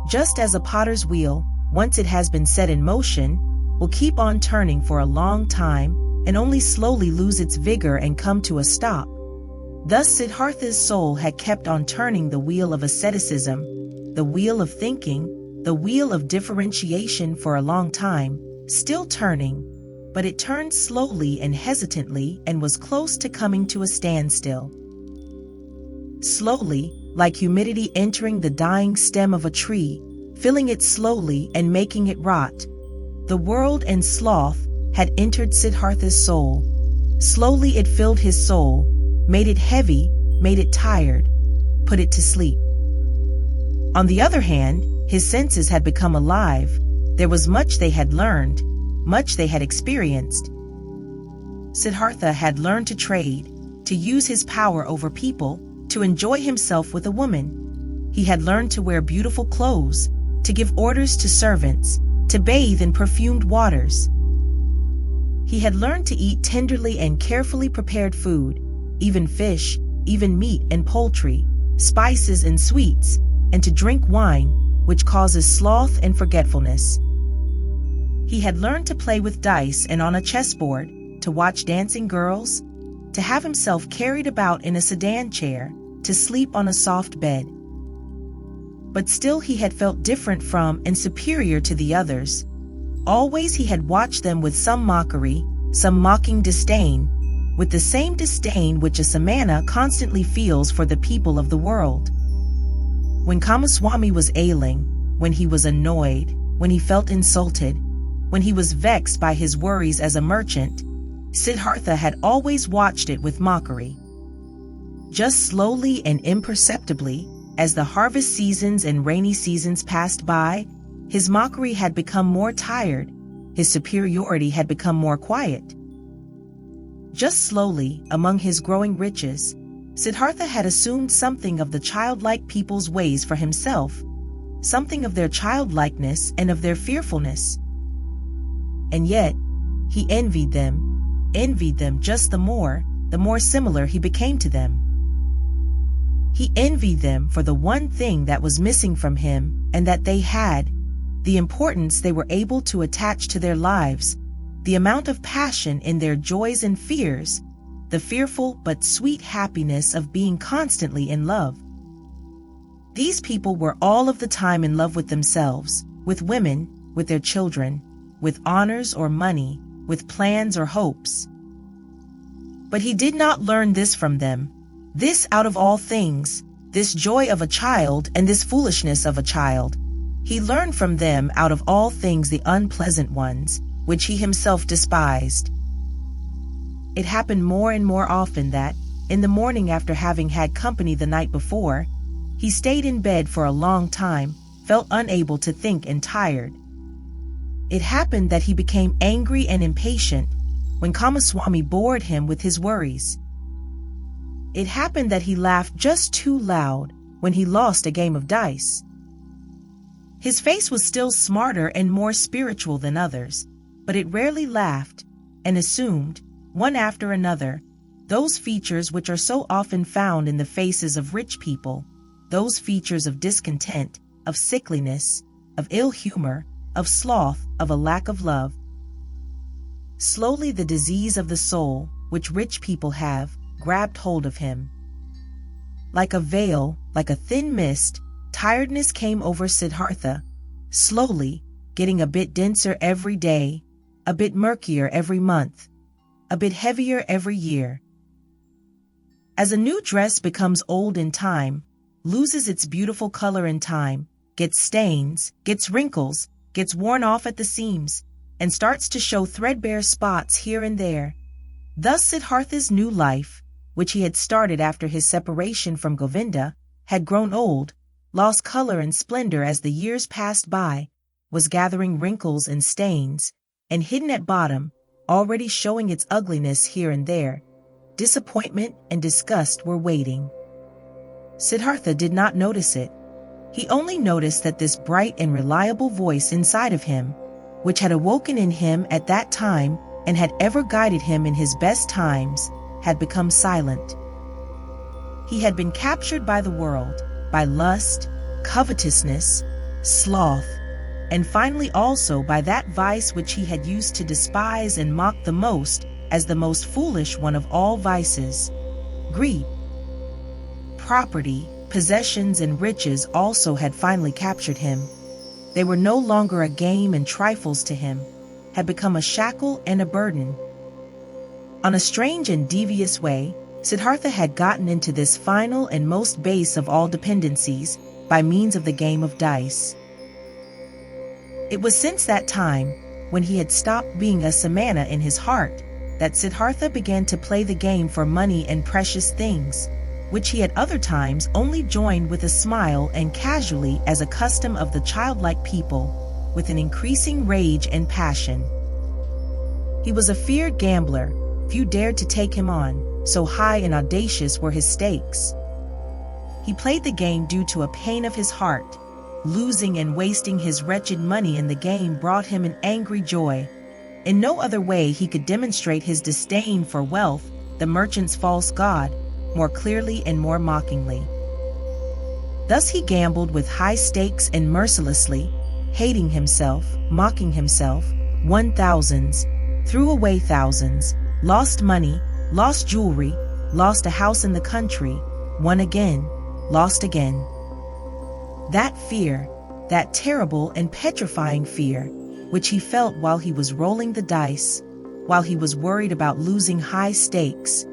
Just as a potter's wheel, once it has been set in motion, will keep on turning for a long time and only slowly lose its vigor and come to a stop. Thus Siddhartha's soul had kept on turning the wheel of asceticism, the wheel of thinking, the wheel of differentiation for a long time, still turning, but it turned slowly and hesitantly and was close to coming to a standstill. Slowly, like humidity entering the dying stem of a tree, filling it slowly and making it rot, the world and sloth had entered Siddhartha's soul. Slowly it filled his soul, made it heavy, made it tired, put it to sleep. On the other hand, his senses had become alive. There was much they had learned, much they had experienced. Siddhartha had learned to trade, to use his power over people, to enjoy himself with a woman. He had learned to wear beautiful clothes, to give orders to servants, to bathe in perfumed waters. He had learned to eat tenderly and carefully prepared food, even fish, even meat and poultry, spices and sweets, and to drink wine, which causes sloth and forgetfulness. He had learned to play with dice and on a chessboard, to watch dancing girls, to have himself carried about in a sedan chair, to sleep on a soft bed. But still he had felt different from and superior to the others. Always he had watched them with some mockery, some mocking disdain, with the same disdain which a samana constantly feels for the people of the world. When Kamaswami was ailing, when he was annoyed, when he felt insulted, when he was vexed by his worries as a merchant, Siddhartha had always watched it with mockery. Just slowly and imperceptibly, as the harvest seasons and rainy seasons passed by, his mockery had become more tired, his superiority had become more quiet. Just slowly, among his growing riches, Siddhartha had assumed something of the childlike people's ways for himself, something of their childlikeness and of their fearfulness. And yet, he envied them just the more similar he became to them. He envied them for the one thing that was missing from him and that they had, the importance they were able to attach to their lives, the amount of passion in their joys and fears, the fearful but sweet happiness of being constantly in love. These people were all of the time in love with themselves, with women, with their children, with honors or money, with plans or hopes. But he did not learn this from them, this out of all things, this joy of a child and this foolishness of a child. He learned from them out of all things the unpleasant ones, which he himself despised. It happened more and more often that, in the morning after having had company the night before, he stayed in bed for a long time, felt unable to think and tired. It happened that he became angry and impatient when Kamaswami bored him with his worries. It happened that he laughed just too loud when he lost a game of dice. His face was still smarter and more spiritual than others, but it rarely laughed and assumed, one after another, those features which are so often found in the faces of rich people, those features of discontent, of sickliness, of ill humor, of sloth, of a lack of love. Slowly the disease of the soul, which rich people have, grabbed hold of him. Like a veil, like a thin mist, tiredness came over Siddhartha, slowly, getting a bit denser every day, a bit murkier every month, a bit heavier every year. As a new dress becomes old in time, loses its beautiful color in time, gets stains, gets wrinkles, gets worn off at the seams, and starts to show threadbare spots here and there. Thus Siddhartha's new life, which he had started after his separation from Govinda, had grown old, lost color and splendor as the years passed by, was gathering wrinkles and stains, and hidden at bottom, already showing its ugliness here and there. Disappointment and disgust were waiting. Siddhartha did not notice it. He only noticed that this bright and reliable voice inside of him, which had awoken in him at that time and had ever guided him in his best times, had become silent. He had been captured by the world, by lust, covetousness, sloth, and finally also by that vice which he had used to despise and mock the most as the most foolish one of all vices, greed. Property, possessions, and riches also had finally captured him. They were no longer a game and trifles to him, had become a shackle and a burden. On a strange and devious way, Siddhartha had gotten into this final and most base of all dependencies by means of the game of dice. It was since that time, when he had stopped being a samana in his heart, that Siddhartha began to play the game for money and precious things, which he at other times only joined with a smile and casually as a custom of the childlike people, with an increasing rage and passion. He was a feared gambler, few dared to take him on, so high and audacious were his stakes. He played the game due to a pain of his heart. Losing and wasting his wretched money in the game brought him an angry joy. In no other way he could demonstrate his disdain for wealth, the merchant's false god, more clearly and more mockingly. Thus he gambled with high stakes and mercilessly, hating himself, mocking himself, won thousands, threw away thousands, lost money, lost jewelry, lost a house in the country, won again, lost again. That fear, that terrible and petrifying fear, which he felt while he was rolling the dice, while he was worried about losing high stakes,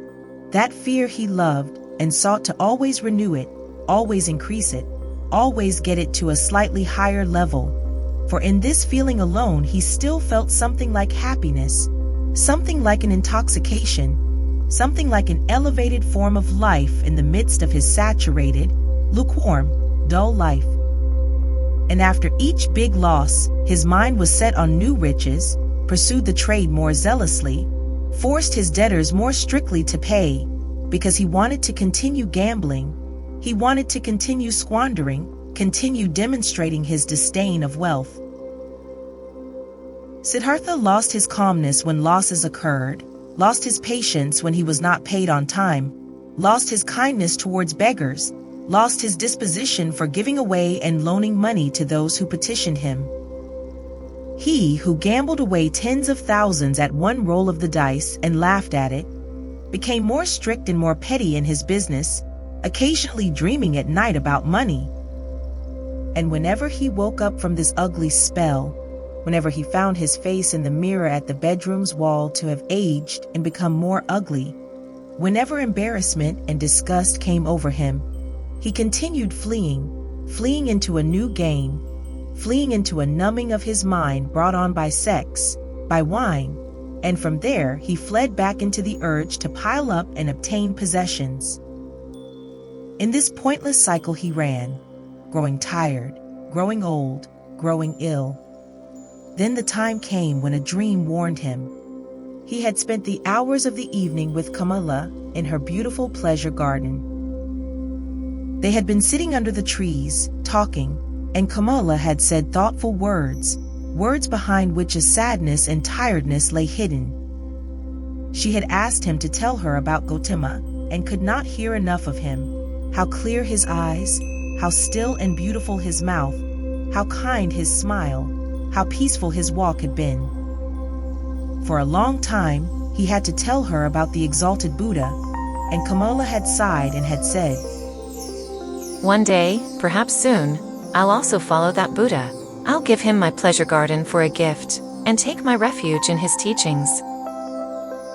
that fear he loved and sought to always renew it, always increase it, always get it to a slightly higher level. For in this feeling alone he still felt something like happiness, something like an intoxication, something like an elevated form of life in the midst of his saturated, lukewarm, dull life. And after each big loss, his mind was set on new riches, pursued the trade more zealously, forced his debtors more strictly to pay, because he wanted to continue gambling, he wanted to continue squandering, continue demonstrating his disdain of wealth. Siddhartha lost his calmness when losses occurred, lost his patience when he was not paid on time, lost his kindness towards beggars, lost his disposition for giving away and loaning money to those who petitioned him. He who gambled away tens of thousands at one roll of the dice and laughed at it, became more strict and more petty in his business, occasionally dreaming at night about money. And whenever he woke up from this ugly spell, whenever he found his face in the mirror at the bedroom's wall to have aged and become more ugly, whenever embarrassment and disgust came over him, he continued fleeing into a new game, fleeing into a numbing of his mind brought on by sex, by wine, and from there he fled back into the urge to pile up and obtain possessions. In this pointless cycle he ran, growing tired, growing old, growing ill. Then the time came when a dream warned him. He had spent the hours of the evening with KAMALA in her beautiful pleasure garden. They had been sitting under the trees, talking, and Kamala had said thoughtful words, words behind which a sadness and tiredness lay hidden. She had asked him to tell her about Gotama, and could not hear enough of him, how clear his eyes, how still and beautiful his mouth, how kind his smile, how peaceful his walk had been. For a long time, he had to tell her about the exalted Buddha, and Kamala had sighed and had said, "One day, perhaps soon, I'll also follow that Buddha. I'll give him my pleasure garden for a gift, and take my refuge in his teachings."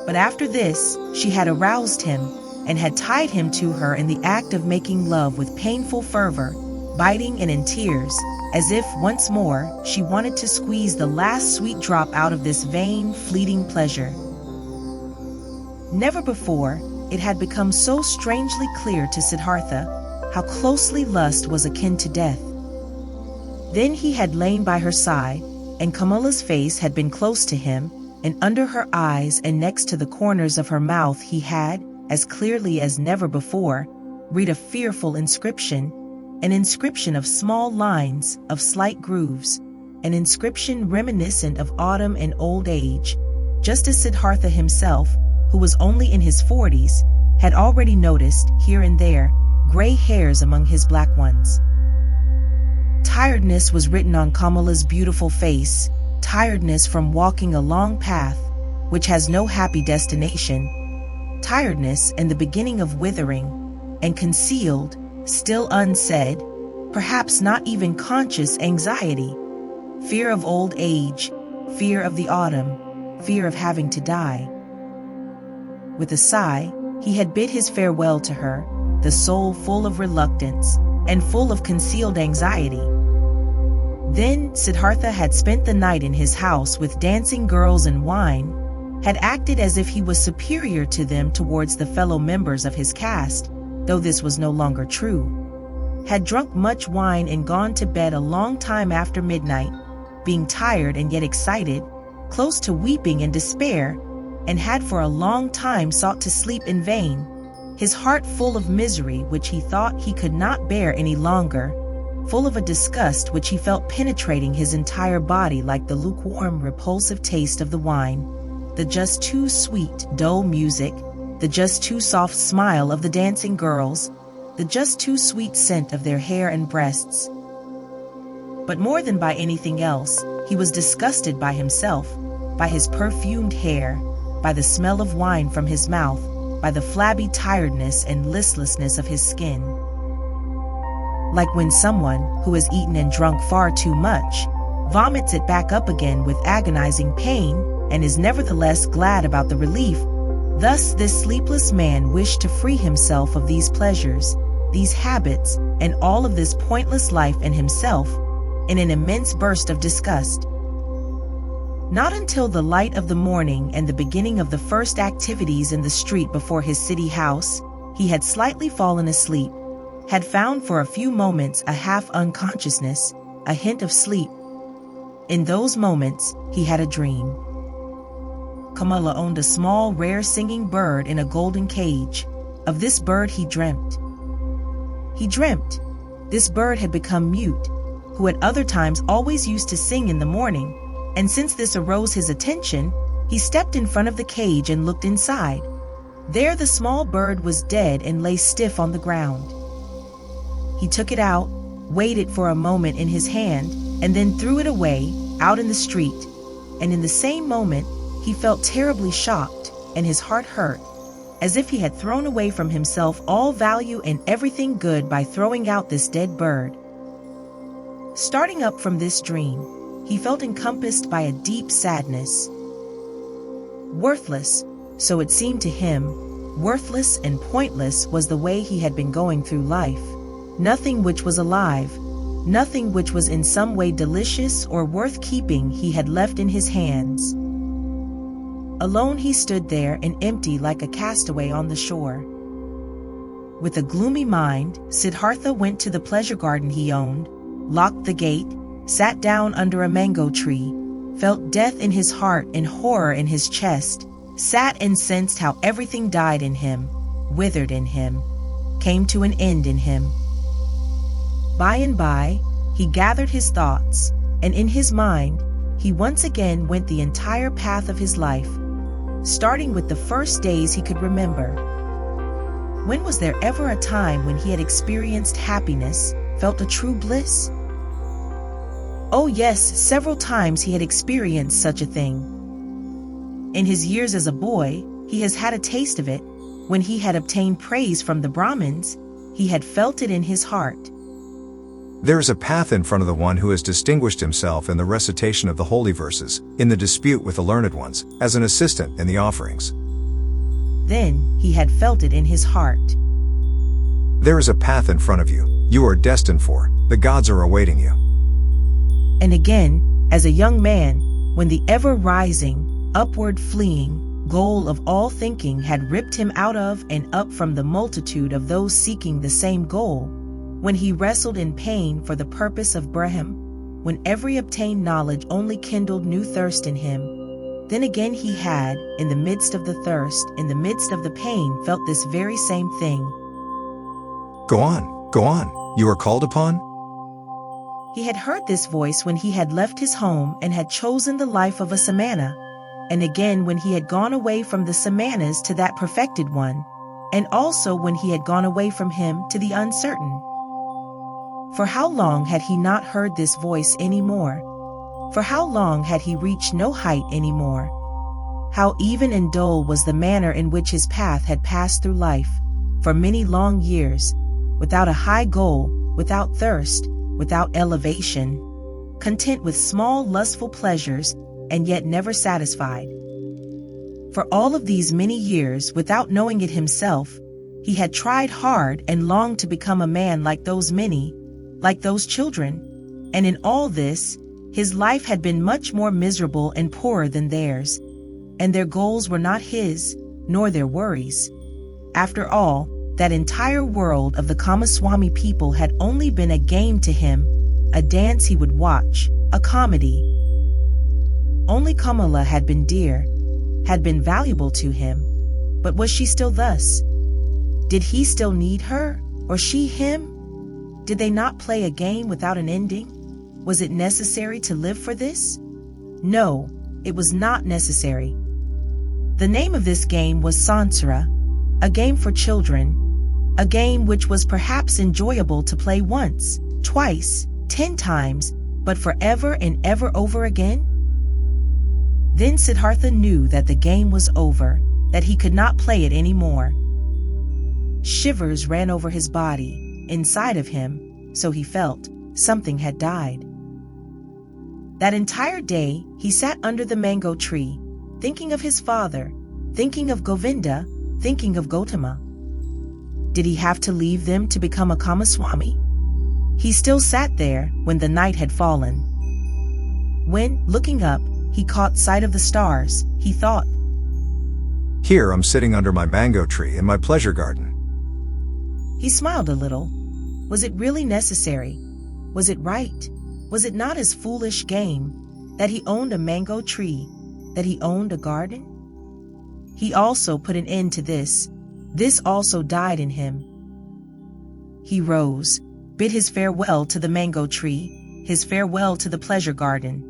But after this, she had aroused him, and had tied him to her in the act of making love with painful fervor, biting and in tears, as if once more she wanted to squeeze the last sweet drop out of this vain, fleeting pleasure. Never before, it had become so strangely clear to Siddhartha how closely lust was akin to death. Then he had lain by her side, and Kamala's face had been close to him, and under her eyes and next to the corners of her mouth he had, as clearly as never before, read a fearful inscription, an inscription of small lines, of slight grooves, an inscription reminiscent of autumn and old age, just as Siddhartha himself, who was only in his 40s, had already noticed, here and there, gray hairs among his black ones. Tiredness was written on Kamala's beautiful face, tiredness from walking a long path, which has no happy destination, tiredness and the beginning of withering, and concealed, still unsaid, perhaps not even conscious anxiety, fear of old age, fear of the autumn, fear of having to die. With a sigh, he had bid his farewell to her, the soul full of reluctance, and full of concealed anxiety. Then Siddhartha had spent the night in his house with dancing girls and wine, had acted as if he was superior to them towards the fellow members of his caste, though this was no longer true, had drunk much wine and gone to bed a long time after midnight, being tired and yet excited, close to weeping and despair, and had for a long time sought to sleep in vain, his heart full of misery which he thought he could not bear any longer, full of a disgust which he felt penetrating his entire body like the lukewarm, repulsive taste of the wine, the just too sweet, dull music, the just too soft smile of the dancing girls, the just too sweet scent of their hair and breasts. But more than by anything else, he was disgusted by himself, by his perfumed hair, by the smell of wine from his mouth, by the flabby tiredness and listlessness of his skin. Like when someone, who has eaten and drunk far too much, vomits it back up again with agonizing pain, and is nevertheless glad about the relief, thus this sleepless man wished to free himself of these pleasures, these habits, and all of this pointless life and himself, in an immense burst of disgust. Not until the light of the morning and the beginning of the first activities in the street before his city house, he had slightly fallen asleep, had found for a few moments a half unconsciousness, a hint of sleep. In those moments, he had a dream. Kamala owned a small, rare singing bird in a golden cage. Of this bird he dreamt. He dreamt. This bird had become mute, who at other times always used to sing in the morning, and since this arose his attention, he stepped in front of the cage and looked inside. There the small bird was dead and lay stiff on the ground. He took it out, weighed it for a moment in his hand, and then threw it away, out in the street, and in the same moment, he felt terribly shocked, and his heart hurt, as if he had thrown away from himself all value and everything good by throwing out this dead bird. Starting up from this dream, he felt encompassed by a deep sadness. Worthless, so it seemed to him, worthless and pointless was the way he had been going through life. Nothing which was alive, nothing which was in some way delicious or worth keeping he had left in his hands. Alone he stood there and empty like a castaway on the shore. With a gloomy mind, Siddhartha went to the pleasure garden he owned, locked the gate, sat down under a mango tree, felt death in his heart and horror in his chest, sat and sensed how everything died in him, withered in him, came to an end in him. By and by, He gathered his thoughts, and in his mind, he once again went the entire path of his life, starting with the first days he could remember. When was there ever a time when he had experienced happiness, felt a true bliss? Oh yes, several times he had experienced such a thing. In his years as a boy, he has had a taste of it. When he had obtained praise from the Brahmins, he had felt it in his heart. There is a path in front of the one who has distinguished himself in the recitation of the holy verses, in the dispute with the learned ones, as an assistant in the offerings. Then he had felt it in his heart. There is a path in front of you. You are destined for. The gods are awaiting you. And again, as a young man, when the ever-rising, upward-fleeing goal of all thinking had ripped him out of and up from the multitude of those seeking the same goal, when he wrestled in pain for the purpose of Brahmin, when every obtained knowledge only kindled new thirst in him, then again he had, in the midst of the thirst, in the midst of the pain, felt this very same thing. Go on, you are called upon? He had heard this voice when he had left his home and had chosen the life of a samana, and again when he had gone away from the samanas to that perfected one, and also when he had gone away from him to the uncertain. For how long had he not heard this voice any more? For how long had he reached no height any more? How even and dull was the manner in which his path had passed through life, for many long years, without a high goal, without thirst, without elevation, content with small lustful pleasures, and yet never satisfied. For all of these many years, without knowing it himself, he had tried hard and longed to become a man like those many, like those children, and in all this, his life had been much more miserable and poorer than theirs, and their goals were not his, nor their worries. After all, that entire world of the Kamaswami people had only been a game to him, a dance he would watch, a comedy. Only Kamala had been dear, had been valuable to him, but was she still thus? Did he still need her, or she him? Did they not play a game without an ending? Was it necessary to live for this? No, it was not necessary. The name of this game was Sansara, a game for children, a game which was perhaps enjoyable to play once, twice, 10 times, but forever and ever over again? Then Siddhartha knew that the game was over, that he could not play it anymore. Shivers ran over his body. Inside of him, so he felt, something had died. That entire day, he sat under the mango tree, thinking of his father, thinking of Govinda, thinking of Gotama. Did he have to leave them to become a Kamaswami? He still sat there when the night had fallen. When, looking up, he caught sight of the stars, he thought, Here I'm sitting under my mango tree in my pleasure garden. He smiled a little. Was it really necessary? Was it right? Was it not his foolish game that he owned a mango tree, that he owned a garden? He also put an end to this. This also died in him. He rose, bid his farewell to the mango tree, his farewell to the pleasure garden.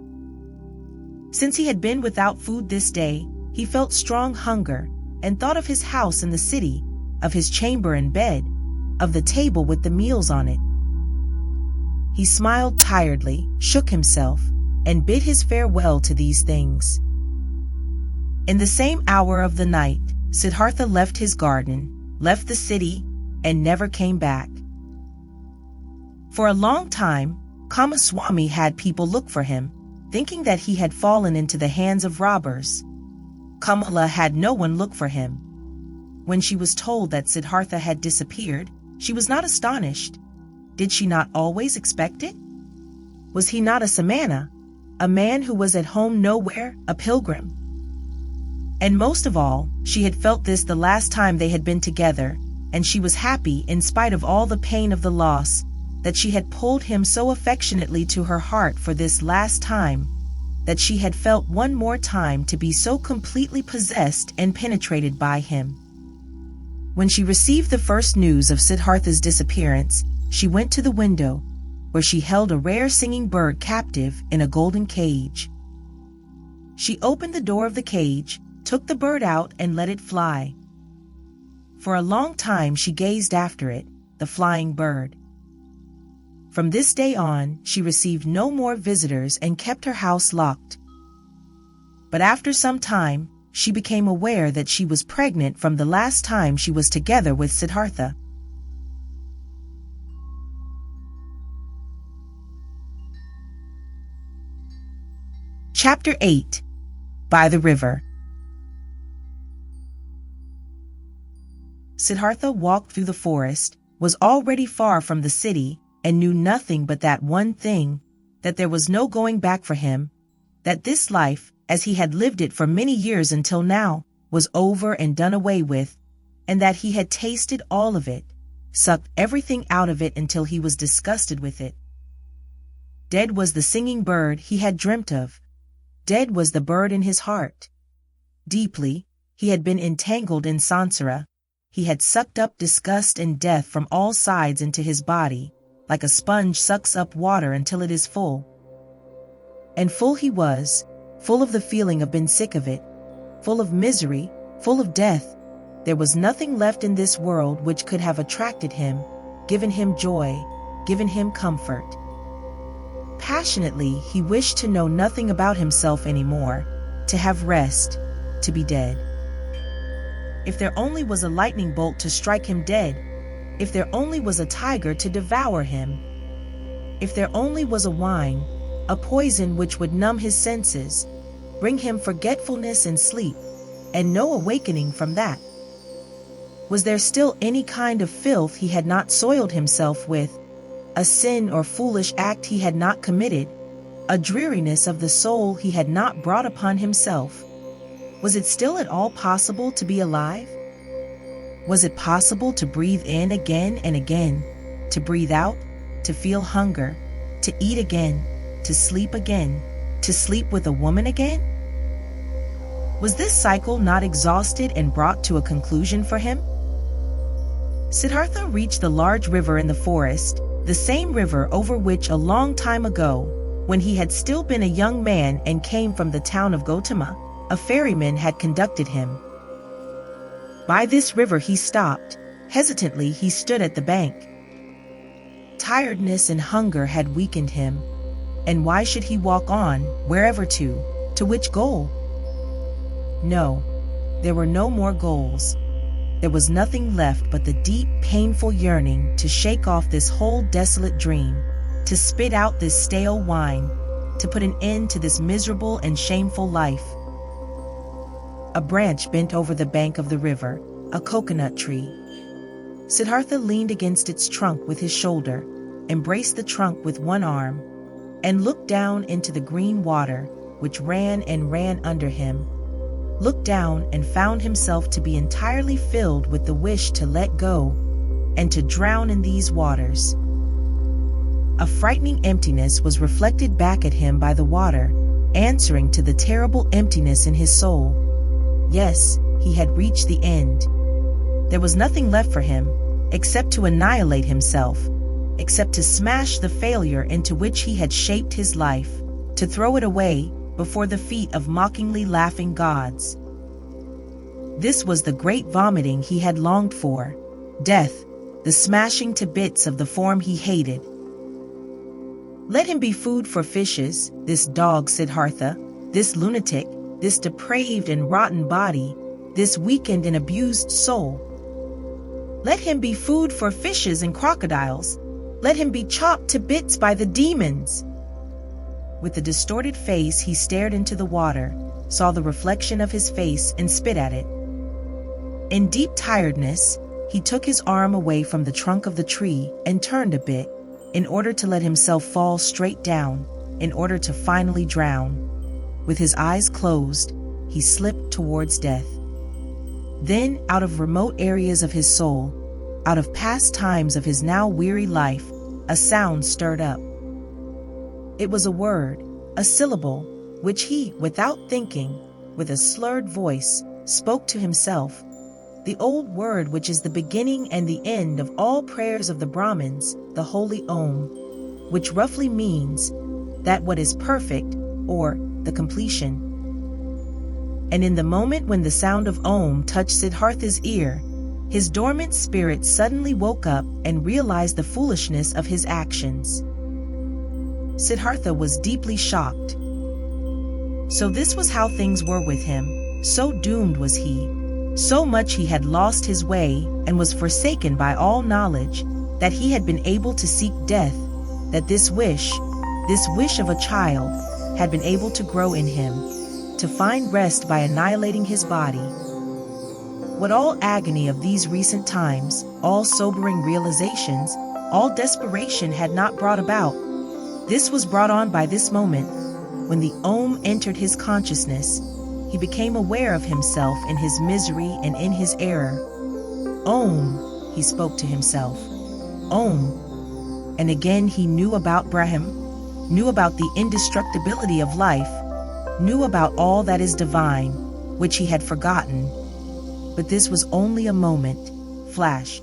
Since he had been without food this day, he felt strong hunger, and thought of his house in the city, of his chamber and bed, of the table with the meals on it. He smiled tiredly, shook himself, and bid his farewell to these things. In the same hour of the night, Siddhartha left his garden, left the city, and never came back. For a long time, Kamaswami had people look for him, thinking that he had fallen into the hands of robbers. Kamala had no one look for him. When she was told that Siddhartha had disappeared, she was not astonished. Did she not always expect it? Was he not a samana, a man who was at home nowhere, a pilgrim? And most of all, she had felt this the last time they had been together, and she was happy in spite of all the pain of the loss, that she had pulled him so affectionately to her heart for this last time, that she had felt one more time to be so completely possessed and penetrated by him. When she received the first news of Siddhartha's disappearance, she went to the window, where she held a rare singing bird captive in a golden cage. She opened the door of the cage, took the bird out, and let it fly. For a long time she gazed after it, the flying bird. From this day on, she received no more visitors and kept her house locked. But after some time, she became aware that she was pregnant from the last time she was together with Siddhartha. Chapter 8. By the River. Siddhartha walked through the forest, was already far from the city, and knew nothing but that one thing, that there was no going back for him, that this life, as he had lived it for many years until now, was over and done away with, and that he had tasted all of it, sucked everything out of it until he was disgusted with it. Dead was the singing bird he had dreamt of. Dead was the bird in his heart. Deeply, he had been entangled in sansara. He had sucked up disgust and death from all sides into his body, like a sponge sucks up water until it is full. And full he was, full of the feeling of being sick of it, full of misery, full of death. There was nothing left in this world which could have attracted him, given him joy, given him comfort. Passionately, he wished to know nothing about himself anymore, to have rest, to be dead. If there only was a lightning bolt to strike him dead, if there only was a tiger to devour him, if there only was a wine, a poison which would numb his senses, bring him forgetfulness and sleep, and no awakening from that. Was there still any kind of filth he had not soiled himself with, a sin or foolish act he had not committed, a dreariness of the soul he had not brought upon himself? Was it still at all possible to be alive? Was it possible to breathe in again and again, to breathe out, to feel hunger, to eat again, to sleep with a woman again? Was this cycle not exhausted and brought to a conclusion for him? Siddhartha reached the large river in the forest, the same river over which a long time ago, when he had still been a young man and came from the town of GOTAMA, a ferryman had conducted him. By this river he stopped. Hesitantly he stood at the bank. Tiredness and hunger had weakened him. And why should he walk on, wherever to? To which goal? No, there were no more goals. There was nothing left but the deep, painful yearning to shake off this whole desolate dream, to spit out this stale wine, to put an end to this miserable and shameful life. A branch bent over the bank of the river, a coconut tree. Siddhartha leaned against its trunk with his shoulder, embraced the trunk with one arm, and looked down into the green water, which ran and ran under him. Looked down and found himself to be entirely filled with the wish to let go, and to drown in these waters. A frightening emptiness was reflected back at him by the water, answering to the terrible emptiness in his soul. Yes, he had reached the end. There was nothing left for him, except to annihilate himself, except to smash the failure into which he had shaped his life, to throw it away before the feet of mockingly laughing gods. This was the great vomiting he had longed for, death, the smashing to bits of the form he hated. Let him be food for fishes, this dog Siddhartha, this lunatic, this depraved and rotten body, this weakened and abused soul. Let him be food for fishes and crocodiles. Let him be chopped to bits by the demons. With a distorted face he stared into the water, saw the reflection of his face and spit at it. In deep tiredness, he took his arm away from the trunk of the tree and turned a bit, in order to let himself fall straight down, in order to finally drown. With his eyes closed, he slipped towards death. Then, out of remote areas of his soul, out of past times of his now weary life, a sound stirred up. It was a word, a syllable, which he, without thinking, with a slurred voice, spoke to himself. The old word which is the beginning and the end of all prayers of the Brahmins, the holy Om. which roughly means that what is perfect, or the completion. And in the moment when the sound of Om touched Siddhartha's ear, his dormant spirit suddenly woke up and realized the foolishness of his actions. Siddhartha was deeply shocked. So this was how things were with him, so doomed was he, so much he had lost his way and was forsaken by all knowledge, that he had been able to seek death, that this wish of a child, had been able to grow in him, to find rest by annihilating his body. What all agony of these recent times, all sobering realizations, all desperation had not brought about, this was brought on by this moment. When the Om entered his consciousness, he became aware of himself in his misery and in his error. Om, he spoke to himself. Om. And again he knew about Brahman, knew about the indestructibility of life, knew about all that is divine, which he had forgotten. But this was only a moment, flash.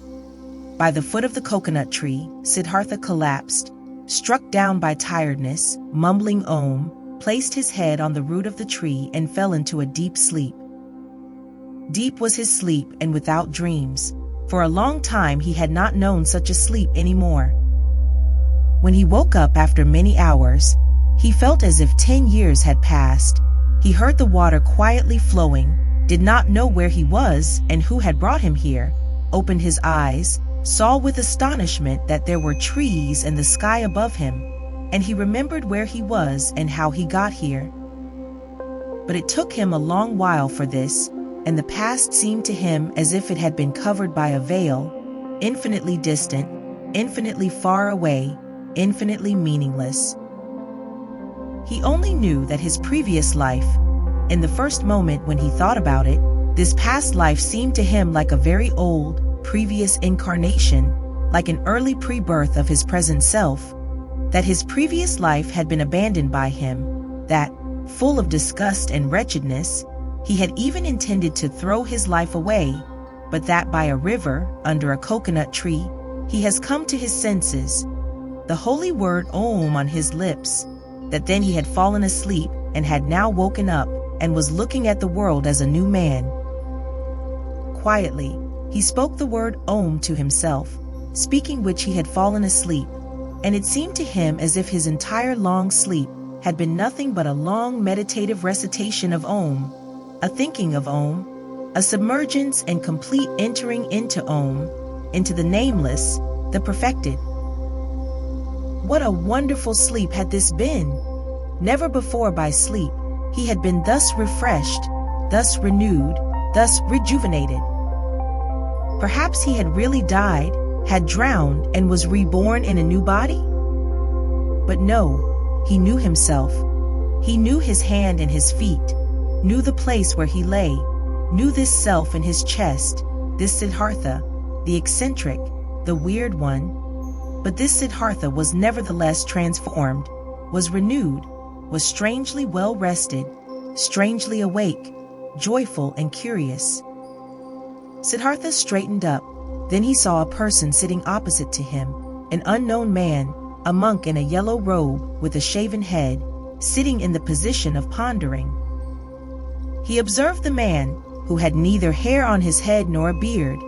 By the foot of the coconut tree, Siddhartha collapsed, struck down by tiredness, mumbling Om, placed his head on the root of the tree and fell into a deep sleep. Deep was his sleep and without dreams. For a long time he had not known such a sleep anymore. When he woke up after many hours, he felt as if 10 years had passed. He heard the water quietly flowing, did not know where he was and who had brought him here, opened his eyes, saw with astonishment that there were trees and the sky above him, and he remembered where he was and how he got here. But it took him a long while for this, and the past seemed to him as if it had been covered by a veil, infinitely distant, infinitely far away, infinitely meaningless. He only knew that his previous life, in the first moment when he thought about it, this past life seemed to him like a very old, previous incarnation, like an early pre-birth of his present self, that his previous life had been abandoned by him, that, full of disgust and wretchedness, he had even intended to throw his life away, but that by a river, under a coconut tree, he has come to his senses, the holy word Om on his lips, that then he had fallen asleep and had now woken up and was looking at the world as a new man. Quietly, he spoke the word Om to himself, speaking which he had fallen asleep, and it seemed to him as if his entire long sleep had been nothing but a long meditative recitation of Om, a thinking of Om, a submergence and complete entering into Om, into the nameless, the perfected. What a wonderful sleep had this been! Never before by sleep he had been thus refreshed, thus renewed, thus rejuvenated. Perhaps he had really died, had drowned, and was reborn in a new body? But no, he knew himself. He knew his hand and his feet, knew the place where he lay, knew this self in his chest, this Siddhartha, the eccentric, the weird one. But this Siddhartha was nevertheless transformed, was renewed, was strangely well rested, strangely awake, joyful and curious. Siddhartha straightened up. Then he saw a person sitting opposite to him, an unknown man, a monk in a yellow robe with a shaven head, sitting in the position of pondering. He observed the man, who had neither hair on his head nor a beard,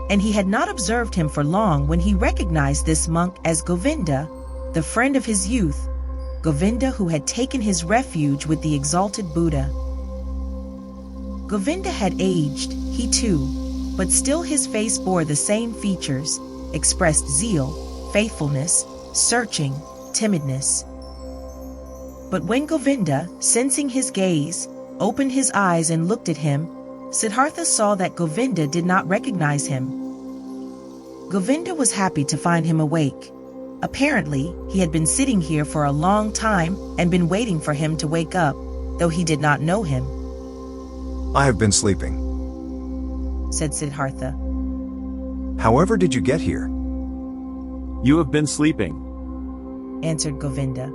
and he had not observed him for long when he recognized this monk as Govinda, the friend of his youth, Govinda who had taken his refuge with the exalted Buddha. Govinda had aged, he too, but still his face bore the same features, expressed zeal, faithfulness, searching, timidness. But when Govinda, sensing his gaze, opened his eyes and looked at him, Siddhartha saw that Govinda did not recognize him. Govinda was happy to find him awake. Apparently, he had been sitting here for a long time and been waiting for him to wake up, though he did not know him. I have been sleeping. Said Siddhartha. However did you get here? You have been sleeping, answered Govinda.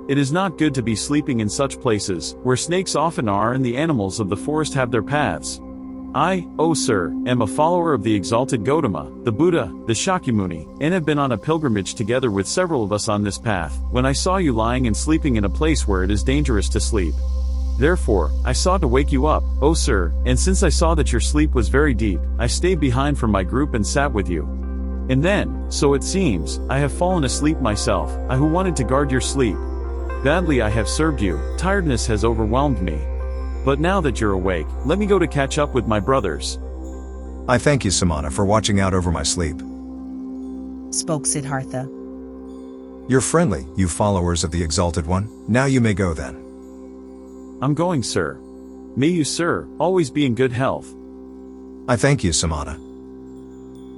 It is not good to be sleeping in such places, where snakes often are and the animals of the forest have their paths. I, O sir, am a follower of the exalted Gotama, the Buddha, the Shakyamuni, and have been on a pilgrimage together with several of us on this path, when I saw you lying and sleeping in a place where it is dangerous to sleep. Therefore, I sought to wake you up, O sir, and since I saw that your sleep was very deep, I stayed behind from my group and sat with you. And then, so it seems, I have fallen asleep myself, I who wanted to guard your sleep. Badly I have served you, tiredness has overwhelmed me. But now that you're awake, let me go to catch up with my brothers. I thank you, Samana, for watching out over my sleep. spoke Siddhartha. You're friendly, you followers of the Exalted One. Now you may go then. I'm going, sir. May you, sir, always be in good health. I thank you, Samana.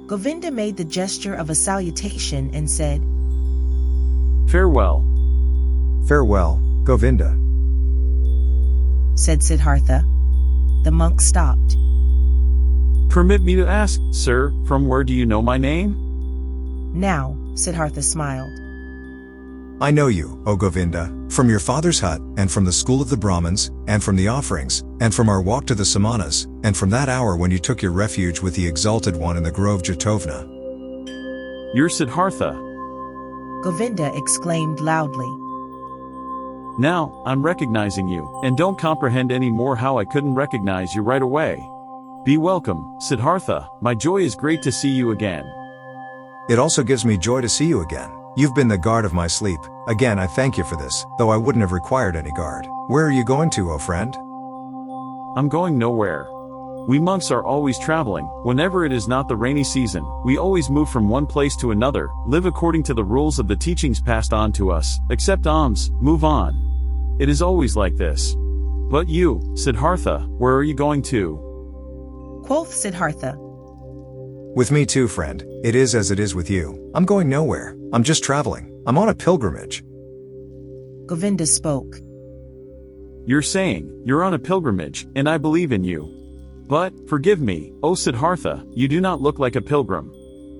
Govinda made the gesture of a salutation and said, Farewell. Farewell, Govinda. said Siddhartha. The monk stopped. Permit me to ask, sir, from where do you know my name? Now, Siddhartha smiled. I know you, O Govinda, from your father's hut, and from the school of the Brahmins, and from the offerings, and from our walk to the Samanas, and from that hour when you took your refuge with the Exalted One in the grove Jatovna. You're Siddhartha. Govinda exclaimed loudly. Now, I'm recognizing you, and don't comprehend any more how I couldn't recognize you right away. Be welcome, Siddhartha, my joy is great to see you again. It also gives me joy to see you again. You've been the guard of my sleep. Again, I thank you for this, though I wouldn't have required any guard. Where are you going to, O friend? I'm going nowhere. We monks are always traveling. Whenever it is not the rainy season, we always move from one place to another, live according to the rules of the teachings passed on to us, accept alms, move on. It is always like this. But you, Siddhartha, where are you going to? Quoth Siddhartha. With me too, friend. It is as it is with you. I'm going nowhere. I'm just traveling. I'm on a pilgrimage. Govinda spoke. You're saying, you're on a pilgrimage, and I believe in you. But, forgive me, O Siddhartha, you do not look like a pilgrim.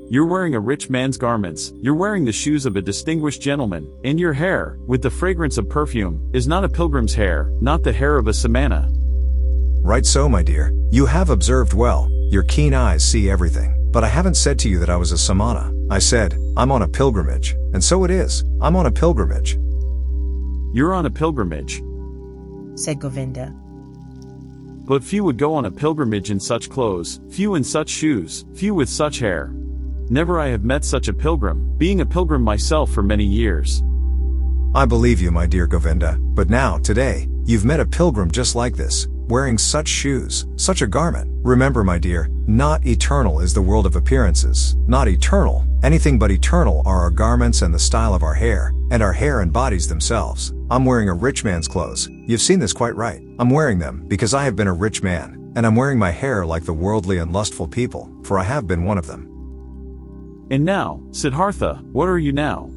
You're wearing a rich man's garments, you're wearing the shoes of a distinguished gentleman, and your hair, with the fragrance of perfume, is not a pilgrim's hair, not the hair of a samana. Right so, my dear. You have observed well. Your keen eyes see everything. But I haven't said to you that I was a samana. I said, I'm on a pilgrimage. And so it is. I'm on a pilgrimage. You're on a pilgrimage, said Govinda. But few would go on a pilgrimage in such clothes, few in such shoes, few with such hair. Never I have met such a pilgrim, being a pilgrim myself for many years. I believe you, my dear Govinda, but now, today, you've met a pilgrim just like this, wearing such shoes, such a garment. Remember, my dear, not eternal is the world of appearances, not eternal. Anything but eternal are our garments and the style of our hair, and our hair and bodies themselves. I'm wearing a rich man's clothes. You've seen this quite right. I'm wearing them because I have been a rich man, and I'm wearing my hair like the worldly and lustful people, for I have been one of them. And now, Siddhartha, what are you now?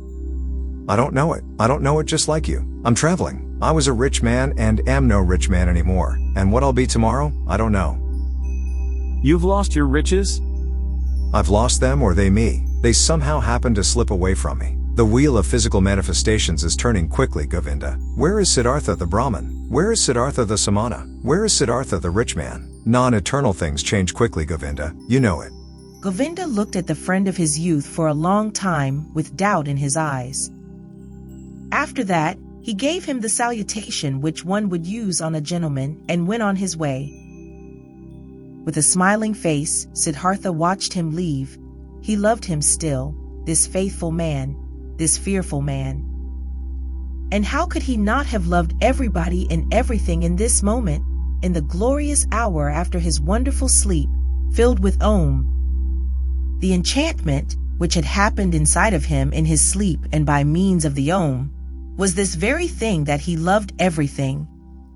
I don't know it. I don't know it just like you. I'm traveling. I was a rich man and am no rich man anymore, and what I'll be tomorrow, I don't know. You've lost your riches? I've lost them or they me. They somehow happened to slip away from me. The wheel of physical manifestations is turning quickly, Govinda. Where is Siddhartha the Brahmin? Where is Siddhartha the Samana? Where is Siddhartha the rich man? Non-eternal things change quickly, Govinda. You know it. Govinda looked at the friend of his youth for a long time with doubt in his eyes. After that, he gave him the salutation which one would use on a gentleman and went on his way. With a smiling face, Siddhartha watched him leave. He loved him still, this faithful man, this fearful man. And how could he not have loved everybody and everything in this moment, in the glorious hour after his wonderful sleep, filled with Om? The enchantment, which had happened inside of him in his sleep and by means of the Om, was this very thing that he loved everything,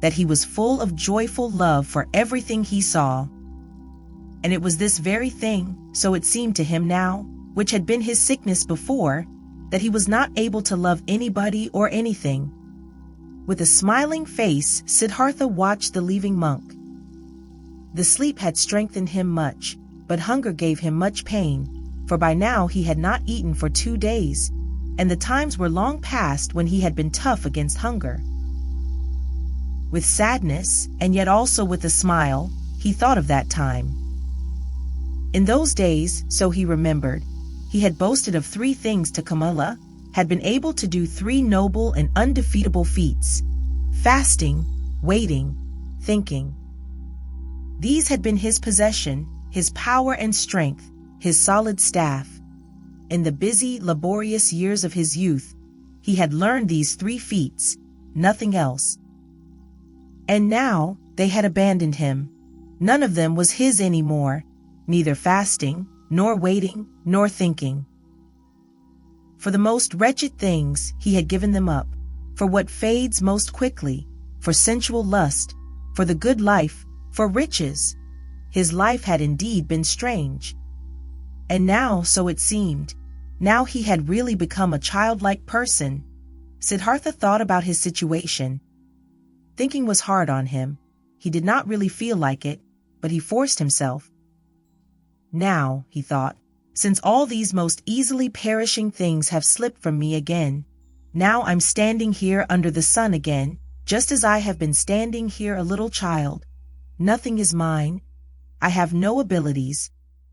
that he was full of joyful love for everything he saw. And it was this very thing, so it seemed to him now, which had been his sickness before, that he was not able to love anybody or anything. With a smiling face, Siddhartha watched the leaving monk. The sleep had strengthened him much, but hunger gave him much pain, for by now he had not eaten for 2 days, and the times were long past when he had been tough against hunger. With sadness, and yet also with a smile, he thought of that time. In those days, so he remembered, he had boasted of 3 things to Kamala, had been able to do 3 noble and undefeatable feats: fasting, waiting, thinking. These had been his possession, his power and strength, his solid staff. In the busy, laborious years of his youth, he had learned these 3 feats, nothing else. And now they had abandoned him. None of them was his anymore, neither fasting, nor waiting, nor thinking. For the most wretched things he had given them up, for what fades most quickly, for sensual lust, for the good life, for riches. His life had indeed been strange. And now, so it seemed, now he had really become a childlike person. Siddhartha thought about his situation. Thinking was hard on him. He did not really feel like it, but he forced himself. Now, he thought, since all these most easily perishing things have slipped from me again, now I'm standing here under the sun again, just as I have been standing here a little child. Nothing is mine. I have no abilities.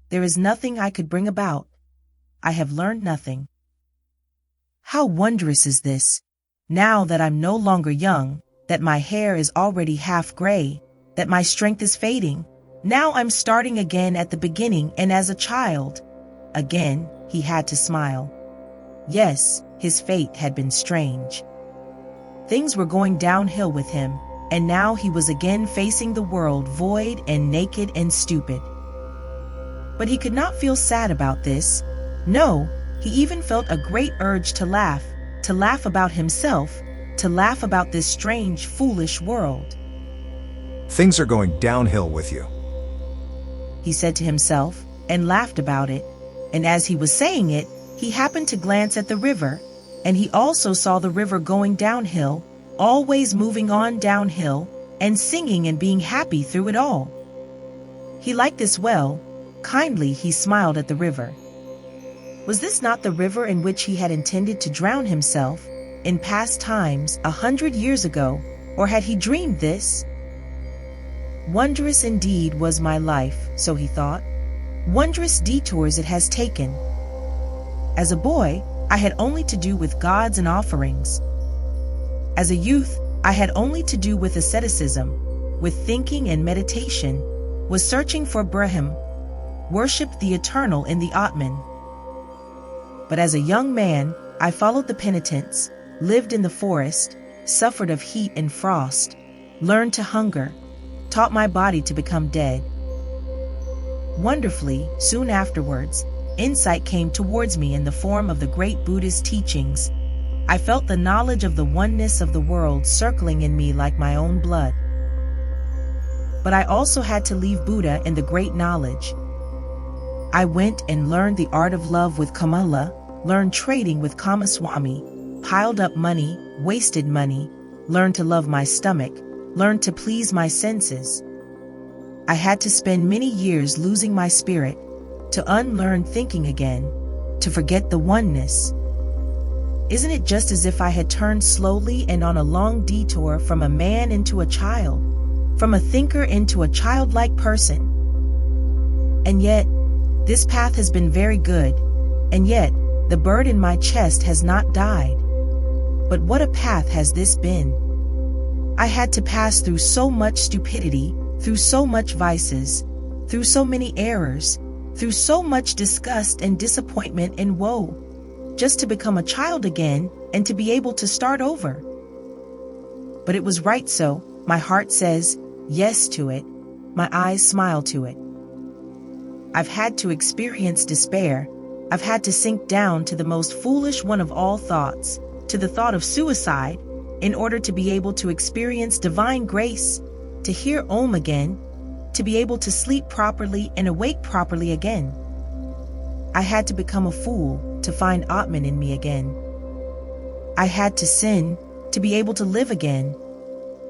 There is nothing I could bring about. I have learned nothing. How wondrous is this, now that I'm no longer young, that my hair is already half gray, that my strength is fading. Now I'm starting again at the beginning and as a child. Again, he had to smile. Yes, his fate had been strange. Things were going downhill with him, and now he was again facing the world void and naked and stupid. But he could not feel sad about this. No, he even felt a great urge to laugh about himself, to laugh about this strange, foolish world. Things are going downhill with you, he said to himself, and laughed about it. And as he was saying it, he happened to glance at the river, and he also saw the river going downhill, always moving on downhill, and singing and being happy through it all. He liked this well. Kindly he smiled at the river. Was this not the river in which he had intended to drown himself in past times 100 years ago, or had he dreamed this? Wondrous indeed was my life, so he thought. Wondrous detours it has taken. As a boy, I had only to do with gods and offerings. As a youth, I had only to do with asceticism, with thinking and meditation, was searching for Brahman, worshipped the eternal in the Atman. But as a young man, I followed the penitents, lived in the forest, suffered of heat and frost, learned to hunger, taught my body to become dead. Wonderfully, soon afterwards, insight came towards me in the form of the great Buddhist teachings. I felt the knowledge of the oneness of the world circling in me like my own blood. But I also had to leave Buddha and the great knowledge. I went and learned the art of love with Kamala, learned trading with Kamaswami, piled up money, wasted money, learned to love my stomach, learned to please my senses. I had to spend many years losing my spirit, to unlearn thinking again, to forget the oneness. Isn't it just as if I had turned slowly and on a long detour from a man into a child, from a thinker into a childlike person? And yet, this path has been very good, and yet, the bird in my chest has not died. But what a path has this been! I had to pass through so much stupidity, through so much vices, through so many errors, through so much disgust and disappointment and woe, just to become a child again and to be able to start over. But it was right so. My heart says yes to it. My eyes smile to it. I've had to experience despair. I've had to sink down to the most foolish one of all thoughts, to the thought of suicide, in order to be able to experience divine grace, to hear Om again, to be able to sleep properly and awake properly again. I had to become a fool to find Atman in me again. I had to sin to be able to live again.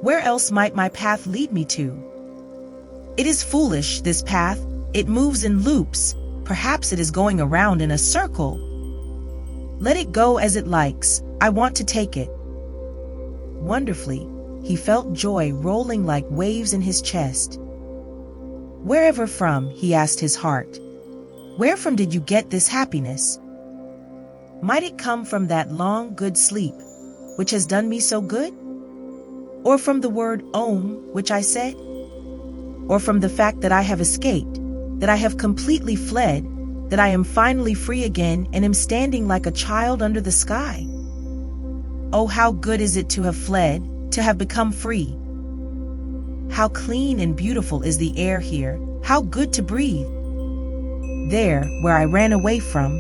Where else might my path lead me to? It is foolish, this path. It moves in loops. Perhaps it is going around in a circle. Let it go as it likes. I want to take it. Wonderfully, he felt joy rolling like waves in his chest. Wherever from, he asked his heart. Where from did you get this happiness? Might it come from that long, good sleep, which has done me so good? Or from the word Om, which I said? Or from the fact that I have escaped, that I have completely fled, that I am finally free again and am standing like a child under the sky? Oh, how good is it to have fled, to have become free. How clean and beautiful is the air here, how good to breathe. There, where I ran away from,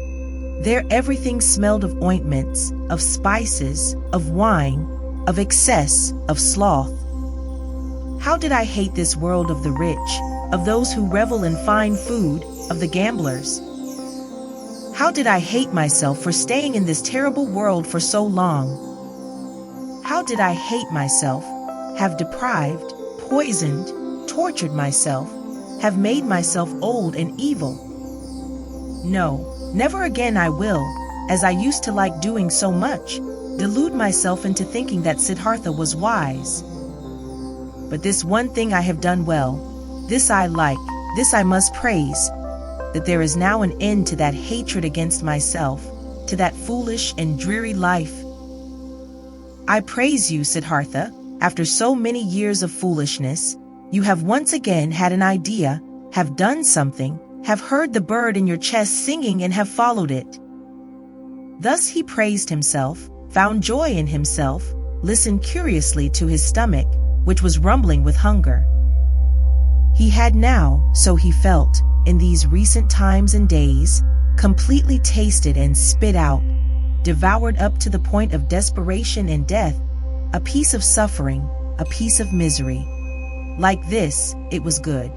there everything smelled of ointments, of spices, of wine, of excess, of sloth. How did I hate this world of the rich, of those who revel in fine food, of the gamblers? How did I hate myself for staying in this terrible world for so long? How did I hate myself, have deprived, poisoned, tortured myself, have made myself old and evil? No, never again I will, as I used to like doing so much, delude myself into thinking that Siddhartha was wise. But this one thing I have done well, this I like, this I must praise, that there is now an end to that hatred against myself, to that foolish and dreary life. I praise you, Siddhartha, after so many years of foolishness, you have once again had an idea, have done something, have heard the bird in your chest singing and have followed it. Thus he praised himself, found joy in himself, listened curiously to his stomach, which was rumbling with hunger. He had now, so he felt, in these recent times and days, completely tasted and spit out, devoured up to the point of desperation and death, a piece of suffering, a piece of misery. Like this, it was good.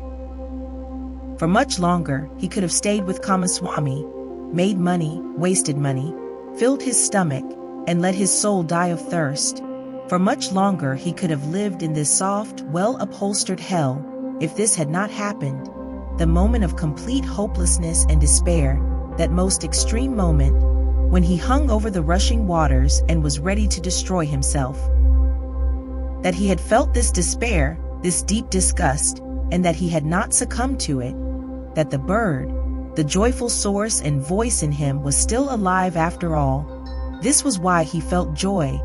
For much longer, he could have stayed with Kamaswami, made money, wasted money, filled his stomach, and let his soul die of thirst. For much longer he could have lived in this soft, well-upholstered hell, if this had not happened, the moment of complete hopelessness and despair, that most extreme moment, when he hung over the rushing waters and was ready to destroy himself. That he had felt this despair, this deep disgust, and that he had not succumbed to it, that the bird, the joyful source and voice in him, was still alive after all. This was why he felt joy.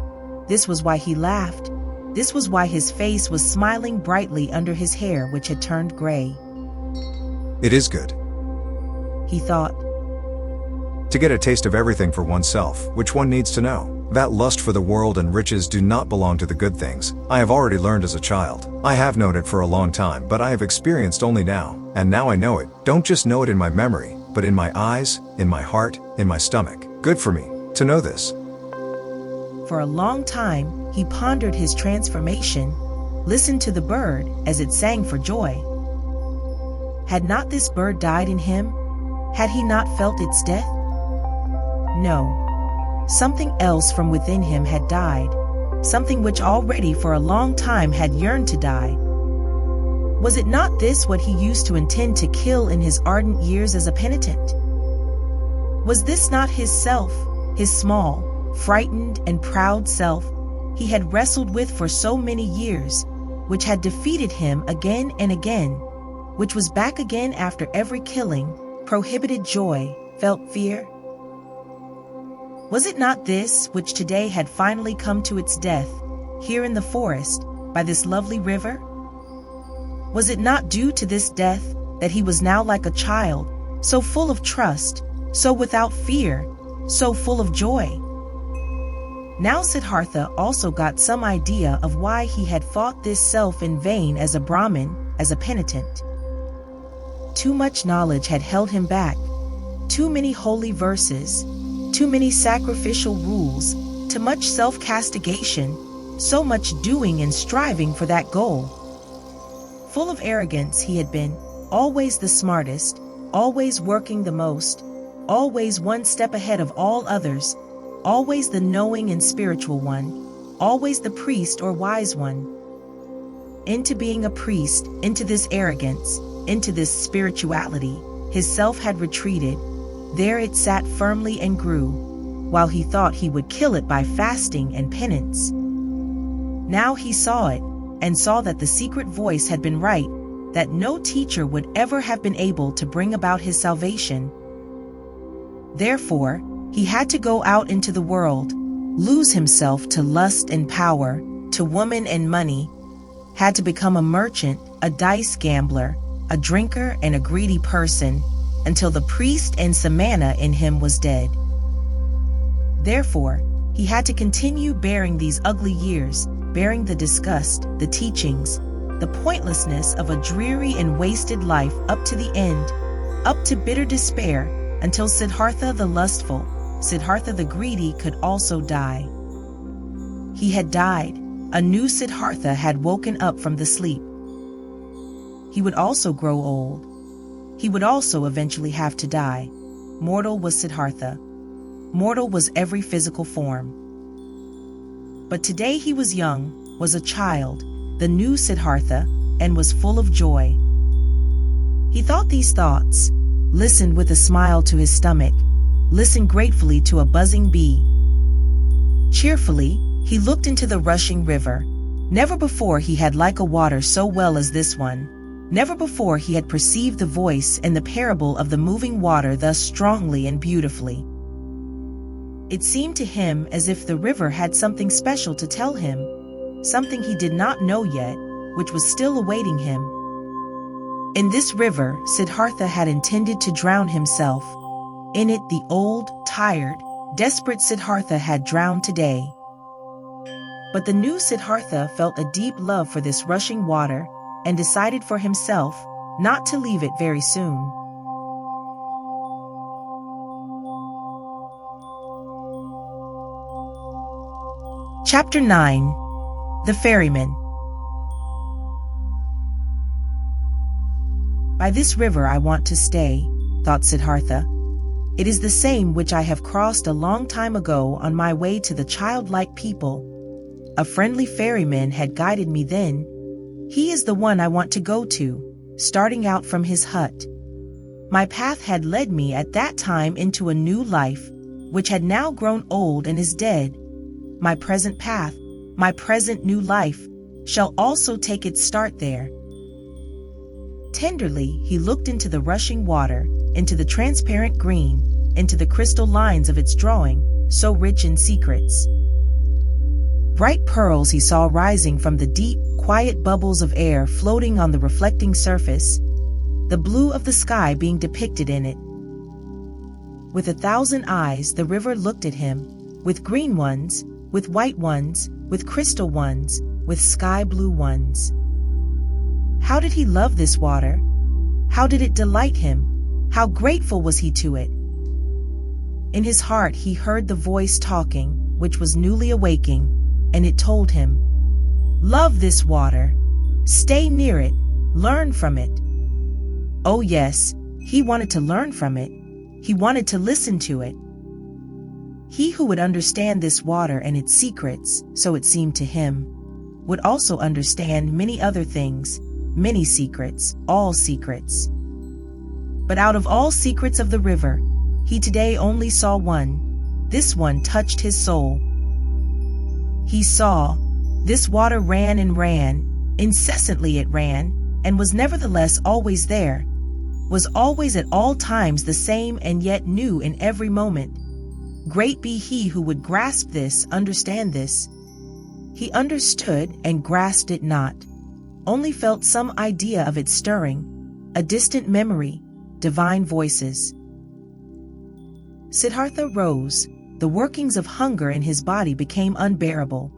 This was why he laughed. This was why his face was smiling brightly under his hair, which had turned gray. It is good He thought. to get a taste of everything for oneself, which one needs to know. That lust for the world and riches do not belong to the good things. I have already learned as a child. I have known it for a long time, but I have experienced only now. And now I know it. Don't just know it in my memory, but in my eyes, in my heart, in my stomach. Good for me to know this. For a long time, he pondered his transformation, listened to the bird as it sang for joy. Had not this bird died in him? Had he not felt its death? No. Something else from within him had died, something which already for a long time had yearned to die. Was it not this what he used to intend to kill in his ardent years as a penitent? Was this not his self, his small, frightened and proud self he had wrestled with for so many years, which had defeated him again and again, which was back again after every killing, prohibited joy, felt fear? Was it not this which today had finally come to its death, here in the forest, by this lovely river? Was it not due to this death that he was now like a child, so full of trust, so without fear, so full of joy? Now Siddhartha also got some idea of why he had fought this self in vain as a Brahmin, as a penitent. Too much knowledge had held him back, too many holy verses, too many sacrificial rules, too much self-castigation, so much doing and striving for that goal. Full of arrogance he had been, always the smartest, always working the most, always one step ahead of all others, always the knowing and spiritual one, always the priest or wise one. Into being a priest, into this arrogance, into this spirituality, his self had retreated. There it sat firmly and grew, while he thought he would kill it by fasting and penance. Now he saw it, and saw that the secret voice had been right, that no teacher would ever have been able to bring about his salvation. Therefore, he had to go out into the world, lose himself to lust and power, to woman and money, had to become a merchant, a dice gambler, a drinker and a greedy person, until the priest and samana in him was dead. Therefore, he had to continue bearing these ugly years, bearing the disgust, the teachings, the pointlessness of a dreary and wasted life up to the end, up to bitter despair, until Siddhartha the lustful, Siddhartha the greedy could also die. He had died. A new Siddhartha had woken up from the sleep. He would also grow old. He would also eventually have to die. Mortal was Siddhartha. Mortal was every physical form. But today he was young, was a child, the new Siddhartha, and was full of joy. He thought these thoughts, listened with a smile to his stomach, listened gratefully to a buzzing bee. Cheerfully, he looked into the rushing river. Never before he had liked a water so well as this one. Never before he had perceived the voice and the parable of the moving water thus strongly and beautifully. It seemed to him as if the river had something special to tell him, something he did not know yet, which was still awaiting him. In this river, Siddhartha had intended to drown himself. In it, the old, tired, desperate Siddhartha had drowned today. But the new Siddhartha felt a deep love for this rushing water and decided for himself not to leave it very soon. Chapter 9. The Ferryman. By this river I want to stay, thought Siddhartha. It is the same which I have crossed a long time ago on my way to the childlike people. A friendly ferryman had guided me then. He is the one I want to go to, starting out from his hut. My path had led me at that time into a new life, which had now grown old and is dead. My present path, my present new life, shall also take its start there. Tenderly, he looked into the rushing water, into the transparent green, into the crystal lines of its drawing, so rich in secrets. Bright pearls he saw rising from the deep, quiet bubbles of air floating on the reflecting surface, the blue of the sky being depicted in it. With 1,000 eyes the river looked at him, with green ones, with white ones, with crystal ones, with sky blue ones. How did he love this water? How did it delight him? How grateful was he to it? In his heart he heard the voice talking, which was newly awaking, and it told him, "Love this water. Stay near it. Learn from it." Oh yes, he wanted to learn from it. He wanted to listen to it. He who would understand this water and its secrets, so it seemed to him, would also understand many other things, many secrets, all secrets. But out of all secrets of the river, he today only saw one. This one touched his soul. He saw, this water ran and ran, incessantly it ran, and was nevertheless always there, was always at all times the same and yet new in every moment. Great be he who would grasp this, understand this. He understood and grasped it not, only felt some idea of its stirring, a distant memory, divine voices. Siddhartha rose. The workings of hunger in his body became unbearable.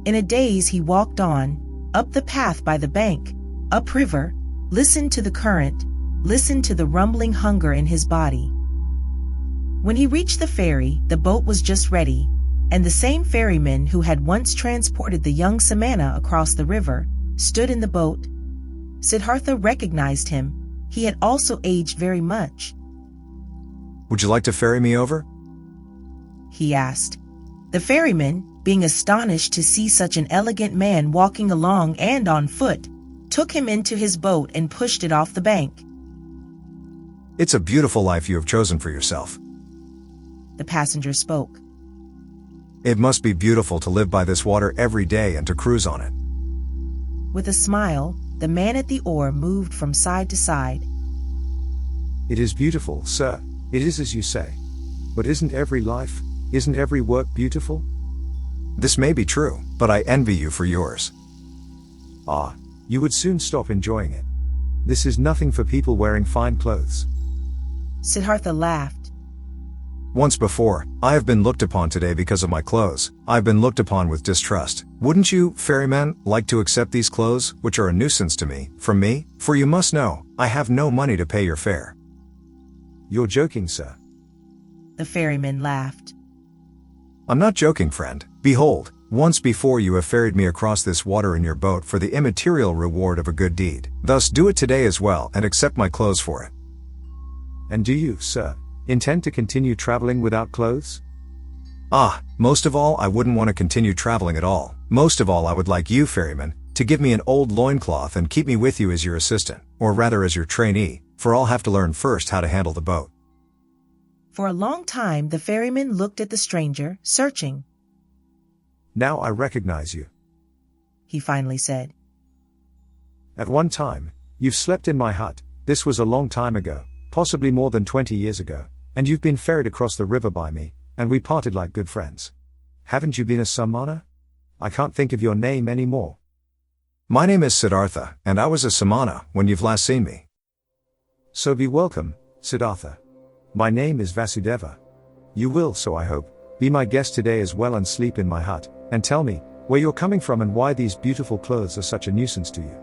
In a daze he walked on, up the path by the bank, upriver, listened to the current, listened to the rumbling hunger in his body. When he reached the ferry, the boat was just ready, and the same ferryman who had once transported the young Samana across the river stood in the boat. Siddhartha recognized him. He had also aged very much. Would you like to ferry me over? He asked. The ferryman, being astonished to see such an elegant man walking along and on foot, took him into his boat and pushed it off the bank. It's a beautiful life you have chosen for yourself. The passenger spoke. It must be beautiful to live by this water every day and to cruise on it. With a smile, The man at the oar moved from side to side. It is beautiful, sir. It is as you say. But isn't every life, isn't every work beautiful? This may be true, but I envy you for yours. Ah, you would soon stop enjoying it. This is nothing for people wearing fine clothes. Siddhartha laughed. Once before, I have been looked upon today because of my clothes. I've been looked upon with distrust. Wouldn't you, ferryman, like to accept these clothes, which are a nuisance to me, from me? For you must know, I have no money to pay your fare. You're joking, sir. The ferryman laughed. I'm not joking, friend. Behold, once before you have ferried me across this water in your boat for the immaterial reward of a good deed. Thus do it today as well and accept my clothes for it. And do you, sir, intend to continue traveling without clothes? Ah, most of all I wouldn't want to continue traveling at all. Most of all I would like you, ferryman, to give me an old loincloth and keep me with you as your assistant, or rather as your trainee, for I'll have to learn first how to handle the boat. For a long time the ferryman looked at the stranger, searching. Now I recognize you, he finally said. At one time, you've slept in my hut. This was a long time ago, possibly more than 20 years ago, and you've been ferried across the river by me, and we parted like good friends. Haven't you been a samana? I can't think of your name anymore. My name is Siddhartha, and I was a samana when you've last seen me. So be welcome, Siddhartha. My name is Vasudeva. You will, so I hope, be my guest today as well and sleep in my hut, and tell me where you're coming from and why these beautiful clothes are such a nuisance to you.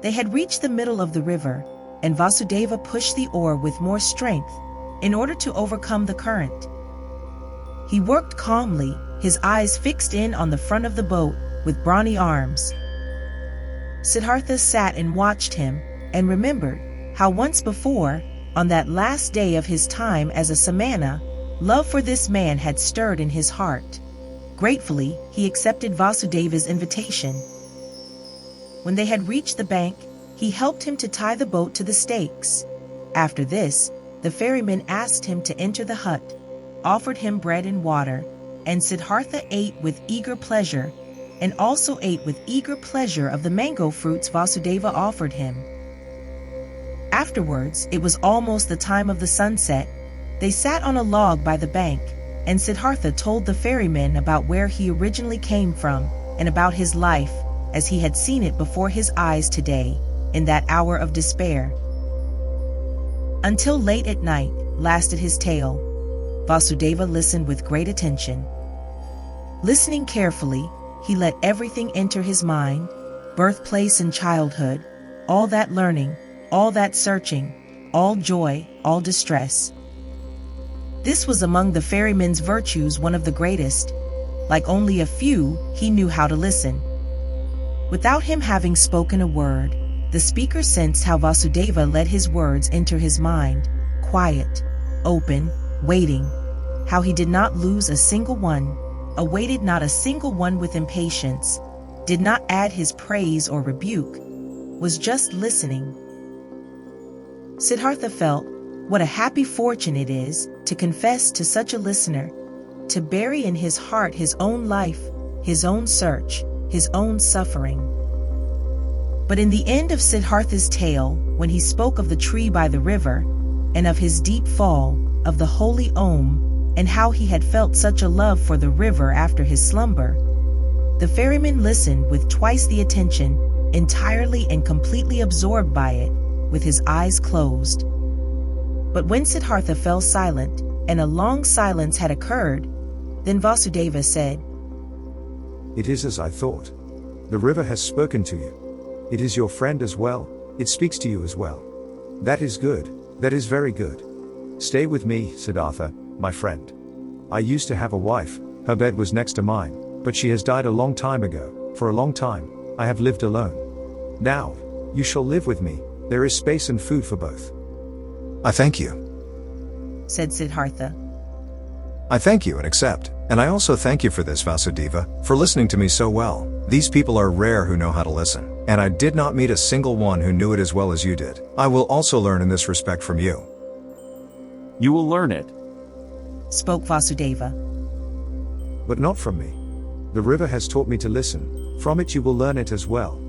They had reached the middle of the river, and Vasudeva pushed the oar with more strength in order to overcome the current. He worked calmly, his eyes fixed in on the front of the boat with brawny arms. Siddhartha sat and watched him, and remembered how once before, on that last day of his time as a samana, love for this man had stirred in his heart. Gratefully, he accepted Vasudeva's invitation. When they had reached the bank, he helped him to tie the boat to the stakes. After this, the ferryman asked him to enter the hut, offered him bread and water, and Siddhartha ate with eager pleasure, and also ate with eager pleasure of the mango fruits Vasudeva offered him. Afterwards, it was almost the time of the sunset. They sat on a log by the bank, and Siddhartha told the ferryman about where he originally came from, and about his life, as he had seen it before his eyes today, in that hour of despair. Until late at night lasted his tale. Vasudeva listened with great attention. Listening carefully, he let everything enter his mind, birthplace and childhood, all that learning, all that searching, all joy, all distress. This was among the ferryman's virtues one of the greatest. Like only a few, he knew how to listen. Without him having spoken a word, the speaker sensed how Vasudeva let his words enter his mind, quiet, open, waiting, how he did not lose a single one, awaited not a single one with impatience, did not add his praise or rebuke, was just listening. Siddhartha felt what a happy fortune it is to confess to such a listener, to bury in his heart his own life, his own search, his own suffering. But in the end of Siddhartha's tale, when he spoke of the tree by the river, and of his deep fall, of the holy Om, and how he had felt such a love for the river after his slumber, the ferryman listened with twice the attention, entirely and completely absorbed by it, with his eyes closed. But when Siddhartha fell silent, and a long silence had occurred, then Vasudeva said, It is as I thought. The river has spoken to you. It is your friend as well, it speaks to you as well. That is good, that is very good. Stay with me, Siddhartha, my friend. I used to have a wife, her bed was next to mine, but she has died a long time ago. For a long time, I have lived alone. Now, you shall live with me, there is space and food for both. I thank you, said Siddhartha. I thank you and accept, and I also thank you for this, Vasudeva, for listening to me so well. These people are rare who know how to listen, and I did not meet a single one who knew it as well as you did. I will also learn in this respect from you. You will learn it, spoke Vasudeva. But not from me. The river has taught me to listen, from it you will learn it as well.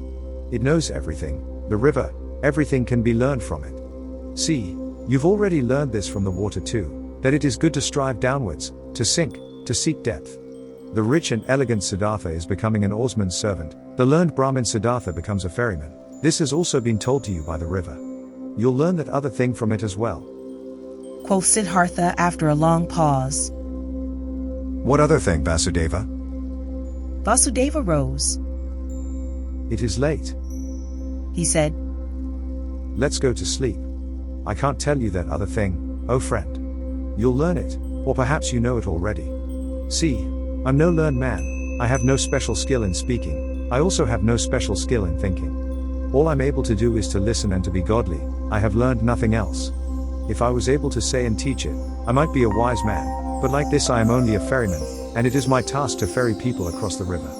It knows everything, the river, everything can be learned from it. See, you've already learned this from the water too, that it is good to strive downwards, to sink, to seek depth. The rich and elegant Siddhartha is becoming an oarsman's servant, the learned Brahmin Siddhartha becomes a ferryman. This has also been told to you by the river. You'll learn that other thing from it as well. Quoth Siddhartha after a long pause. What other thing, Vasudeva? Vasudeva rose. It is late. He said, Let's go to sleep. I can't tell you that other thing, oh friend. You'll learn it, or perhaps you know it already. See, I'm no learned man, I have no special skill in speaking, I also have no special skill in thinking. All I'm able to do is to listen and to be godly, I have learned nothing else. If I was able to say and teach it, I might be a wise man, but like this I am only a ferryman, and it is my task to ferry people across the river.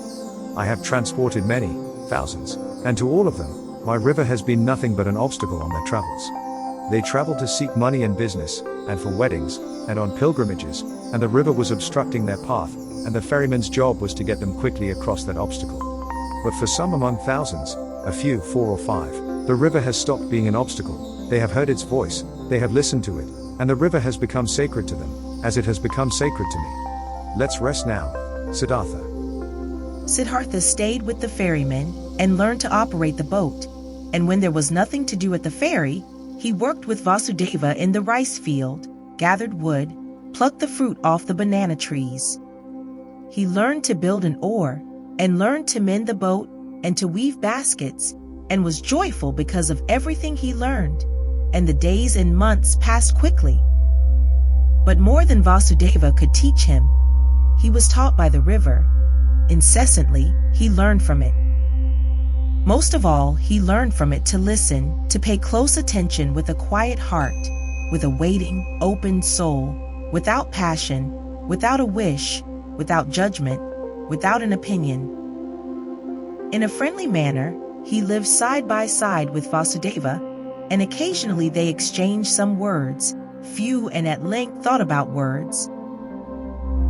I have transported many, thousands, and to all of them, my river has been nothing but an obstacle on their travels. They traveled to seek money and business, and for weddings, and on pilgrimages, and the river was obstructing their path, and the ferryman's job was to get them quickly across that obstacle. But for some among thousands, a few, 4 or 5, the river has stopped being an obstacle, they have heard its voice, they have listened to it, and the river has become sacred to them, as it has become sacred to me. Let's rest now, Siddhartha. Siddhartha stayed with the ferryman and learned to operate the boat, and when there was nothing to do at the ferry, he worked with Vasudeva in the rice field, gathered wood, plucked the fruit off the banana trees. He learned to build an oar, and learned to mend the boat and to weave baskets, and was joyful because of everything he learned, and the days and months passed quickly. But more than Vasudeva could teach him, he was taught by the river. Incessantly, he learned from it. Most of all, he learned from it to listen, to pay close attention with a quiet heart, with a waiting, open soul, without passion, without a wish, without judgment, without an opinion. In a friendly manner, he lived side by side with Vasudeva, and occasionally they exchanged some words, few and at length thought about words.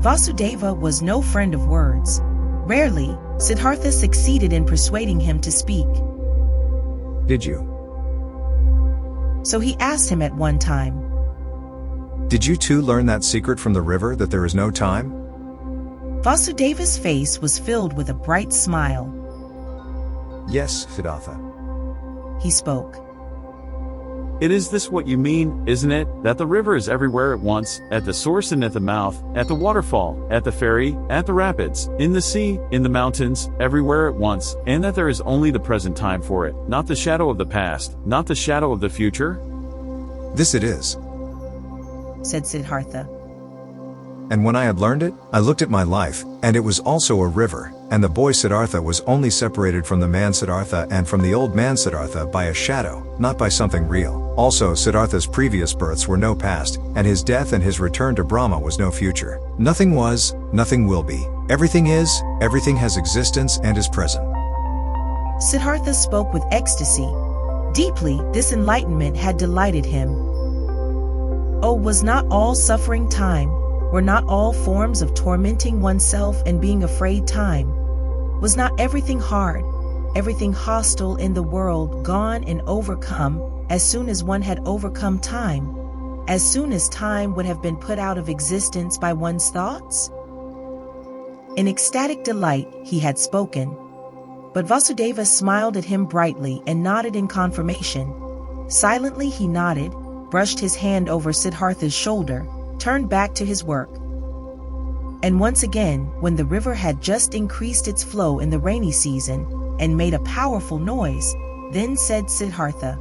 Vasudeva was no friend of words. Rarely, Siddhartha succeeded in persuading him to speak. Did you? So he asked him at one time, Did you too learn that secret from the river that there is no time? Vasudeva's face was filled with a bright smile. Yes, Siddhartha. He spoke. It is this what you mean, isn't it, that the river is everywhere at once, at the source and at the mouth, at the waterfall, at the ferry, at the rapids, in the sea, in the mountains, everywhere at once, and that there is only the present time for it, not the shadow of the past, not the shadow of the future? This it is, said Siddhartha. And when I had learned it, I looked at my life, and it was also a river, and the boy Siddhartha was only separated from the man Siddhartha and from the old man Siddhartha by a shadow, not by something real. Also, Siddhartha's previous births were no past, and his death and his return to Brahma was no future. Nothing was, nothing will be. Everything is, everything has existence and is present. Siddhartha spoke with ecstasy. Deeply, this enlightenment had delighted him. Oh, was not all suffering time? Were not all forms of tormenting oneself and being afraid time? Was not everything hard, everything hostile in the world gone and overcome as soon as one had overcome time, as soon as time would have been put out of existence by one's thoughts? In ecstatic delight he had spoken, but Vasudeva smiled at him brightly and nodded in confirmation. Silently he nodded, brushed his hand over Siddhartha's shoulder, turned back to his work. And once again, when the river had just increased its flow in the rainy season and made a powerful noise, then said Siddhartha,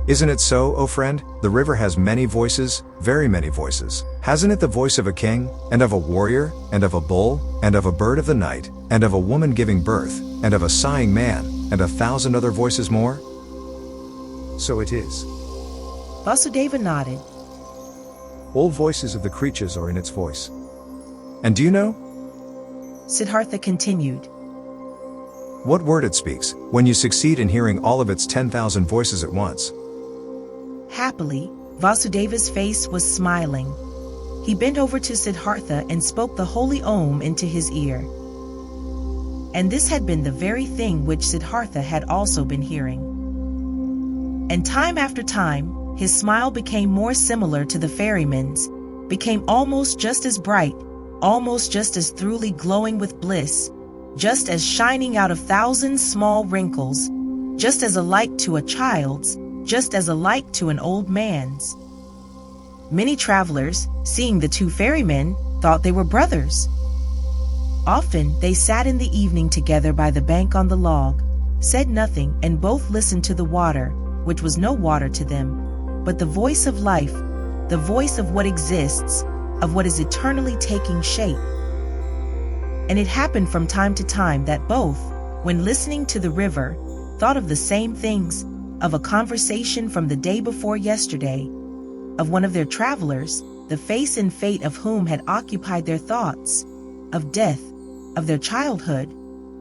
Isn't it so, O friend? The river has many voices, very many voices. Hasn't it the voice of a king, and of a warrior, and of a bull, and of a bird of the night, and of a woman giving birth, and of a sighing man, and 1,000 other voices more? So it is. Vasudeva nodded. All voices of the creatures are in its voice. And do you know? Siddhartha continued. What word it speaks, when you succeed in hearing all of its 10,000 voices at once? Happily, Vasudeva's face was smiling. He bent over to Siddhartha and spoke the holy Om into his ear. And this had been the very thing which Siddhartha had also been hearing. And time after time, his smile became more similar to the ferryman's, became almost just as bright, almost just as thoroughly glowing with bliss, just as shining out of thousands small wrinkles, just as alike to a child's, just as alike to an old man's. Many travelers, seeing the two ferrymen, thought they were brothers. Often they sat in the evening together by the bank on the log, said nothing, and both listened to the water, which was no water to them, but the voice of life, the voice of what exists, of what is eternally taking shape. And it happened from time to time that both, when listening to the river, thought of the same things, of a conversation from the day before yesterday, of one of their travelers, the face and fate of whom had occupied their thoughts, of death, of their childhood,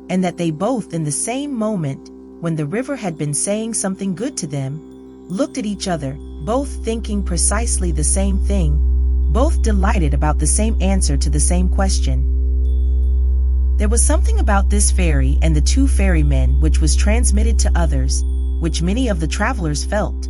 and that they both in the same moment, when the river had been saying something good to them, looked at each other, both thinking precisely the same thing, both delighted about the same answer to the same question. There was something about this ferry and the two ferrymen which was transmitted to others, which many of the travelers felt.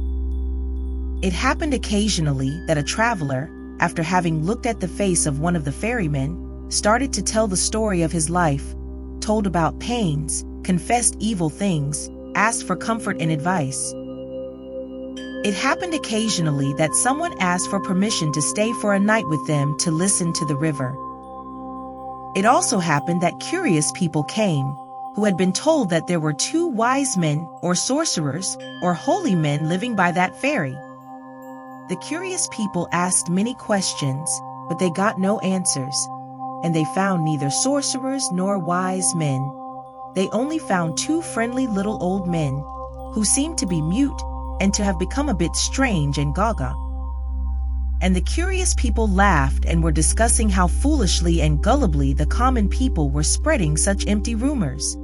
It happened occasionally that a traveler, after having looked at the face of one of the ferrymen, started to tell the story of his life, told about pains, confessed evil things, asked for comfort and advice. It happened occasionally that someone asked for permission to stay for a night with them to listen to the river. It also happened that curious people came, who had been told that there were two wise men, or sorcerers, or holy men living by that ferry. The curious people asked many questions, but they got no answers, and they found neither sorcerers nor wise men. They only found two friendly little old men, who seemed to be mute and to have become a bit strange and gaga. And the curious people laughed and were discussing how foolishly and gullibly the common people were spreading such empty rumors.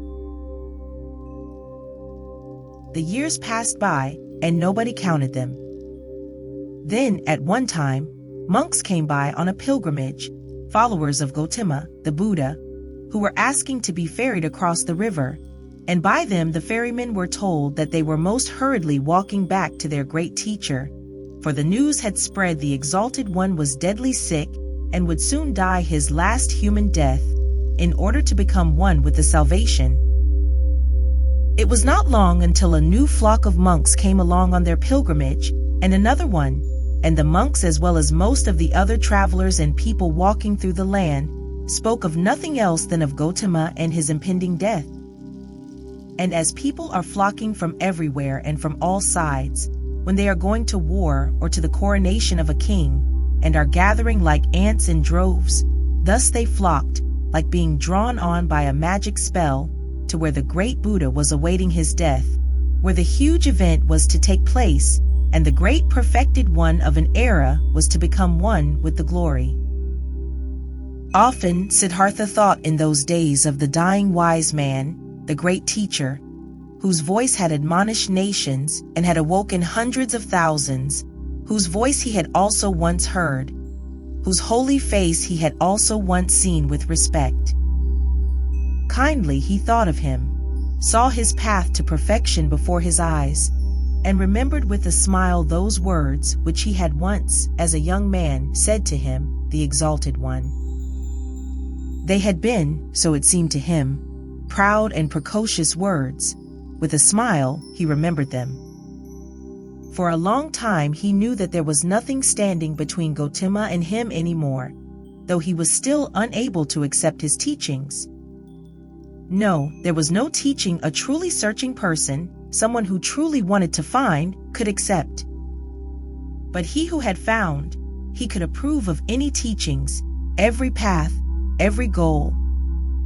The years passed by, and nobody counted them. Then, at one time, monks came by on a pilgrimage, followers of GOTAMA, the Buddha, who were asking to be ferried across the river, and by them the ferrymen were told that they were most hurriedly walking back to their great teacher, for the news had spread the Exalted One was deadly sick and would soon die his last human death, in order to become one with the salvation. It was not long until a new flock of monks came along on their pilgrimage, and another one, and the monks as well as most of the other travelers and people walking through the land spoke of nothing else than of GOTAMA and his impending death. And as people are flocking from everywhere and from all sides, when they are going to war or to the coronation of a king, and are gathering like ants in droves, thus they flocked, like being drawn on by a magic spell, to where the great Buddha was awaiting his death, where the huge event was to take place, and the great perfected one of an era was to become one with the glory. Often Siddhartha thought in those days of the dying wise man, the great teacher, whose voice had admonished nations and had awoken hundreds of thousands, whose voice he had also once heard, whose holy face he had also once seen with respect. Kindly he thought of him, saw his path to perfection before his eyes, and remembered with a smile those words which he had once, as a young man, said to him, the Exalted One. They had been, so it seemed to him, proud and precocious words. With a smile, he remembered them. For a long time he knew that there was nothing standing between GOTAMA and him anymore, though he was still unable to accept his teachings. No, there was no teaching a truly searching person, someone who truly wanted to find, could accept. But he who had found, he could approve of any teachings, every path, every goal.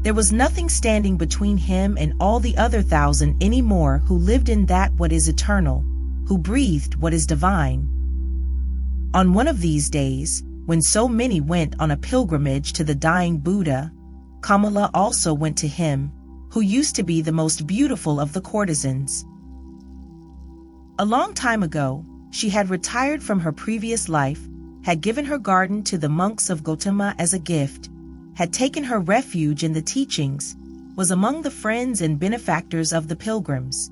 There was nothing standing between him and all the other 1,000 any more who lived in that what is eternal, who breathed what is divine. On one of these days, when so many went on a pilgrimage to the dying Buddha, KAMALA also went to him, who used to be the most beautiful of the courtesans. A long time ago, she had retired from her previous life, had given her garden to the monks of GOTAMA as a gift, had taken her refuge in the teachings, was among the friends and benefactors of the pilgrims.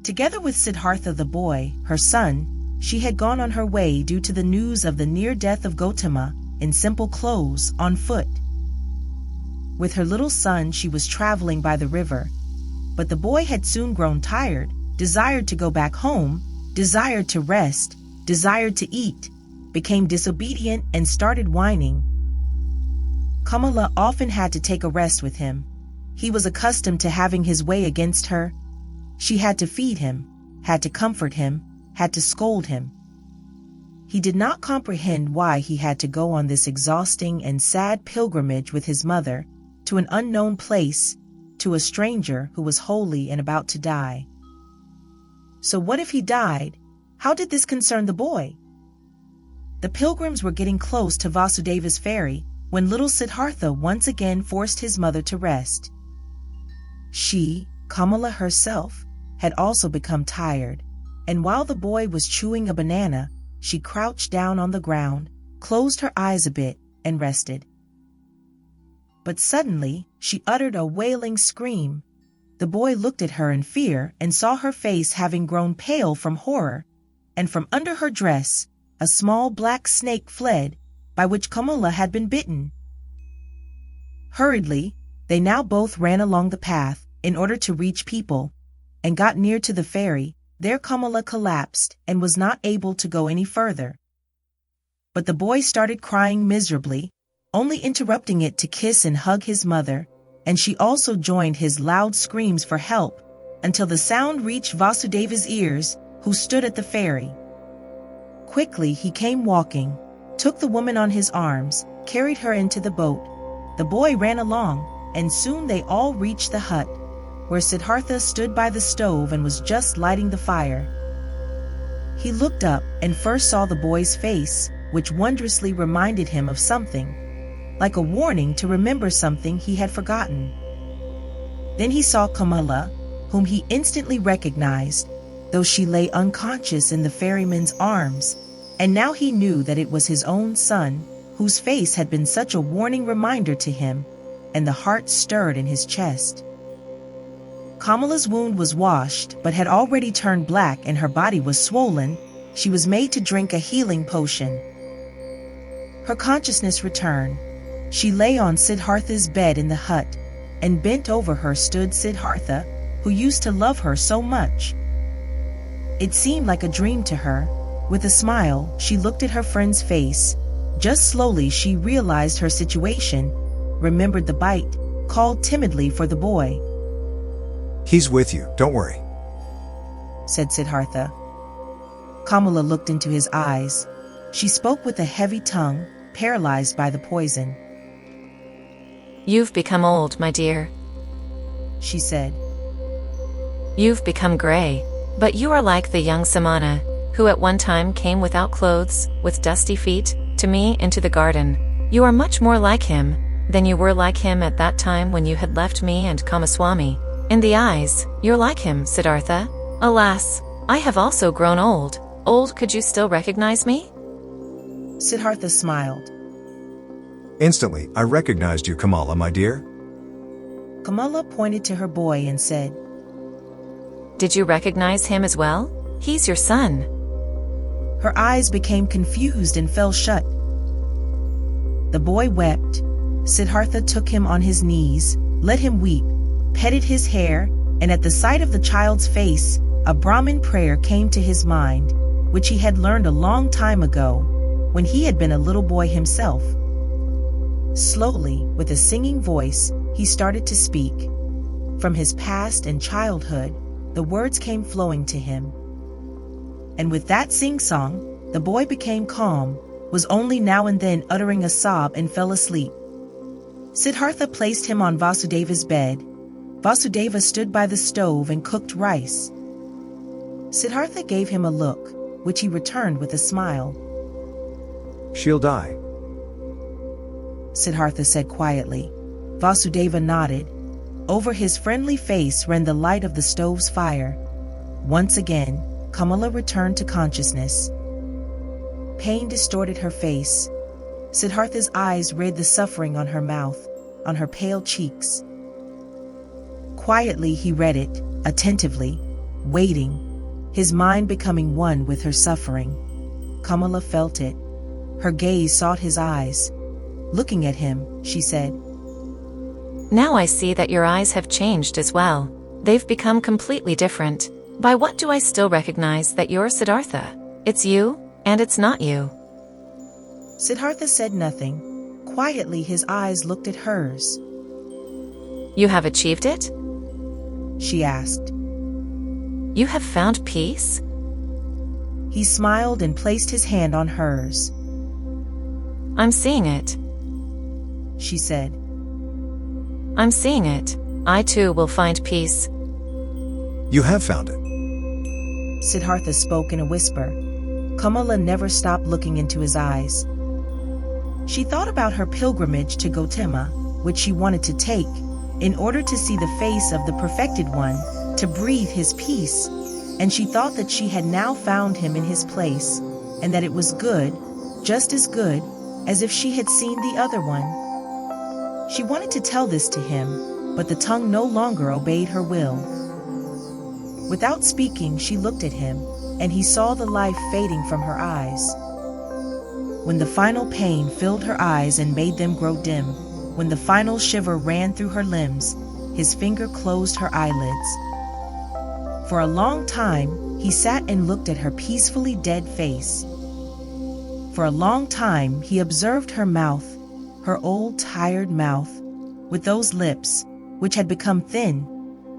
Together with Siddhartha the boy, her son, she had gone on her way due to the news of the near death of Gotama, in simple clothes, on foot. With her little son she was traveling by the river, but the boy had soon grown tired, desired to go back home, desired to rest, desired to eat, became disobedient and started whining. Kamala often had to take a rest with him. He was accustomed to having his way against her. She had to feed him, had to comfort him, had to scold him. He did not comprehend why he had to go on this exhausting and sad pilgrimage with his mother, to an unknown place, to a stranger who was holy and about to die. So what if he died? How did this concern the boy? The pilgrims were getting close to Vasudeva's ferry when little Siddhartha once again forced his mother to rest. She, Kamala herself, had also become tired, and while the boy was chewing a banana, she crouched down on the ground, closed her eyes a bit, and rested. But suddenly, she uttered a wailing scream. The boy looked at her in fear and saw her face having grown pale from horror, and from under her dress, a small black snake fled, by which Kamala had been bitten. Hurriedly, they now both ran along the path, in order to reach people, and got near to the ferry. There Kamala collapsed and was not able to go any further. But the boy started crying miserably, only interrupting it to kiss and hug his mother, and she also joined his loud screams for help, until the sound reached Vasudeva's ears, who stood at the ferry. Quickly he came walking, took the woman on his arms, carried her into the boat. The boy ran along, and soon they all reached the hut, where Siddhartha stood by the stove and was just lighting the fire. He looked up and first saw the boy's face, which wondrously reminded him of something, like a warning to remember something he had forgotten. Then he saw Kamala, whom he instantly recognized, though she lay unconscious in the ferryman's arms, and now he knew that it was his own son, whose face had been such a warning reminder to him, and the heart stirred in his chest. Kamala's wound was washed, but had already turned black, and her body was swollen. She was made to drink a healing potion. Her consciousness returned. She lay on Siddhartha's bed in the hut, and bent over her stood Siddhartha, who used to love her so much. It seemed like a dream to her. With a smile, she looked at her friend's face. Just slowly she realized her situation, remembered the bite, called timidly for the boy. He's with you, don't worry, said Siddhartha. Kamala looked into his eyes. She spoke with a heavy tongue, paralyzed by the poison. You've become old, my dear, she said. You've become gray, but you are like the young Samana, who at one time came without clothes, with dusty feet, to me into the garden. You are much more like him than you were like him at that time when you had left me and Kamaswami. In the eyes, you're like him, Siddhartha. Alas, I have also grown old. Old, could you still recognize me? Siddhartha smiled. Instantly, I recognized you, Kamala, my dear. Kamala pointed to her boy and said, Did you recognize him as well? He's your son. Her eyes became confused and fell shut. The boy wept. Siddhartha took him on his knees, let him weep, petted his hair, and at the sight of the child's face, a Brahmin prayer came to his mind, which he had learned a long time ago, when he had been a little boy himself. Slowly, with a singing voice, he started to speak. From his past and childhood, the words came flowing to him. And with that sing-song, the boy became calm, was only now and then uttering a sob, and fell asleep. Siddhartha placed him on Vasudeva's bed. Vasudeva stood by the stove and cooked rice. Siddhartha gave him a look, which he returned with a smile. She'll die, Siddhartha said quietly. Vasudeva nodded. Over his friendly face ran the light of the stove's fire. Once again, Kamala returned to consciousness. Pain distorted her face. Siddhartha's eyes read the suffering on her mouth, on her pale cheeks. Quietly he read it, attentively, waiting, his mind becoming one with her suffering. Kamala felt it. Her gaze sought his eyes. Looking at him, she said, Now I see that your eyes have changed as well. They've become completely different. By what do I still recognize that you're Siddhartha? It's you, and it's not you. Siddhartha said nothing. Quietly his eyes looked at hers. You have achieved it? She asked. You have found peace? He smiled and placed his hand on hers. I'm seeing it. She said. I'm seeing it. I too will find peace. You have found it. Siddhartha spoke in a whisper. Kamala never stopped looking into his eyes. She thought about her pilgrimage to GOTAMA, which she wanted to take, in order to see the face of the perfected one, to breathe his peace, and she thought that she had now found him in his place, and that it was good, just as good, as if she had seen the other one. She wanted to tell this to him, but the tongue no longer obeyed her will. Without speaking, she looked at him, and he saw the life fading from her eyes. When the final pain filled her eyes and made them grow dim, when the final shiver ran through her limbs, his finger closed her eyelids. For a long time, he sat and looked at her peacefully dead face. For a long time, he observed her mouth, her old tired mouth, with those lips, which had become thin,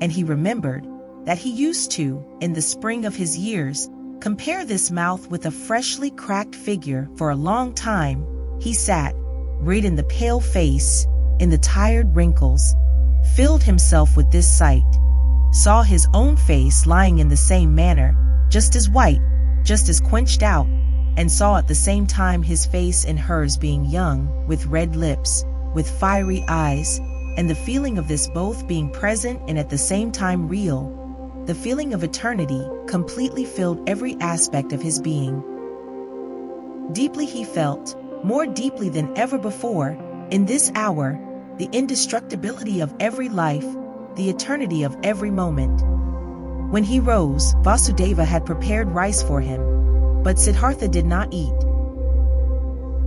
and he remembered that he used to, in the spring of his years, compare this mouth with a freshly cracked figure. For a long time, he sat, read in the pale face, in the tired wrinkles, filled himself with this sight, saw his own face lying in the same manner, just as white, just as quenched out, and saw at the same time his face and hers being young, with red lips, with fiery eyes, and the feeling of this both being present and at the same time real. The feeling of eternity completely filled every aspect of his being. Deeply he felt, more deeply than ever before, in this hour, the indestructibility of every life, the eternity of every moment. When he rose, Vasudeva had prepared rice for him, but Siddhartha did not eat.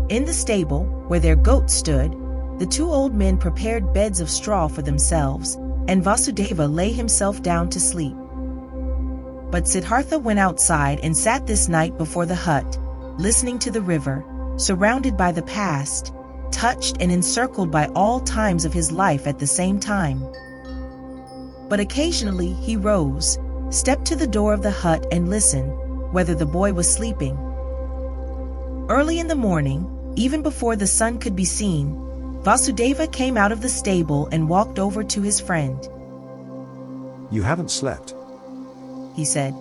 In the stable, where their goats stood, the two old men prepared beds of straw for themselves, and Vasudeva lay himself down to sleep. But Siddhartha went outside and sat this night before the hut, listening to the river, surrounded by the past, touched and encircled by all times of his life at the same time. But occasionally he rose, stepped to the door of the hut and listened, whether the boy was sleeping. Early in the morning, even before the sun could be seen, Vasudeva came out of the stable and walked over to his friend. You haven't slept. He said.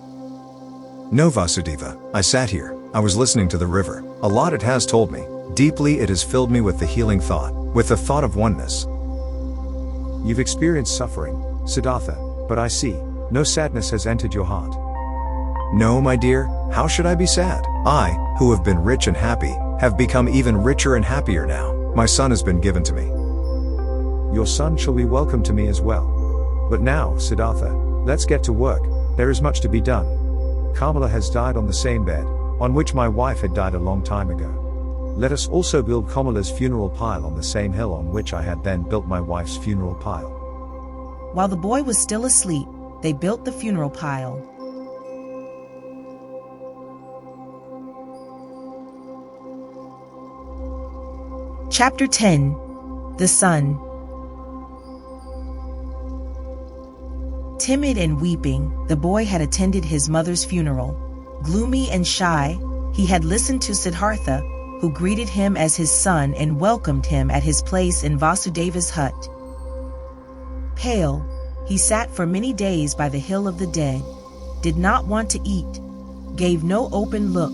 No, Vasudeva, I sat here, I was listening to the river. A lot it has told me. Deeply it has filled me with the healing thought, with the thought of oneness. You've experienced suffering, Siddhartha, but I see, no sadness has entered your heart. No, my dear, how should I be sad? I, who have been rich and happy, have become even richer and happier now. My son has been given to me. Your son shall be welcome to me as well. But now, Siddhartha, let's get to work. There is much to be done. Kamala has died on the same bed, on which my wife had died a long time ago. Let us also build Kamala's funeral pile on the same hill on which I had then built my wife's funeral pile. While the boy was still asleep, they built the funeral pile. Chapter 10. The Sun. Timid and weeping, the boy had attended his mother's funeral. Gloomy and shy, he had listened to Siddhartha, who greeted him as his son and welcomed him at his place in Vasudeva's hut. Pale, he sat for many days by the hill of the dead, did not want to eat, gave no open look,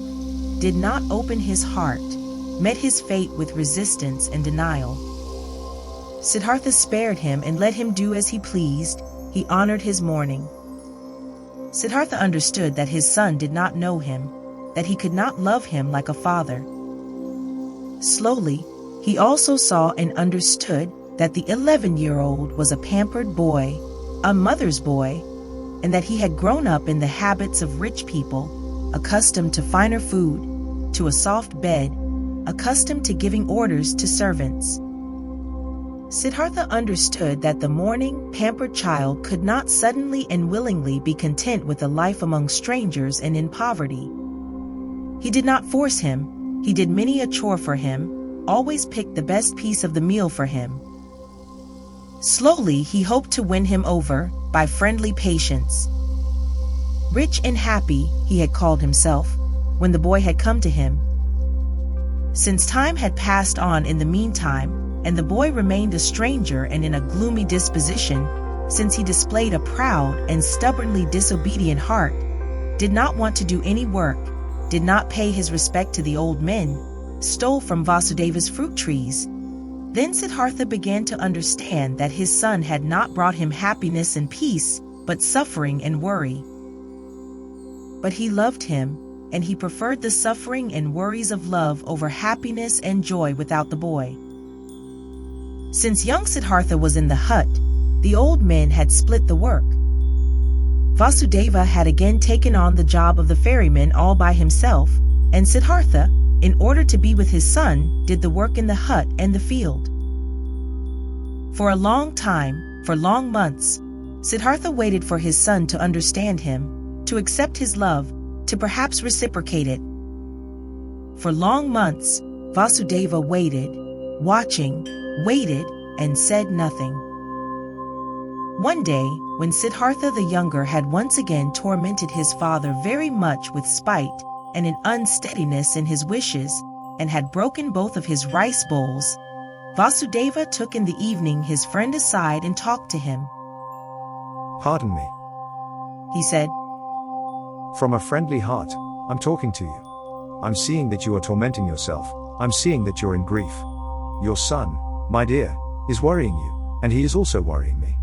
did not open his heart, met his fate with resistance and denial. Siddhartha spared him and let him do as he pleased. He honored his mourning. Siddhartha understood that his son did not know him, that he could not love him like a father. Slowly, he also saw and understood that the 11-year-old was a pampered boy, a mother's boy, and that he had grown up in the habits of rich people, accustomed to finer food, to a soft bed, accustomed to giving orders to servants. Siddhartha understood that the mourning, pampered child could not suddenly and willingly be content with a life among strangers and in poverty. He did not force him, he did many a chore for him, always picked the best piece of the meal for him. Slowly he hoped to win him over, by friendly patience. Rich and happy, he had called himself, when the boy had come to him. Since time had passed on in the meantime, and the boy remained a stranger and in a gloomy disposition, since he displayed a proud and stubbornly disobedient heart, did not want to do any work, did not pay his respect to the old men, stole from Vasudeva's fruit trees. Then Siddhartha began to understand that his son had not brought him happiness and peace, but suffering and worry. But he loved him, and he preferred the suffering and worries of love over happiness and joy without the boy. Since young Siddhartha was in the hut, the old men had split the work. Vasudeva had again taken on the job of the ferryman all by himself, and Siddhartha, in order to be with his son, did the work in the hut and the field. For a long time, for long months, Siddhartha waited for his son to understand him, to accept his love, to perhaps reciprocate it. For long months, Vasudeva waited, watching, waited, and said nothing. One day, when Siddhartha the younger had once again tormented his father very much with spite and an unsteadiness in his wishes, and had broken both of his rice bowls, Vasudeva took in the evening his friend aside and talked to him. Pardon me. He said, From a friendly heart, I'm talking to you. I'm seeing that you are tormenting yourself. I'm seeing that you're in grief. Your son, my dear, is worrying you, and he is also worrying me.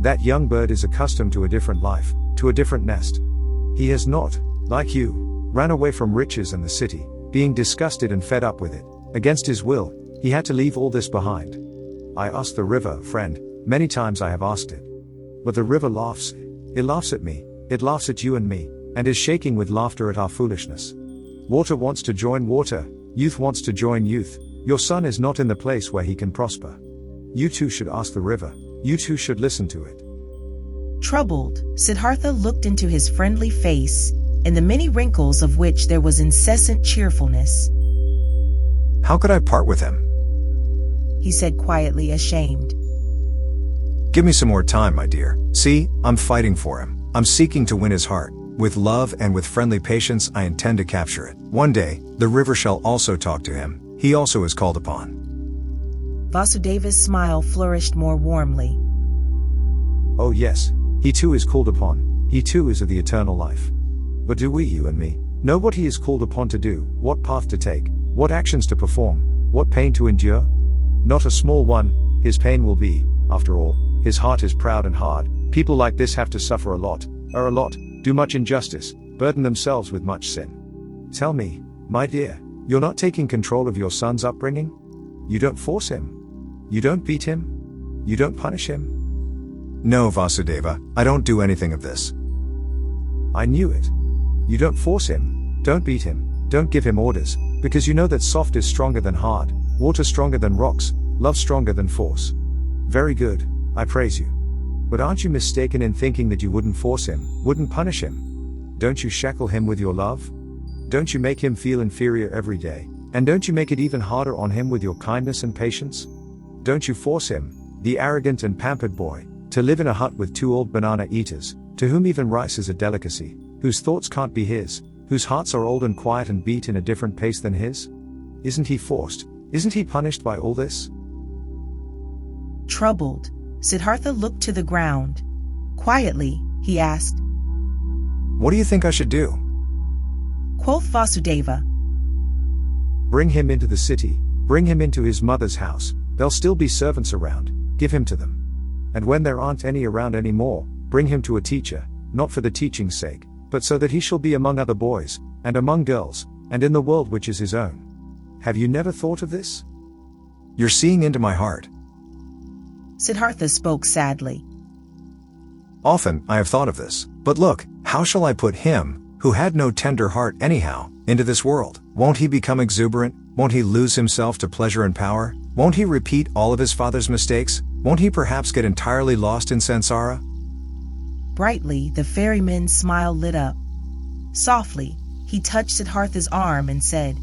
That young bird is accustomed to a different life, to a different nest. He has not, like you, ran away from riches and the city, being disgusted and fed up with it. Against his will, he had to leave all this behind. I asked the river, friend, many times I have asked it. But the river laughs. It laughs at me, it laughs at you and me, and is shaking with laughter at our foolishness. Water wants to join water, youth wants to join youth. Your son is not in the place where he can prosper. You too should ask the river, you too should listen to it. Troubled, Siddhartha looked into his friendly face, in the many wrinkles of which there was incessant cheerfulness. How could I part with him? He said quietly, ashamed. Give me some more time, my dear. See, I'm fighting for him. I'm seeking to win his heart. With love and with friendly patience I intend to capture it. One day, the river shall also talk to him. He also is called upon. Vasudeva's smile flourished more warmly. Oh yes, he too is called upon. He too is of the eternal life. But do we, you and me, know what he is called upon to do, what path to take, what actions to perform, what pain to endure? Not a small one, his pain will be, after all, his heart is proud and hard. People like this have to suffer a lot, do much injustice, burden themselves with much sin. Tell me, my dear, you're not taking control of your son's upbringing? You don't force him? You don't beat him? You don't punish him? No, Vasudeva, I don't do anything of this. I knew it. You don't force him, don't beat him, don't give him orders, because you know that soft is stronger than hard, water stronger than rocks, love stronger than force. Very good, I praise you. But aren't you mistaken in thinking that you wouldn't force him, wouldn't punish him? Don't you shackle him with your love? Don't you make him feel inferior every day? And don't you make it even harder on him with your kindness and patience? Don't you force him, the arrogant and pampered boy, to live in a hut with two old banana eaters, to whom even rice is a delicacy, whose thoughts can't be his, whose hearts are old and quiet and beat in a different pace than his? Isn't he forced? Isn't he punished by all this? Troubled, Siddhartha looked to the ground. Quietly, he asked, What do you think I should do? Quoth Vasudeva, Bring him into the city, bring him into his mother's house, there'll still be servants around, give him to them. And when there aren't any around anymore, bring him to a teacher, not for the teaching's sake, but so that he shall be among other boys, and among girls, and in the world which is his own. Have you never thought of this? You're seeing into my heart. Siddhartha spoke sadly. Often, I have thought of this. But look, how shall I put him, who had no tender heart anyhow, into this world? Won't he become exuberant? Won't he lose himself to pleasure and power? Won't he repeat all of his father's mistakes? Won't he perhaps get entirely lost in Sansara? Brightly, the ferryman's smile lit up. Softly, he touched Siddhartha's arm and said,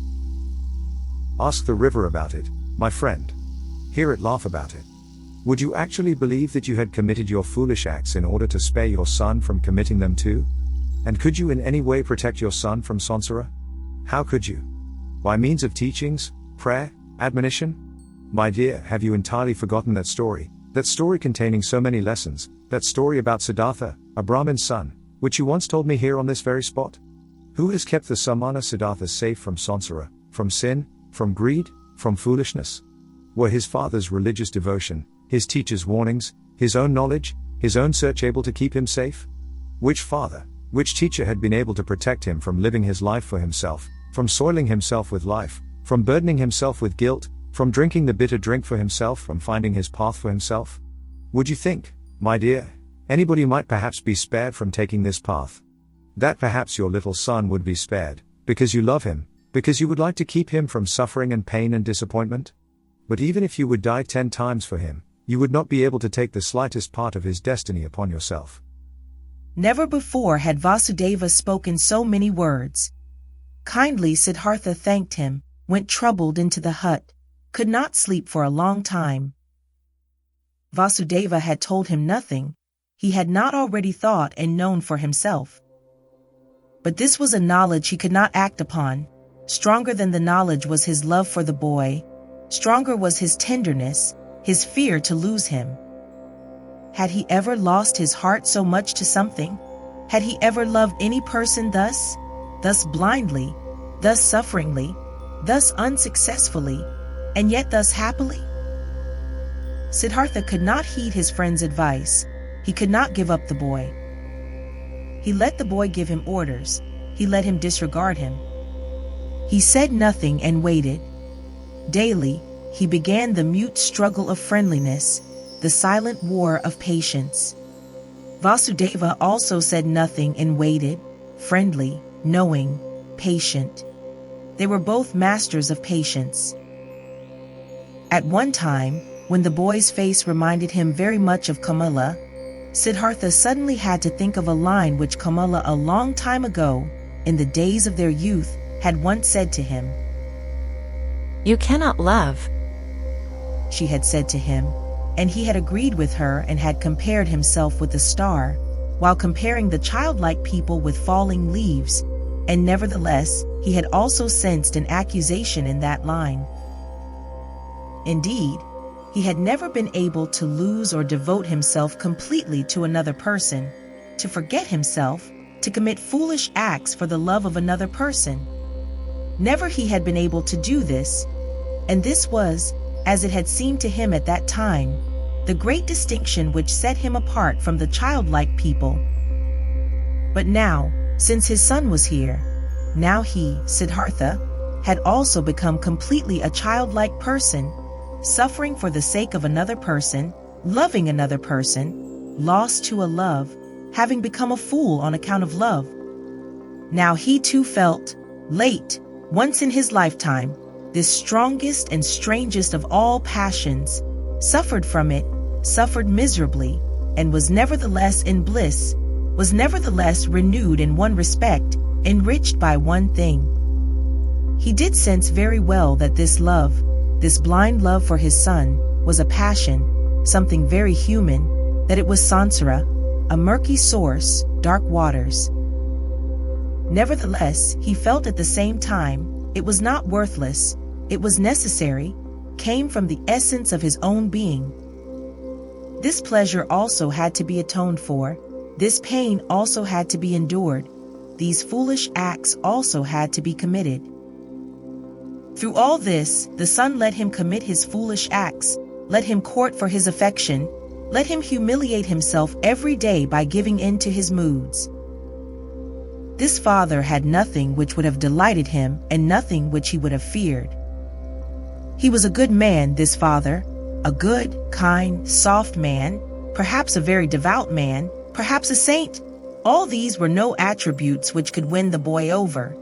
Ask the river about it, my friend. Hear it laugh about it. Would you actually believe that you had committed your foolish acts in order to spare your son from committing them too? And could you in any way protect your son from Sansara? How could you? By means of teachings, prayer, admonition? My dear, have you entirely forgotten that story containing so many lessons, that story about Siddhartha, a Brahmin's son, which you once told me here on this very spot? Who has kept the Samana Siddhartha safe from Sansara, from sin, from greed, from foolishness? Were his father's religious devotion, his teacher's warnings, his own knowledge, his own search able to keep him safe? Which father, which teacher had been able to protect him from living his life for himself, from soiling himself with life, from burdening himself with guilt, from drinking the bitter drink for himself, from finding his path for himself? Would you think, my dear, anybody might perhaps be spared from taking this path? That perhaps your little son would be spared, because you love him, because you would like to keep him from suffering and pain and disappointment? But even if you would die 10 times for him, you would not be able to take the slightest part of his destiny upon yourself. Never before had Vasudeva spoken so many words. Kindly Siddhartha thanked him, went troubled into the hut, could not sleep for a long time. Vasudeva had told him nothing he had not already thought and known for himself. But this was a knowledge he could not act upon. Stronger than the knowledge was his love for the boy. Stronger was his tenderness, his fear to lose him. Had he ever lost his heart so much to something? Had he ever loved any person thus blindly, thus sufferingly, thus unsuccessfully, and yet thus happily? Siddhartha could not heed his friend's advice. He could not give up the boy. He let the boy give him orders. He let him disregard him. He said nothing and waited. Daily, he began the mute struggle of friendliness, the silent war of patience. Vasudeva also said nothing and waited, friendly, knowing, patient. They were both masters of patience. At one time, when the boy's face reminded him very much of Kamala, Siddhartha suddenly had to think of a line which Kamala a long time ago, in the days of their youth, had once said to him. You cannot love, she had said to him, and he had agreed with her and had compared himself with the star, while comparing the childlike people with falling leaves, and nevertheless, he had also sensed an accusation in that line. Indeed, he had never been able to lose or devote himself completely to another person, to forget himself, to commit foolish acts for the love of another person. Never he had been able to do this, and this was, as it had seemed to him at that time, the great distinction which set him apart from the childlike people. But now, since his son was here, now he, Siddhartha, had also become completely a childlike person, suffering for the sake of another person, loving another person, lost to a love, having become a fool on account of love. Now he too felt, late, once in his lifetime, this strongest and strangest of all passions, suffered from it, suffered miserably, and was nevertheless in bliss, was nevertheless renewed in one respect, enriched by one thing. He did sense very well that this love, this blind love for his son, was a passion, something very human, that it was Sansara, a murky source, dark waters. Nevertheless, he felt at the same time, it was not worthless, it was necessary, came from the essence of his own being. This pleasure also had to be atoned for, this pain also had to be endured, these foolish acts also had to be committed. Through all this, the son let him commit his foolish acts, let him court for his affection, let him humiliate himself every day by giving in to his moods. This father had nothing which would have delighted him and nothing which he would have feared. He was a good man, this father, a good, kind, soft man, perhaps a very devout man, perhaps a saint. All these were no attributes which could win the boy over.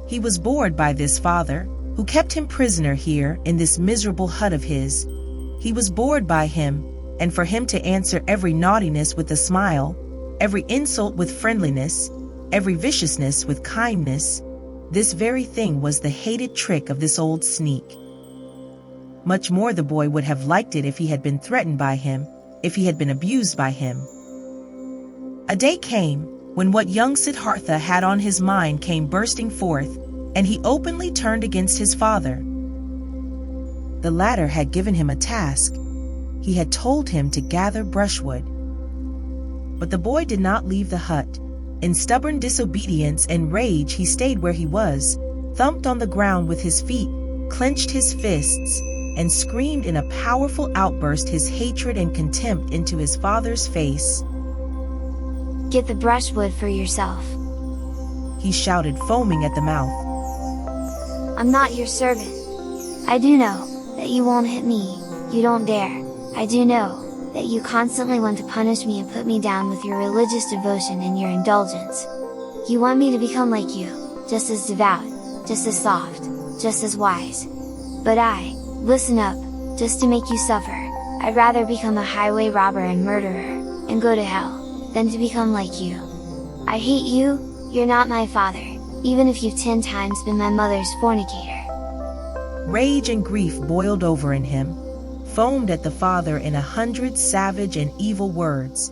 He was bored by this father, who kept him prisoner here in this miserable hut of his. He was bored by him, and for him to answer every naughtiness with a smile, every insult with friendliness, every viciousness with kindness, this very thing was the hated trick of this old sneak. Much more the boy would have liked it if he had been threatened by him, if he had been abused by him. A day came when what young Siddhartha had on his mind came bursting forth, and he openly turned against his father. The latter had given him a task. He had told him to gather brushwood. But the boy did not leave the hut. In stubborn disobedience and rage he stayed where he was, thumped on the ground with his feet, clenched his fists, and screamed in a powerful outburst his hatred and contempt into his father's face. "Get the brushwood for yourself," he shouted, foaming at the mouth. "I'm not your servant. I do know that you won't hit me, you don't dare. I do know that you constantly want to punish me and put me down with your religious devotion and your indulgence. You want me to become like you, just as devout, just as soft, just as wise. But listen up, just to make you suffer, I'd rather become a highway robber and murderer, and go to hell, than to become like you. I hate you, you're not my father, even if you've 10 times been my mother's fornicator." Rage and grief boiled over in him, foamed at the father in 100 savage and evil words.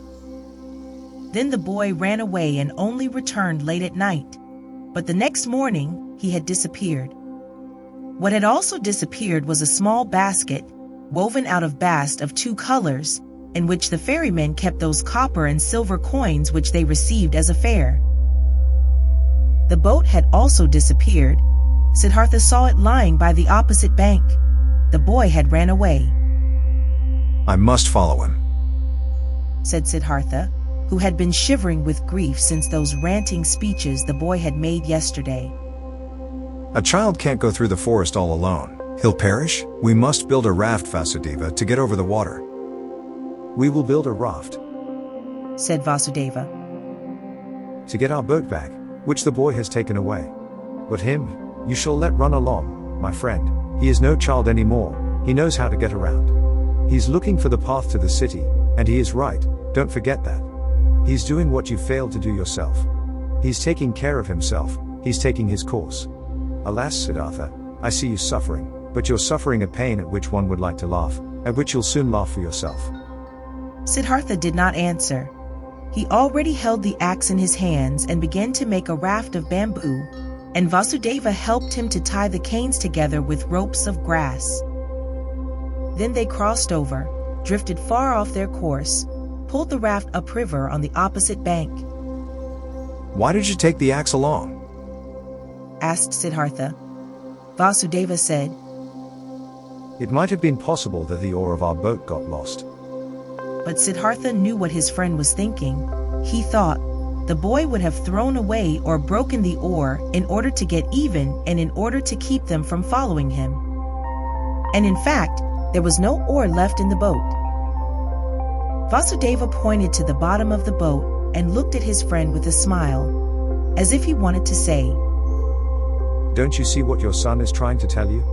Then the boy ran away and only returned late at night, but the next morning he had disappeared. What had also disappeared was a small basket, woven out of bast of 2 colors, in which the ferrymen kept those copper and silver coins which they received as a fare. The boat had also disappeared. Siddhartha saw it lying by the opposite bank. The boy had ran away. I must follow him, said Siddhartha, who had been shivering with grief since those ranting speeches the boy had made yesterday. A child can't go through the forest all alone. He'll perish. We must build a raft, Vasudeva, to get over the water. We will build a raft, said Vasudeva, to get our boat back, which the boy has taken away. But him, you shall let run along, my friend. He is no child anymore. He knows how to get around. He's looking for the path to the city, and he is right, don't forget that. He's doing what you failed to do yourself. He's taking care of himself, he's taking his course. Alas, Siddhartha, I see you suffering, but you're suffering a pain at which one would like to laugh, at which you'll soon laugh for yourself. Siddhartha did not answer. He already held the axe in his hands and began to make a raft of bamboo, and Vasudeva helped him to tie the canes together with ropes of grass. Then they crossed over, drifted far off their course, pulled the raft upriver on the opposite bank. Why did you take the axe along? Asked Siddhartha. Vasudeva said, It might have been possible that the oar of our boat got lost. But Siddhartha knew what his friend was thinking. He thought, the boy would have thrown away or broken the oar in order to get even and in order to keep them from following him. And in fact, there was no oar left in the boat. Vasudeva pointed to the bottom of the boat and looked at his friend with a smile, as if he wanted to say, Don't you see what your son is trying to tell you?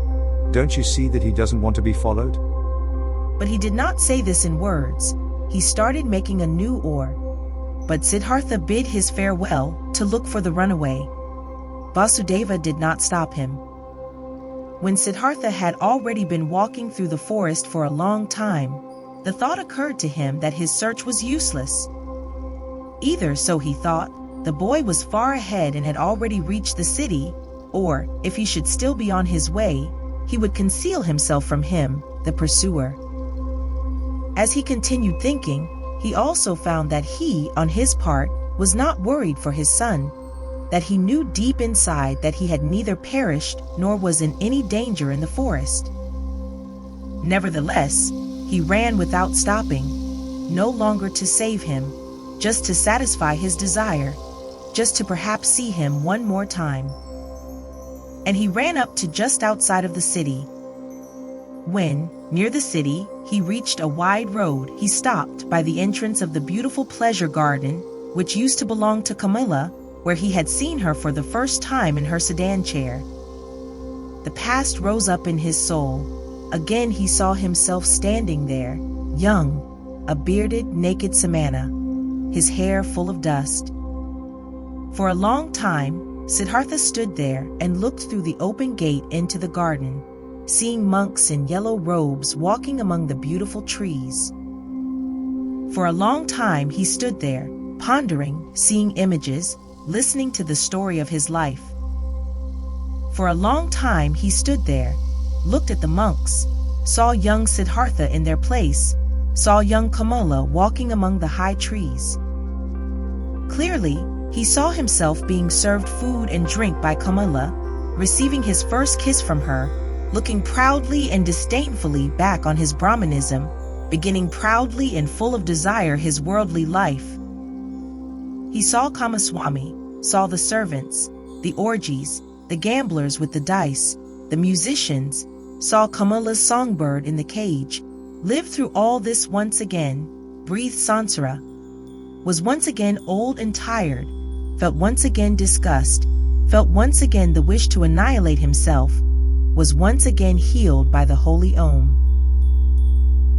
Don't you see that he doesn't want to be followed? But he did not say this in words. He started making a new oar. But Siddhartha bid his farewell to look for the runaway. Vasudeva did not stop him. When Siddhartha had already been walking through the forest for a long time, the thought occurred to him that his search was useless. Either, so he thought, the boy was far ahead and had already reached the city, or, if he should still be on his way, he would conceal himself from him, the pursuer. As he continued thinking, he also found that he, on his part, was not worried for his son, that he knew deep inside that he had neither perished nor was in any danger in the forest. Nevertheless, he ran without stopping, no longer to save him, just to satisfy his desire, just to perhaps see him one more time. And he ran up to just outside of the city. When, near the city, he reached a wide road. He stopped by the entrance of the beautiful pleasure garden, which used to belong to KAMALA, where he had seen her for the first time in her sedan chair. The past rose up in his soul. Again he saw himself standing there, young, a bearded, naked Samana, his hair full of dust. For a long time, Siddhartha stood there and looked through the open gate into the garden, seeing monks in yellow robes walking among the beautiful trees. For a long time he stood there, pondering, seeing images, listening to the story of his life. For a long time he stood there, looked at the monks, saw young Siddhartha in their place, saw young Kamala walking among the high trees. Clearly, he saw himself being served food and drink by Kamala, receiving his first kiss from her, looking proudly and disdainfully back on his Brahmanism, beginning proudly and full of desire his worldly life. He saw Kamaswami, saw the servants, the orgies, the gamblers with the dice, the musicians, saw Kamala's songbird in the cage, lived through all this once again, breathed Sansara, was once again old and tired, felt once again disgust, felt once again the wish to annihilate himself, was once again healed by the holy Om.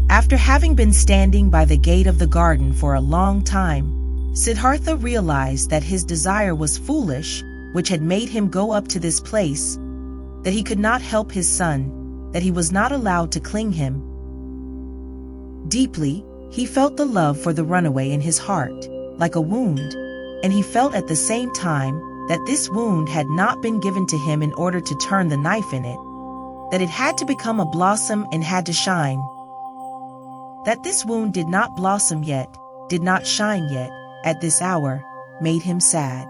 After having been standing by the gate of the garden for a long time, Siddhartha realized that his desire was foolish, which had made him go up to this place, that he could not help his son, that he was not allowed to cling him. Deeply, he felt the love for the runaway in his heart, like a wound, and he felt at the same time that this wound had not been given to him in order to turn the knife in it, that it had to become a blossom and had to shine. That this wound did not blossom yet, did not shine yet, at this hour, made him sad.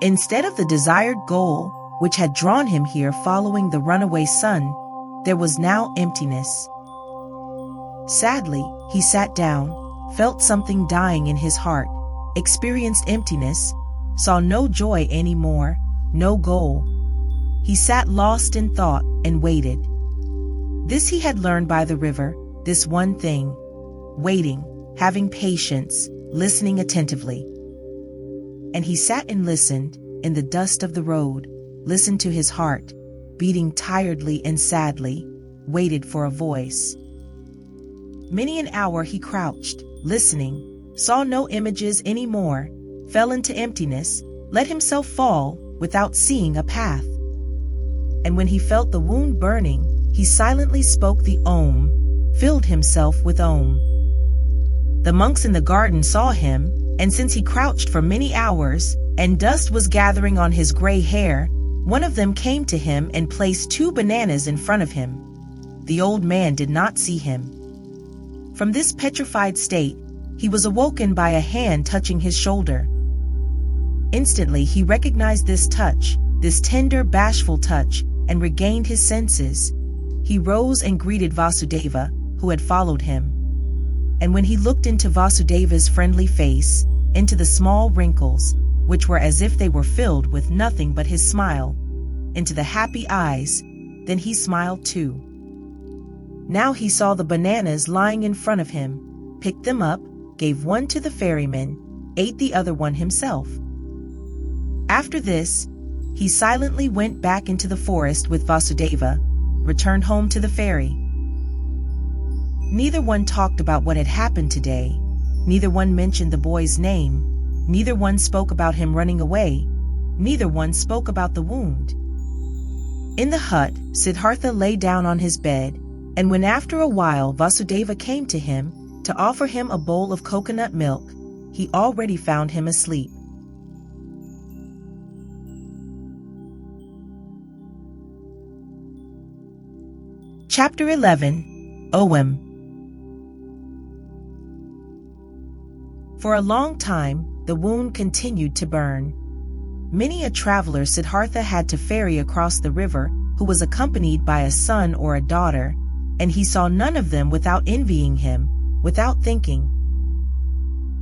Instead of the desired goal, which had drawn him here following the runaway son, there was now emptiness. Sadly, he sat down, felt something dying in his heart, experienced emptiness, saw no joy anymore, no goal. He sat lost in thought and waited. This he had learned by the river, this one thing: waiting, having patience, listening attentively. And he sat and listened, in the dust of the road, listened to his heart, beating tiredly and sadly, waited for a voice. Many an hour he crouched, listening, saw no images any more, fell into emptiness, let himself fall, without seeing a path. And when he felt the wound burning, he silently spoke the Om, filled himself with Om. The monks in the garden saw him, and since he crouched for many hours, and dust was gathering on his gray hair, one of them came to him and placed 2 bananas in front of him. The old man did not see him. From this petrified state, he was awoken by a hand touching his shoulder. Instantly he recognized this touch, this tender, bashful touch, and regained his senses. He rose and greeted Vasudeva, who had followed him. And when he looked into Vasudeva's friendly face, into the small wrinkles, which were as if they were filled with nothing but his smile, into the happy eyes, then he smiled too. Now he saw the bananas lying in front of him, picked them up, gave one to the ferryman, ate the other one himself. After this, he silently went back into the forest with Vasudeva, returned home to the ferry. Neither one talked about what had happened today, neither one mentioned the boy's name, neither one spoke about him running away, neither one spoke about the wound. In the hut, Siddhartha lay down on his bed, and when after a while Vasudeva came to him to offer him a bowl of coconut milk, he already found him asleep. Chapter 11. Om. For a long time, the wound continued to burn. Many a traveler Siddhartha had to ferry across the river who was accompanied by a son or a daughter, and he saw none of them without envying him, without thinking,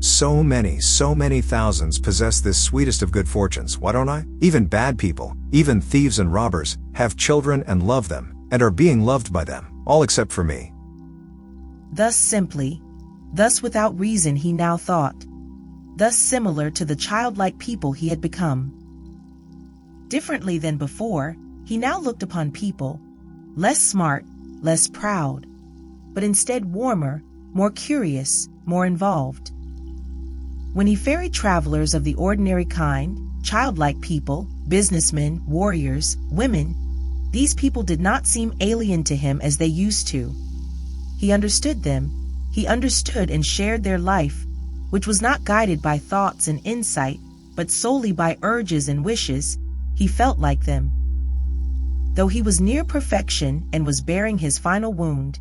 So many thousands possess this sweetest of good fortunes, why don't I? Even bad people, even thieves and robbers, have children and love them, and are being loved by them, all except for me. thus simply, thus without reason he now thought, thus similar to the childlike people he had become. Differently than before, he now looked upon people, less smart, less proud, but instead warmer, more curious, more involved. When he ferried travelers of the ordinary kind, childlike people, businessmen, warriors, women, these people did not seem alien to him as they used to. He understood them, he understood and shared their life, which was not guided by thoughts and insight, but solely by urges and wishes. He felt like them. Though he was near perfection and was bearing his final wound,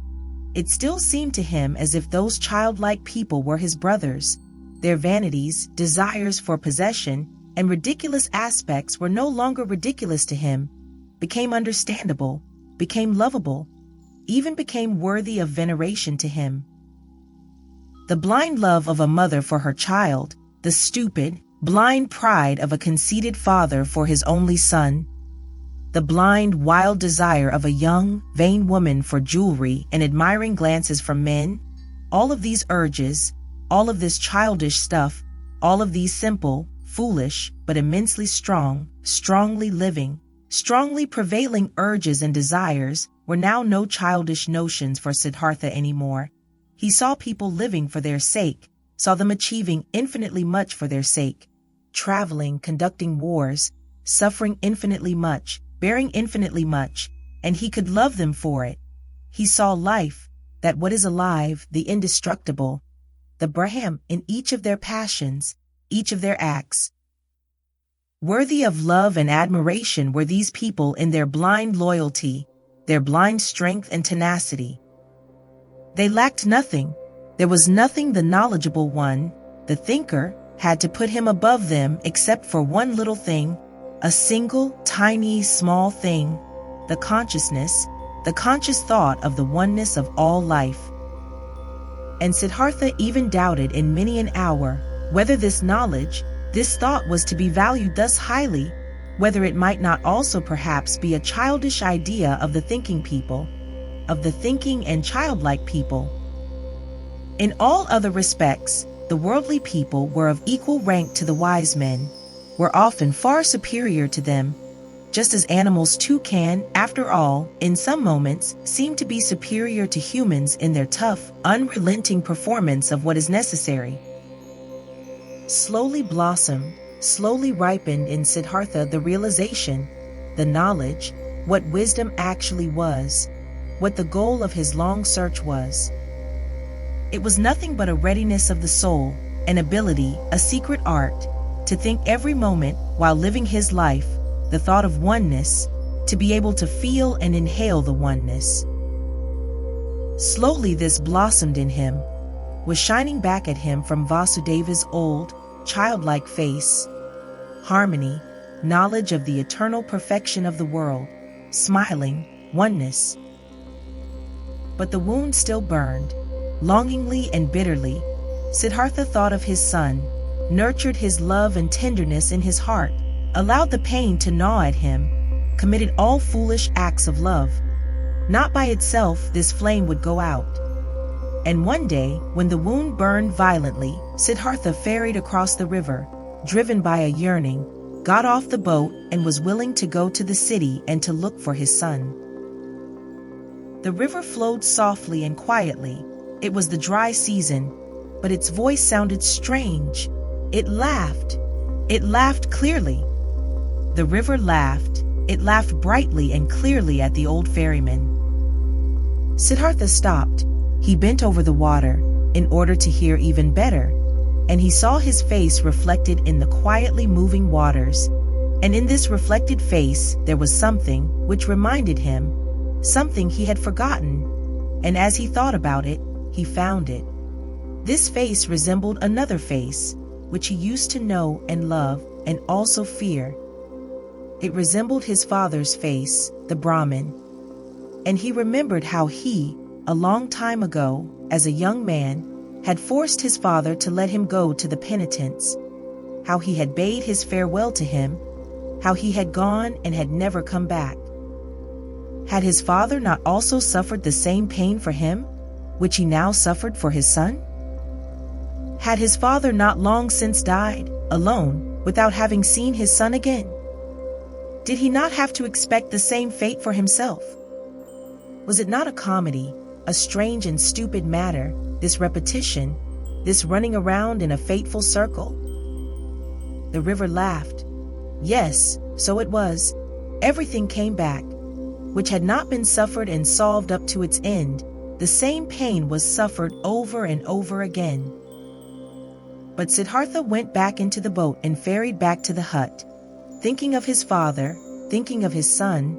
it still seemed to him as if those childlike people were his brothers. Their vanities, desires for possession, and ridiculous aspects were no longer ridiculous to him, became understandable, became lovable, even became worthy of veneration to him. The blind love of a mother for her child, the stupid, blind pride of a conceited father for his only son, the blind, wild desire of a young, vain woman for jewelry and admiring glances from men, all of these urges, all of this childish stuff, all of these simple, foolish, but immensely strong, strongly living, strongly prevailing urges and desires were now no childish notions for Siddhartha anymore. He saw people living for their sake, saw them achieving infinitely much for their sake, traveling, conducting wars, suffering infinitely much, bearing infinitely much, and he could love them for it. He saw life, that what is alive, the indestructible, the Brahman in each of their passions, each of their acts. Worthy of love and admiration were these people in their blind loyalty, their blind strength and tenacity. They lacked nothing. There was nothing the knowledgeable one, the thinker, had to put him above them except for one little thing, a single, tiny, small thing, the consciousness, the conscious thought of the oneness of all life. And Siddhartha even doubted in many an hour whether this knowledge, this thought was to be valued thus highly, whether it might not also perhaps be a childish idea of the thinking people, of the thinking and childlike people. In all other respects, the worldly people were of equal rank to the wise men, were often far superior to them, just as animals too can, after all, in some moments, seem to be superior to humans in their tough, unrelenting performance of what is necessary. Slowly blossomed, slowly ripened in Siddhartha the realization, the knowledge, what wisdom actually was, what the goal of his long search was. It was nothing but a readiness of the soul, an ability, a secret art, to think every moment while living his life, the thought of oneness, to be able to feel and inhale the oneness. Slowly this blossomed in him, was shining back at him from Vasudeva's old, childlike face, harmony, knowledge of the eternal perfection of the world, smiling, oneness. But the wound still burned, longingly and bitterly. Siddhartha thought of his son, nurtured his love and tenderness in his heart, allowed the pain to gnaw at him, committed all foolish acts of love. Not by itself this flame would go out. And one day, when the wound burned violently, Siddhartha ferried across the river, driven by a yearning, got off the boat and was willing to go to the city and to look for his son. The river flowed softly and quietly. It was the dry season, but its voice sounded strange. It laughed. It laughed clearly. The river laughed. It laughed brightly and clearly at the old ferryman. Siddhartha stopped. He bent over the water, in order to hear even better, and he saw his face reflected in the quietly moving waters, and in this reflected face there was something which reminded him, something he had forgotten, and as he thought about it, he found it. This face resembled another face, which he used to know and love, and also fear. It resembled his father's face, the Brahmin, and he remembered how he, a long time ago, as a young man, had forced his father to let him go to the penitents, how he had bade his farewell to him, how he had gone and had never come back. Had his father not also suffered the same pain for him? which he now suffered for his son? Had his father not long since died, alone, without having seen his son again? Did he not have to expect the same fate for himself? Was it not a comedy, a strange and stupid matter, this repetition, this running around in a fateful circle? The river laughed. Yes, so it was. Everything came back, which had not been suffered and solved up to its end. The same pain was suffered over and over again. But Siddhartha went back into the boat and ferried back to the hut, thinking of his father, thinking of his son,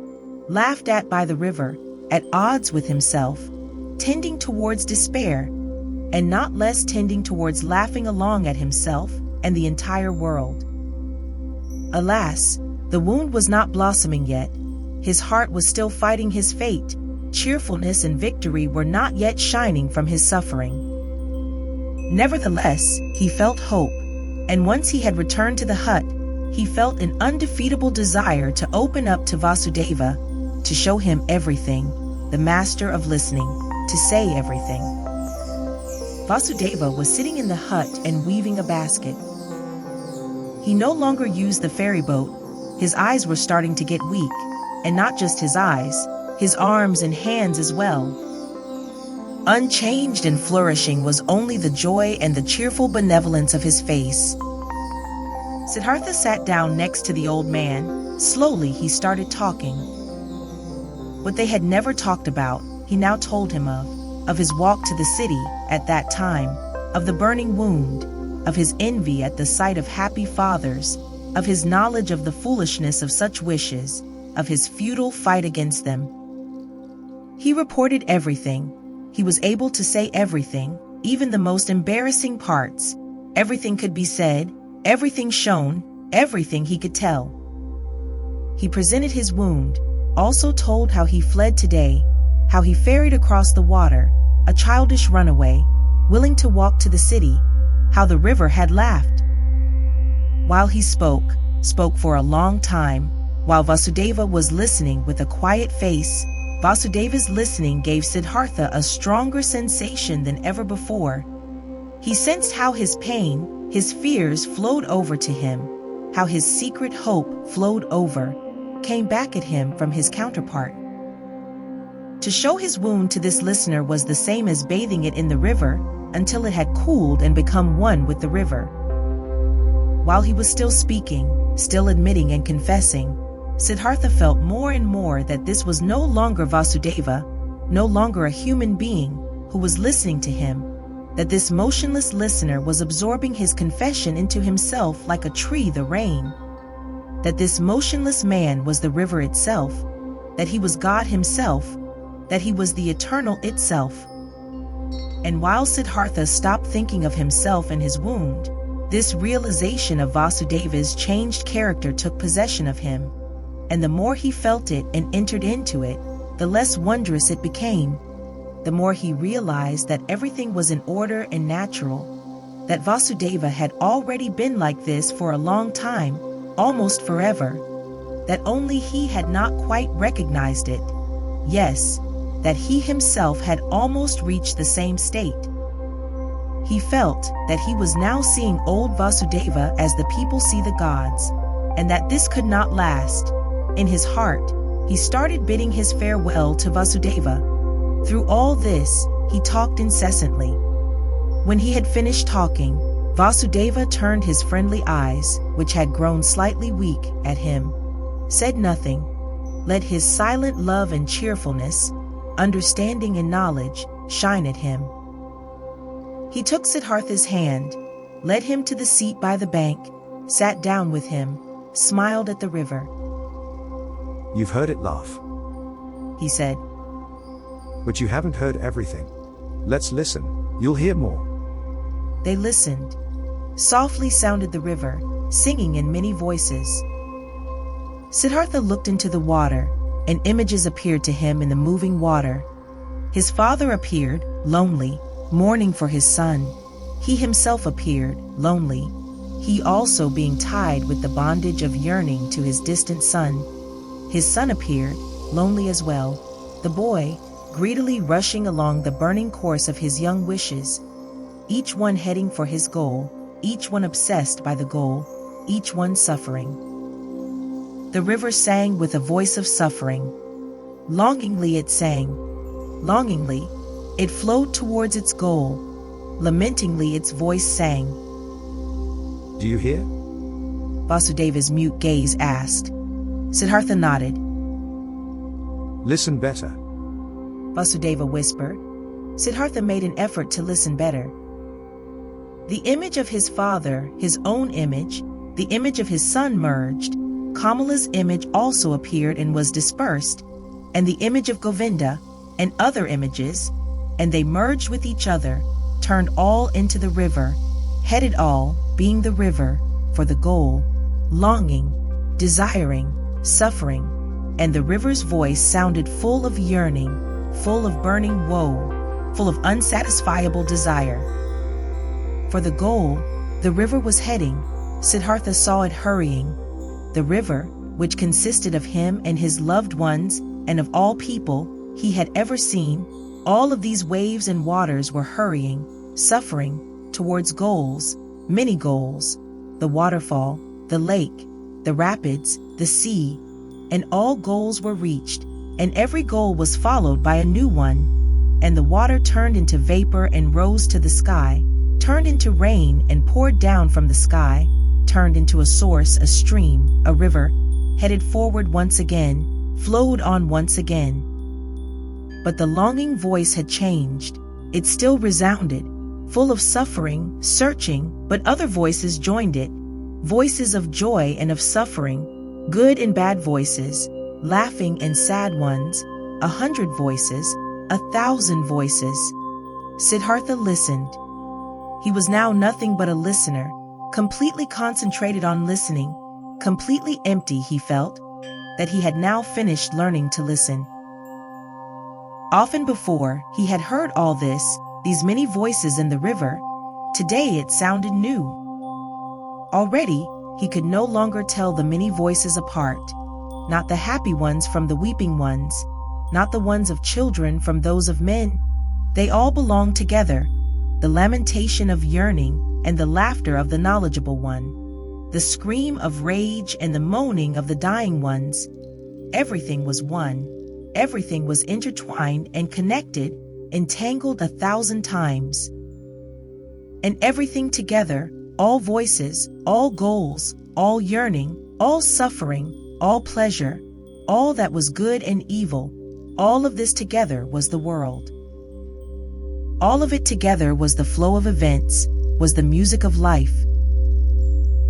laughed at by the river, at odds with himself, tending towards despair, and not less tending towards laughing along at himself and the entire world. Alas, the wound was not blossoming yet. His heart was still fighting his fate. Cheerfulness and victory were not yet shining from his suffering. Nevertheless, he felt hope, and once he had returned to the hut, he felt an undefeatable desire to open up to Vasudeva, to show him everything, the master of listening, to say everything. Vasudeva was sitting in the hut and weaving a basket. He no longer used the ferry boat. His eyes were starting to get weak, and not just his eyes, his arms and hands as well. Unchanged and flourishing was only the joy and the cheerful benevolence of his face. Siddhartha sat down next to the old man. Slowly he started talking. What they had never talked about, he now told him of his walk to the city at that time, of the burning wound, of his envy at the sight of happy fathers, of his knowledge of the foolishness of such wishes, of his futile fight against them. He reported everything. He was able to say everything, even the most embarrassing parts. Everything could be said, everything shown, everything he could tell. He presented his wound, also told how he fled today, how he ferried across the water, a childish runaway, willing to walk to the city, how the river had laughed. While he spoke for a long time, while Vasudeva was listening with a quiet face. Vasudeva's listening gave Siddhartha a stronger sensation than ever before. He sensed how his pain, his fears flowed over to him, how his secret hope flowed over, came back at him from his counterpart. To show his wound to this listener was the same as bathing it in the river until it had cooled and become one with the river. While he was still speaking, still admitting and confessing, Siddhartha felt more and more that this was no longer Vasudeva, no longer a human being who was listening to him, that this motionless listener was absorbing his confession into himself like a tree the rain, that this motionless man was the river itself, that he was God himself, that he was the eternal itself. And while Siddhartha stopped thinking of himself and his wound, this realization of Vasudeva's changed character took possession of him. And the more he felt it and entered into it, the less wondrous it became. The more he realized that everything was in order and natural, that Vasudeva had already been like this for a long time, almost forever, that only he had not quite recognized it. Yes, that he himself had almost reached the same state. He felt that he was now seeing old Vasudeva as the people see the gods, and that this could not last. In his heart, he started bidding his farewell to Vasudeva. Through all this, he talked incessantly. When he had finished talking, Vasudeva turned his friendly eyes, which had grown slightly weak, at him, said nothing, let his silent love and cheerfulness, understanding and knowledge, shine at him. He took Siddhartha's hand, led him to the seat by the bank, sat down with him, smiled at the river. You've heard it laugh, he said. But you haven't heard everything. Let's listen, you'll hear more. They listened. Softly sounded the river, singing in many voices. Siddhartha looked into the water, and images appeared to him in the moving water. His father appeared, lonely, mourning for his son. He himself appeared, lonely, he also being tied with the bondage of yearning to his distant son. His son appeared, lonely as well. The boy, greedily rushing along the burning course of his young wishes, each one heading for his goal, each one obsessed by the goal, each one suffering. The river sang with a voice of suffering. Longingly it sang. Longingly, it flowed towards its goal. Lamentingly its voice sang. Do you hear? Vasudeva's mute gaze asked. Siddhartha nodded. Listen better. Vasudeva whispered. Siddhartha made an effort to listen better. The image of his father, his own image, the image of his son merged. Kamala's image also appeared and was dispersed, and the image of Govinda, and other images, and they merged with each other, turned all into the river, headed all, being the river, for the goal, longing, desiring, suffering, and the river's voice sounded full of yearning, full of burning woe, full of unsatisfiable desire. For the goal, the river was heading. Siddhartha saw it hurrying. The river, which consisted of him and his loved ones, and of all people he had ever seen, all of these waves and waters were hurrying, suffering, towards goals, many goals, the waterfall, the lake, the rapids, the sea, and all goals were reached, and every goal was followed by a new one, and the water turned into vapor and rose to the sky, turned into rain and poured down from the sky, turned into a source, a stream, a river, headed forward once again, flowed on once again. But the longing voice had changed. It still resounded, full of suffering, searching, but other voices joined it, voices of joy and of suffering, good and bad voices, laughing and sad ones, 100 voices, 1,000 voices. Siddhartha listened. He was now nothing but a listener, completely concentrated on listening, completely empty. He felt that he had now finished learning to listen. Often before, he had heard all this, these many voices in the river. Today it sounded new. Already, he could no longer tell the many voices apart, not the happy ones from the weeping ones, not the ones of children from those of men. They all belonged together, the lamentation of yearning and the laughter of the knowledgeable one, the scream of rage and the moaning of the dying ones. Everything was one. Everything was intertwined and connected, entangled 1,000 times. And everything together, all voices, all goals, all yearning, all suffering, all pleasure, all that was good and evil, all of this together was the world. All of it together was the flow of events, was the music of life.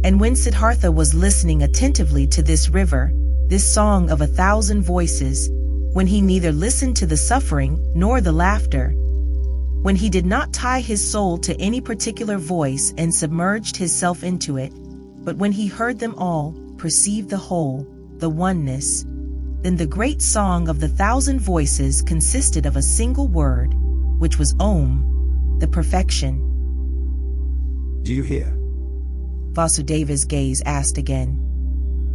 And when Siddhartha was listening attentively to this river, this song of 1,000 voices, when he neither listened to the suffering nor the laughter, when he did not tie his soul to any particular voice and submerged his self into it, but when he heard them all, perceived the whole, the oneness, then the great song of the 1,000 voices consisted of a single word, which was Om, the perfection. Do you hear? Vasudeva's gaze asked again.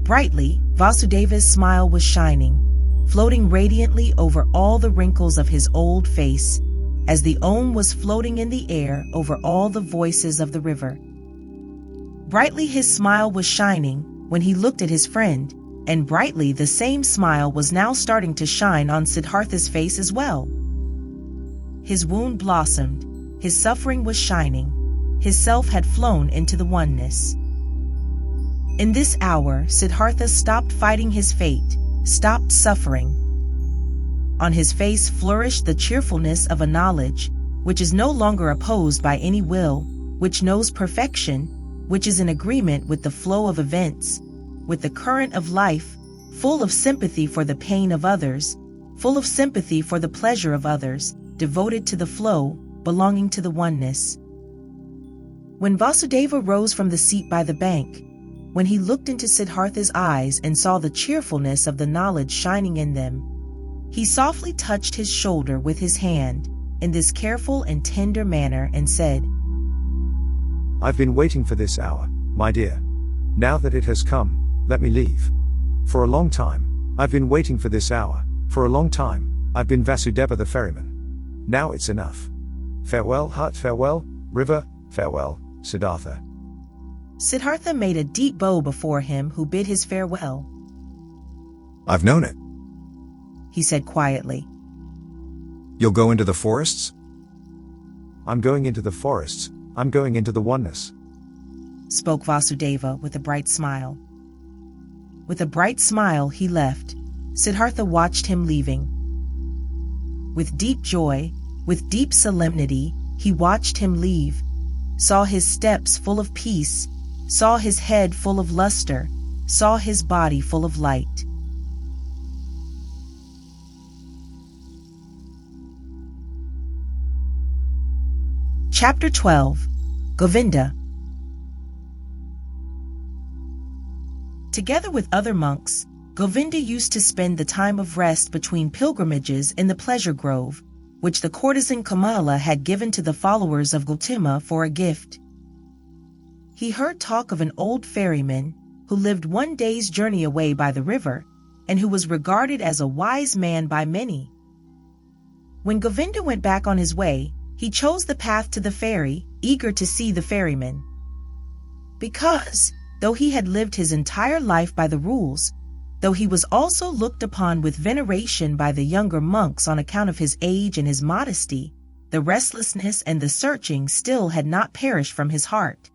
Brightly, Vasudeva's smile was shining, floating radiantly over all the wrinkles of his old face, as the Om was floating in the air over all the voices of the river. Brightly his smile was shining when he looked at his friend, and brightly the same smile was now starting to shine on Siddhartha's face as well. His wound blossomed, his suffering was shining, his self had flown into the oneness. In this hour, Siddhartha stopped fighting his fate, stopped suffering. On his face flourished the cheerfulness of a knowledge, which is no longer opposed by any will, which knows perfection, which is in agreement with the flow of events, with the current of life, full of sympathy for the pain of others, full of sympathy for the pleasure of others, devoted to the flow, belonging to the oneness. When Vasudeva rose from the seat by the bank, when he looked into Siddhartha's eyes and saw the cheerfulness of the knowledge shining in them, he softly touched his shoulder with his hand, in this careful and tender manner, and said, I've been waiting for this hour, my dear. Now that it has come, let me leave. For a long time, I've been waiting for this hour, for a long time, I've been Vasudeva the ferryman. Now it's enough. Farewell, hut, farewell, river, farewell, Siddhartha. Siddhartha made a deep bow before him who bid his farewell. I've known it. He said quietly. You'll go into the forests? I'm going into the forests. I'm going into the oneness. Spoke Vasudeva with a bright smile. With a bright smile he left. Siddhartha watched him leaving. With deep joy, with deep solemnity, he watched him leave, saw his steps full of peace, saw his head full of luster, saw his body full of light. Chapter 12. Govinda. Together with other monks, Govinda used to spend the time of rest between pilgrimages in the pleasure grove, which the courtesan Kamala had given to the followers of GOTAMA for a gift. He heard talk of an old ferryman who lived one day's journey away by the river and who was regarded as a wise man by many. When Govinda went back on his way, he chose the path to the ferry, eager to see the ferryman. Because, though he had lived his entire life by the rules, though he was also looked upon with veneration by the younger monks on account of his age and his modesty, the restlessness and the searching still had not perished from his heart.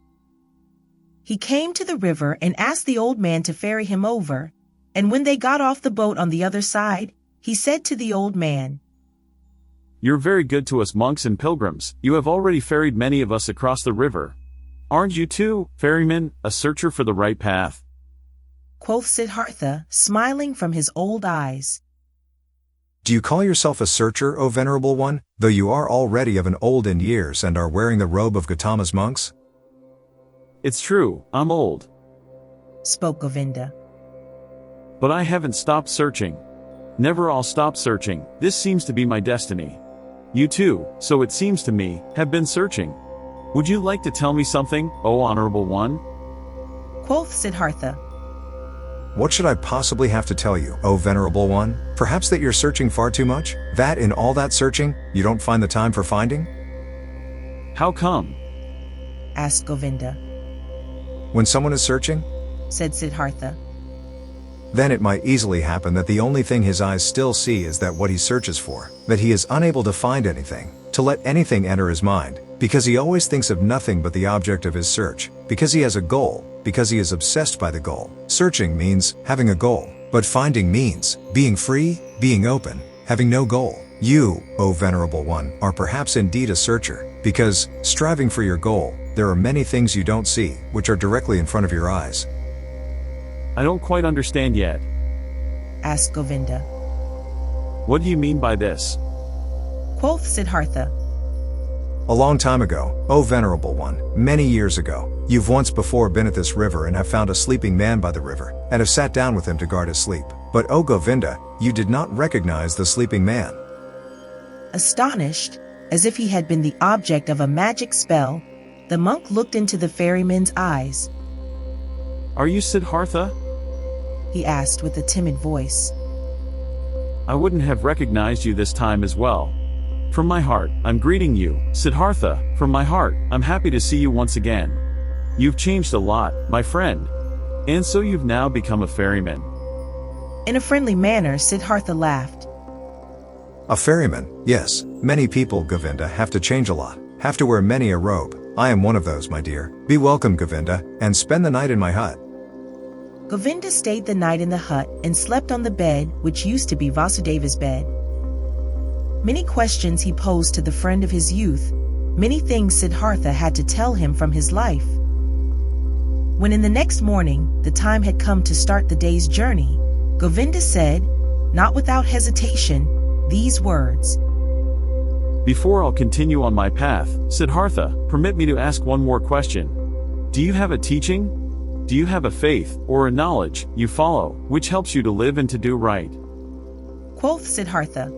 He came to the river and asked the old man to ferry him over, and when they got off the boat on the other side, he said to the old man, You're very good to us monks and pilgrims. You have already ferried many of us across the river. Aren't you too, ferryman, a searcher for the right path? Quoth Siddhartha, smiling from his old eyes. Do you call yourself a searcher, O venerable one, though you are already of an old in years and are wearing the robe of Gotama's monks? It's true, I'm old. Spoke Govinda. But I haven't stopped searching. Never I'll stop searching. This seems to be my destiny. You too, so it seems to me, have been searching. Would you like to tell me something, O honorable one? Quoth Siddhartha. What should I possibly have to tell you, O venerable one? Perhaps that you're searching far too much? That in all that searching, you don't find the time for finding? How come? Asked Govinda. When someone is searching, said Siddhartha, then it might easily happen that the only thing his eyes still see is that what he searches for, that he is unable to find anything, to let anything enter his mind, because he always thinks of nothing but the object of his search, because he has a goal, because he is obsessed by the goal. Searching means having a goal, but finding means being free, being open, having no goal. You, O venerable one, are perhaps indeed a searcher, because, striving for your goal, there are many things you don't see, which are directly in front of your eyes. I don't quite understand yet. Asked Govinda. What do you mean by this? Quoth Siddhartha. A long time ago, O venerable one, many years ago, you've once before been at this river and have found a sleeping man by the river, and have sat down with him to guard his sleep. But O Govinda, you did not recognize the sleeping man. Astonished, as if he had been the object of a magic spell, the monk looked into the ferryman's eyes. Are you Siddhartha? He asked with a timid voice. I wouldn't have recognized you this time as well. From my heart, I'm greeting you, Siddhartha. From my heart, I'm happy to see you once again. You've changed a lot, my friend. And so you've now become a ferryman. In a friendly manner, Siddhartha laughed. A ferryman, yes. Many people, Govinda, have to change a lot, have to wear many a robe. I am one of those, my dear. Be welcome, Govinda, and spend the night in my hut. Govinda stayed the night in the hut and slept on the bed which used to be Vasudeva's bed. Many questions he posed to the friend of his youth, many things Siddhartha had to tell him from his life. When in the next morning the time had come to start the day's journey, Govinda said, not without hesitation, these words. Before I'll continue on my path, Siddhartha, permit me to ask one more question. Do you have a teaching? Do you have a faith, or a knowledge, you follow, which helps you to live and to do right? Quoth Siddhartha.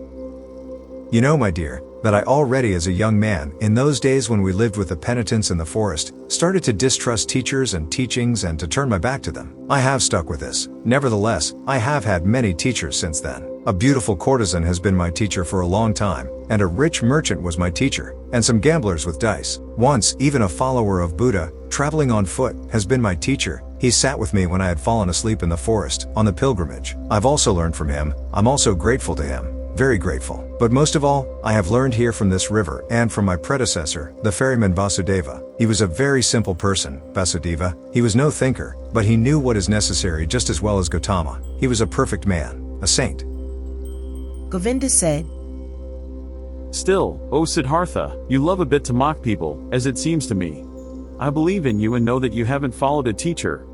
You know, my dear, that I already as a young man, in those days when we lived with the penitents in the forest, started to distrust teachers and teachings and to turn my back to them. I have stuck with this. Nevertheless, I have had many teachers since then. A beautiful courtesan has been my teacher for a long time, and a rich merchant was my teacher, and some gamblers with dice. Once, even a follower of Buddha, traveling on foot, has been my teacher. He sat with me when I had fallen asleep in the forest, on the pilgrimage. I've also learned from him. I'm also grateful to him. Very grateful. But most of all, I have learned here from this river and from my predecessor, the ferryman Vasudeva. He was a very simple person, Vasudeva. He was no thinker, but he knew what is necessary just as well as Gotama. He was a perfect man, a saint. Govinda said, Still, O Siddhartha, you love a bit to mock people, as it seems to me. I believe in you and know that you haven't followed a teacher.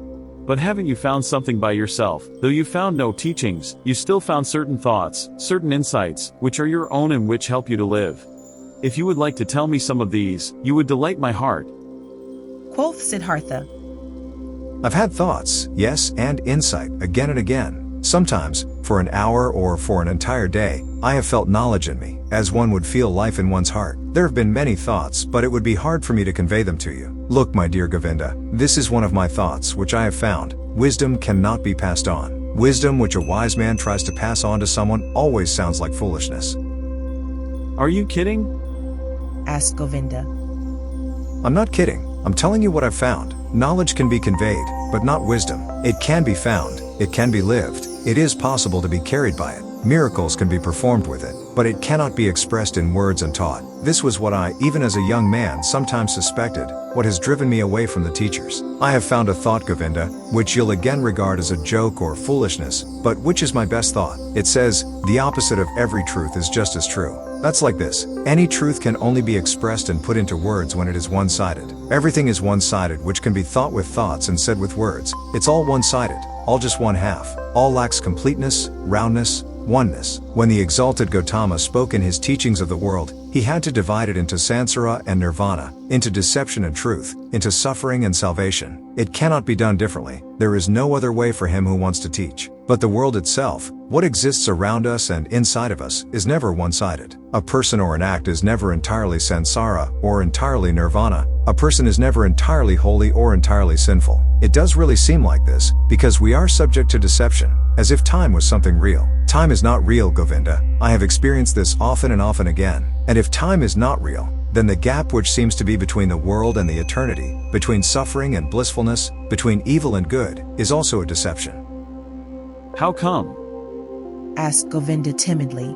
But haven't you found something by yourself? Though you found no teachings, you still found certain thoughts, certain insights, which are your own and which help you to live. If you would like to tell me some of these, you would delight my heart. quoth Siddhartha. I've had thoughts, yes, and insight, again and again. Sometimes, for an hour or for an entire day, I have felt knowledge in me, as one would feel life in one's heart. There have been many thoughts, but it would be hard for me to convey them to you. Look, my dear Govinda, this is one of my thoughts which I have found. Wisdom cannot be passed on. Wisdom which a wise man tries to pass on to someone always sounds like foolishness. Are you kidding? asked Govinda. I'm not kidding. I'm telling you what I've found. Knowledge can be conveyed, but not wisdom. It can be found. It can be lived. It is possible to be carried by it. Miracles can be performed with it, but it cannot be expressed in words and taught. This was what I, even as a young man, sometimes suspected, what has driven me away from the teachers. I have found a thought, Govinda, which you'll again regard as a joke or foolishness, but which is my best thought. It says, the opposite of every truth is just as true. That's like this. Any truth can only be expressed and put into words when it is one-sided. Everything is one-sided, which can be thought with thoughts and said with words. It's all one-sided, all just one half. All lacks completeness, roundness, oneness. When the exalted Gotama spoke in his teachings of the world, he had to divide it into sansara and nirvana, into deception and truth, into suffering and salvation. It cannot be done differently. There is no other way for him who wants to teach. But the world itself, what exists around us and inside of us, is never one-sided. A person or an act is never entirely sansara or entirely nirvana. A person is never entirely holy or entirely sinful. It does really seem like this, because we are subject to deception, as if time was something real. Time is not real, Govinda. I have experienced this often and often again. And if time is not real, then the gap which seems to be between the world and the eternity, between suffering and blissfulness, between evil and good, is also a deception. How come? asked Govinda timidly.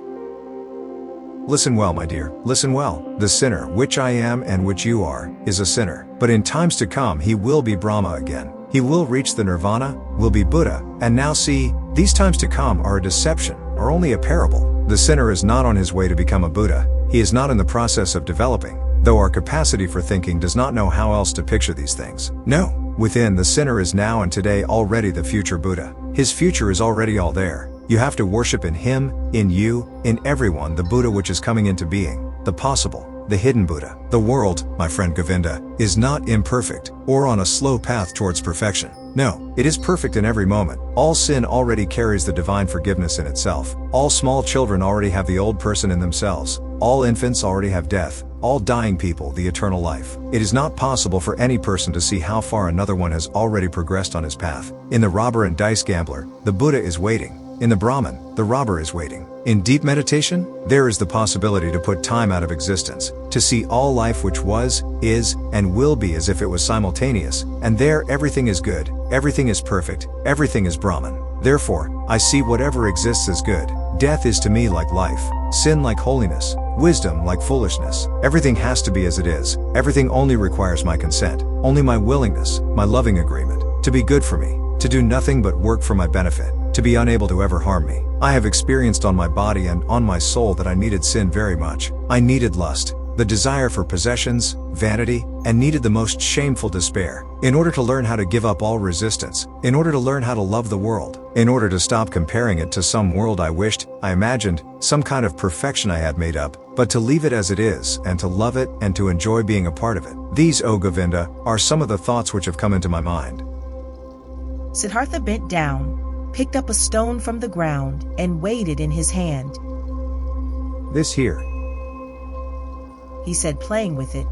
Listen well, my dear, listen well. The sinner, which I am and which you are, is a sinner. But in times to come he will be Brahma again. He will reach the nirvana, will be Buddha, and now see, these times to come are a deception, are only a parable. The sinner is not on his way to become a Buddha. He is not in the process of developing, though our capacity for thinking does not know how else to picture these things. No, within the sinner is now and today already the future Buddha. His future is already all there. You have to worship in him, in you, in everyone the Buddha which is coming into being, the possible, the hidden Buddha. The world, my friend Govinda, is not imperfect, or on a slow path towards perfection. No, it is perfect in every moment. All sin already carries the divine forgiveness in itself. All small children already have the old person in themselves. All infants already have death. All dying people the eternal life. It is not possible for any person to see how far another one has already progressed on his path. In the robber and dice gambler, the Buddha is waiting. In the Brahmin, the robber is waiting. In deep meditation, there is the possibility to put time out of existence, to see all life which was, is, and will be as if it was simultaneous, and there everything is good, everything is perfect, everything is Brahmin. Therefore, I see whatever exists as good. Death is to me like life, sin like holiness, wisdom like foolishness. Everything has to be as it is. Everything only requires my consent, only my willingness, my loving agreement, to be good for me, to do nothing but work for my benefit, to be unable to ever harm me. I have experienced on my body and on my soul that I needed sin very much. I needed lust, the desire for possessions, vanity, and needed the most shameful despair, in order to learn how to give up all resistance, in order to learn how to love the world, in order to stop comparing it to some world I wished, I imagined, some kind of perfection I had made up, but to leave it as it is, and to love it, and to enjoy being a part of it. These, O Govinda, are some of the thoughts which have come into my mind. Siddhartha bent down, picked up a stone from the ground, and weighed it in his hand. This here. he said, playing with it.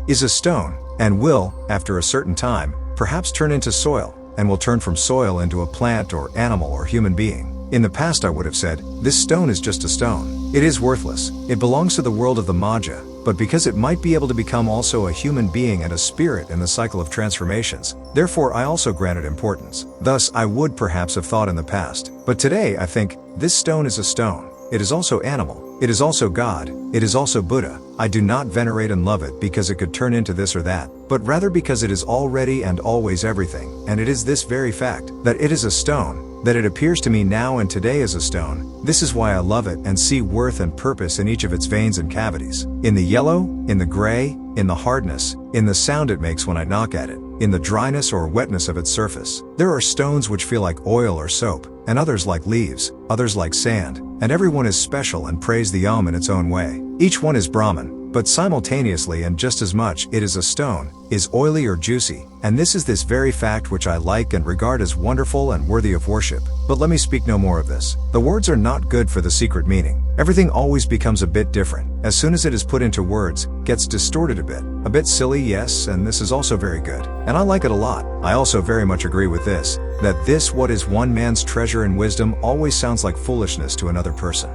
Is a stone, and will, after a certain time, perhaps turn into soil, and will turn from soil into a plant or animal or human being. In the past I would have said, this stone is just a stone. It is worthless. It belongs to the world of the Maja, but because it might be able to become also a human being and a spirit in the cycle of transformations, therefore I also grant it importance. Thus I would perhaps have thought in the past. But today I think, this stone is a stone. It is also animal. It is also God. It is also Buddha. I do not venerate and love it because it could turn into this or that, but rather because it is already and always everything, and it is this very fact, that it is a stone, that it appears to me now and today as a stone. This is why I love it and see worth and purpose in each of its veins and cavities. In the yellow, in the gray, in the hardness, in the sound it makes when I knock at it, in the dryness or wetness of its surface. There are stones which feel like oil or soap, and others like leaves, others like sand, and every one is special and praise the in its own way. Each one is Brahmin, but simultaneously and just as much it is a stone, is oily or juicy, and this is this very fact which I like and regard as wonderful and worthy of worship. But let me speak no more of this. The words are not good for the secret meaning. Everything always becomes a bit different. As soon as it is put into words, gets distorted a bit silly, yes, and this is also very good. And I like it a lot. I also very much agree with this, that this what is one man's treasure and wisdom always sounds like foolishness to another person.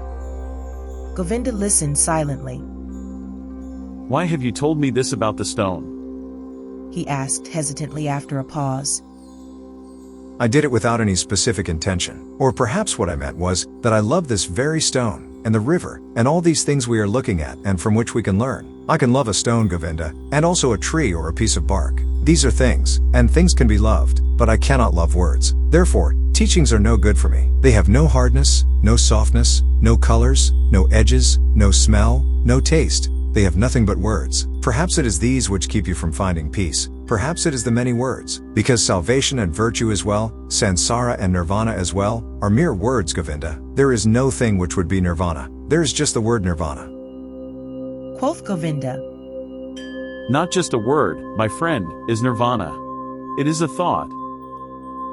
Govinda listened silently. Why have you told me this about the stone? He asked hesitantly after a pause. I did it without any specific intention. Or perhaps what I meant was, that I love this very stone, and the river, and all these things we are looking at and from which we can learn. I can love a stone, Govinda, and also a tree or a piece of bark. These are things, and things can be loved, but I cannot love words. Therefore, teachings are no good for me. They have no hardness, no softness, no colors, no edges, no smell, no taste. They have nothing but words. Perhaps it is these which keep you from finding peace. Perhaps it is the many words. Because salvation and virtue as well, sansara and nirvana as well, are mere words, Govinda. There is no thing which would be nirvana. There is just the word nirvana. Quoth Govinda. Not just a word, my friend, is nirvana. It is a thought.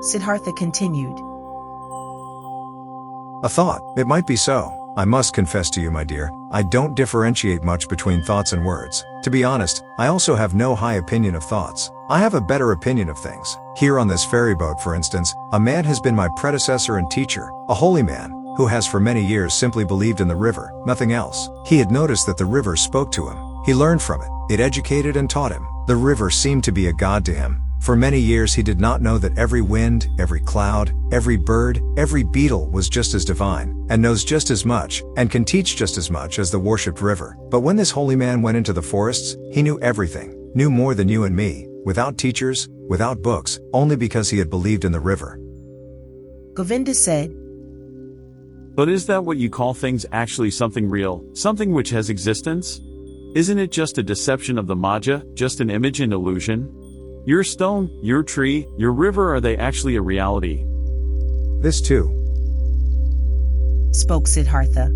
Siddhartha continued. A thought. It might be so. I must confess to you, my dear, I don't differentiate much between thoughts and words. To be honest, I also have no high opinion of thoughts. I have a better opinion of things. Here on this ferry boat, for instance, a man has been my predecessor and teacher, a holy man, who has for many years simply believed in the river, nothing else. He had noticed that the river spoke to him. He learned from it. It educated and taught him. The river seemed to be a god to him. For many years he did not know that every wind, every cloud, every bird, every beetle was just as divine, and knows just as much, and can teach just as much as the worshipped river. But when this holy man went into the forests, he knew everything, knew more than you and me, without teachers, without books, only because he had believed in the river. Govinda said. But is that what you call things actually something real, something which has existence? Isn't it just a deception of the Maja, just an image and illusion? Your stone, your tree, your river, are they actually a reality? This too, spoke Siddhartha.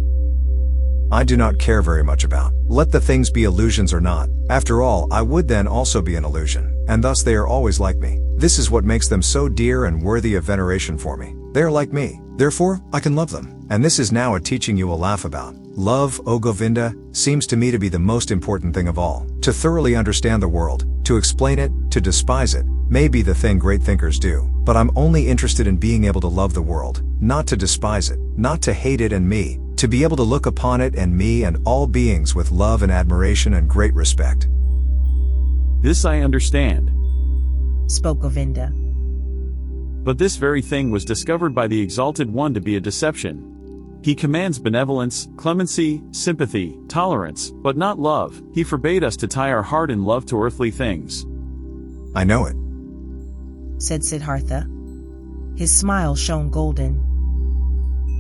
I do not care very much about. Let the things be illusions or not. After all, I would then also be an illusion, and thus they are always like me. This is what makes them so dear and worthy of veneration for me. They are like me. Therefore, I can love them. And this is now a teaching you will laugh about. Love, O Govinda, seems to me to be the most important thing of all. To thoroughly understand the world, to explain it, to despise it, may be the thing great thinkers do. But I'm only interested in being able to love the world, not to despise it, not to hate it and me, to be able to look upon it and me and all beings with love and admiration and great respect. This I understand, spoke Govinda. But this very thing was discovered by the Exalted One to be a deception. He commands benevolence, clemency, sympathy, tolerance, but not love. He forbade us to tie our heart in love to earthly things. I know it, said Siddhartha. His smile shone golden.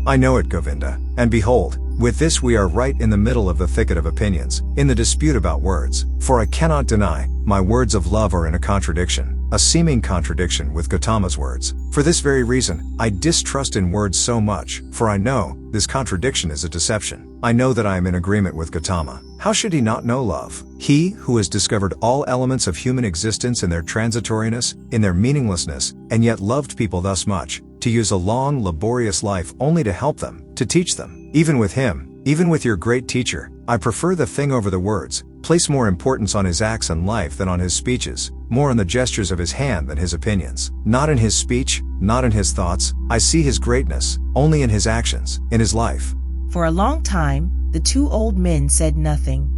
I know it, Govinda, and behold, with this we are right in the middle of the thicket of opinions, in the dispute about words, for I cannot deny, my words of love are in a contradiction, a seeming contradiction with Gotama's words. For this very reason, I distrust in words so much, for I know, this contradiction is a deception. I know that I am in agreement with Gotama. How should he not know love? He, who has discovered all elements of human existence in their transitoriness, in their meaninglessness, and yet loved people thus much, to use a long, laborious life only to help them, to teach them. Even with him, Even with your great teacher, I prefer the thing over the words, place more importance on his acts and life than on his speeches, more on the gestures of his hand than his opinions. Not in his speech, not in his thoughts, I see his greatness, only in his actions, in his life. For a long time, the two old men said nothing.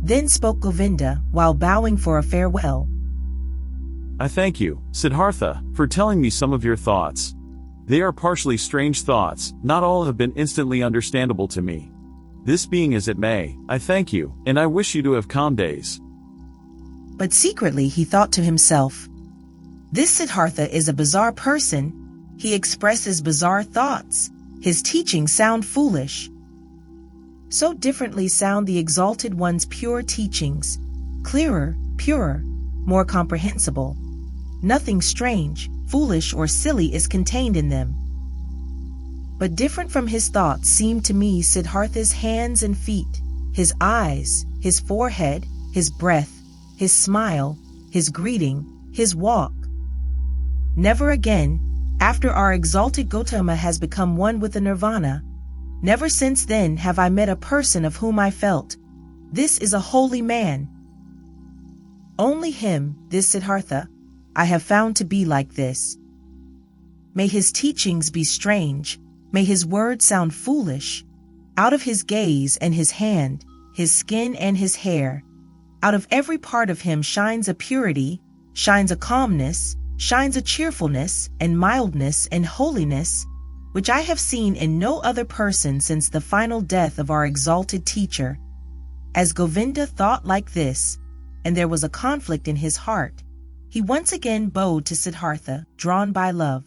Then spoke Govinda, while bowing for a farewell. I thank you, Siddhartha, for telling me some of your thoughts. They are partially strange thoughts, not all have been instantly understandable to me. This being as it may, I thank you, and I wish you to have calm days. But secretly he thought to himself, this Siddhartha is a bizarre person. He expresses bizarre thoughts. His teachings sound foolish. So differently sound the Exalted One's pure teachings, clearer, purer, more comprehensible. Nothing strange, foolish, or silly is contained in them. But different from his thoughts seemed to me Siddhartha's hands and feet, his eyes, his forehead, his breath, his smile, his greeting, his walk. Never again, after our exalted Gotama has become one with the nirvana, never since then have I met a person of whom I felt, this is a holy man. Only him, this Siddhartha, I have found to be like this. May his teachings be strange, may his words sound foolish. Out of his gaze and his hand, his skin and his hair, out of every part of him shines a purity, shines a calmness, shines a cheerfulness and mildness and holiness, which I have seen in no other person since the final death of our exalted teacher. As Govinda thought like this, and there was a conflict in his heart, he once again bowed to Siddhartha, drawn by love.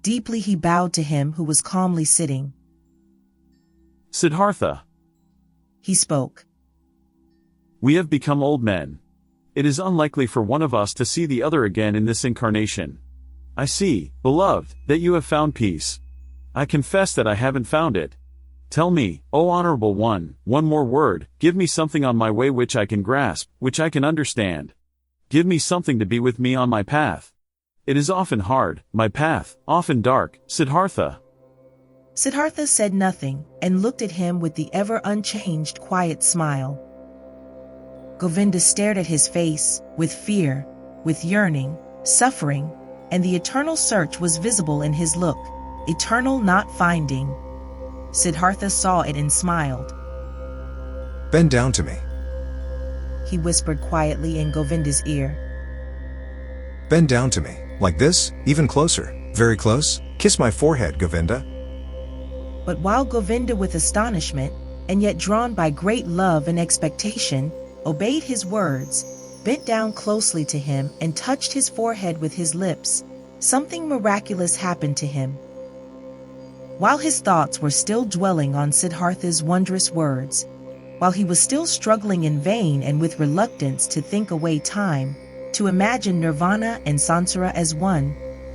Deeply he bowed to him who was calmly sitting. Siddhartha, he spoke. We have become old men. It is unlikely for one of us to see the other again in this incarnation. I see, beloved, that you have found peace. I confess that I haven't found it. Tell me, O Honorable One, one more word, give me something on my way which I can grasp, which I can understand. Give me something to be with me on my path. It is often hard, my path, often dark, Siddhartha. Siddhartha said nothing, and looked at him with the ever unchanged quiet smile. Govinda stared at his face, with fear, with yearning, suffering, and the eternal search was visible in his look, eternal not finding. Siddhartha saw it and smiled. Bend down to me. He whispered quietly in Govinda's ear. Bend down to me, like this, even closer, very close, kiss my forehead, Govinda. But while Govinda, with astonishment, and yet drawn by great love and expectation, obeyed his words, bent down closely to him and touched his forehead with his lips, something miraculous happened to him. While his thoughts were still dwelling on Siddhartha's wondrous words, while he was still struggling in vain and with reluctance to think away time, to imagine nirvana and sansara as one,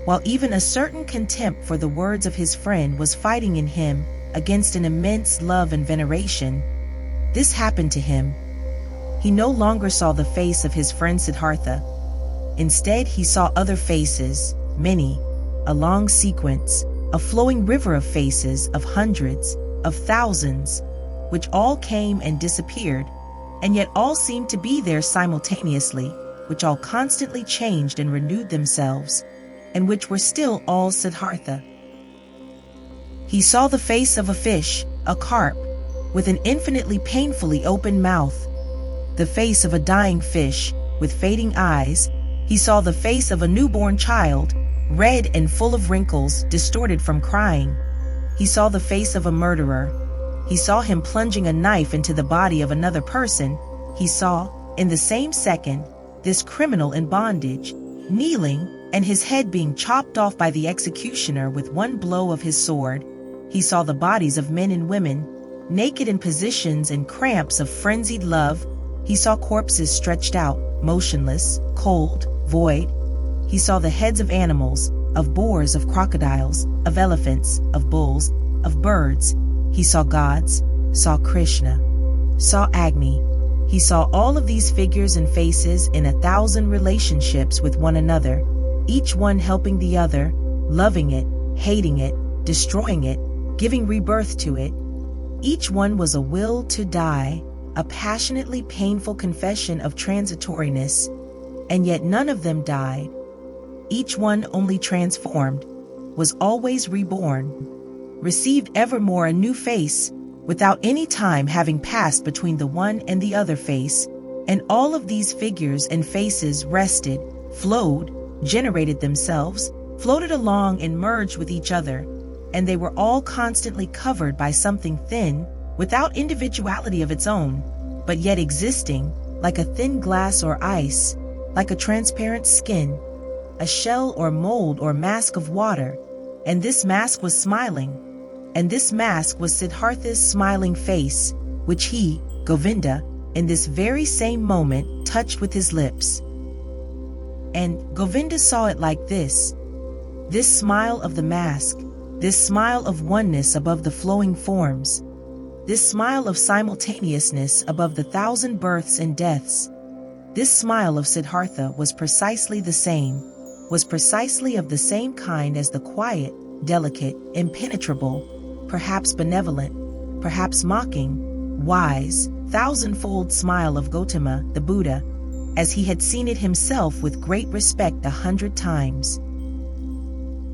while even a certain contempt for the words of his friend was fighting in him against an immense love and veneration, this happened to him. He no longer saw the face of his friend Siddhartha. Instead, he saw other faces, many, a long sequence, a flowing river of faces, of hundreds, of thousands, which all came and disappeared, and yet all seemed to be there simultaneously, which all constantly changed and renewed themselves, and which were still all Siddhartha. He saw the face of a fish, a carp, with an infinitely painfully open mouth, the face of a dying fish, with fading eyes. He saw the face of a newborn child, red and full of wrinkles, distorted from crying. He saw the face of a murderer. He saw him plunging a knife into the body of another person. He saw, in the same second, this criminal in bondage, kneeling, and his head being chopped off by the executioner with one blow of his sword. He saw the bodies of men and women, naked in positions and cramps of frenzied love. He saw corpses stretched out, motionless, cold, void. He saw the heads of animals, of boars, of crocodiles, of elephants, of bulls, of birds. He saw gods, saw Krishna, saw Agni. He saw all of these figures and faces in 1,000 relationships with one another, each one helping the other, loving it, hating it, destroying it, giving rebirth to it. Each one was a will to die, a passionately painful confession of transitoriness, and yet none of them died. Each one only transformed, was always reborn, received evermore a new face, without any time having passed between the one and the other face, and all of these figures and faces rested, flowed, generated themselves, floated along and merged with each other, and they were all constantly covered by something thin, without individuality of its own, but yet existing, like a thin glass or ice, like a transparent skin, a shell or mold or mask of water, and this mask was smiling, and this mask was Siddhartha's smiling face, which he, Govinda, in this very same moment touched with his lips. And Govinda saw it like this smile of the mask, this smile of oneness above the flowing forms, this smile of simultaneousness above the 1,000 births and deaths. This smile of Siddhartha was precisely the same, was precisely of the same kind as the quiet, delicate, impenetrable, perhaps benevolent, perhaps mocking, wise, thousandfold smile of Gotama, the Buddha, as he had seen it himself with great respect 100 times.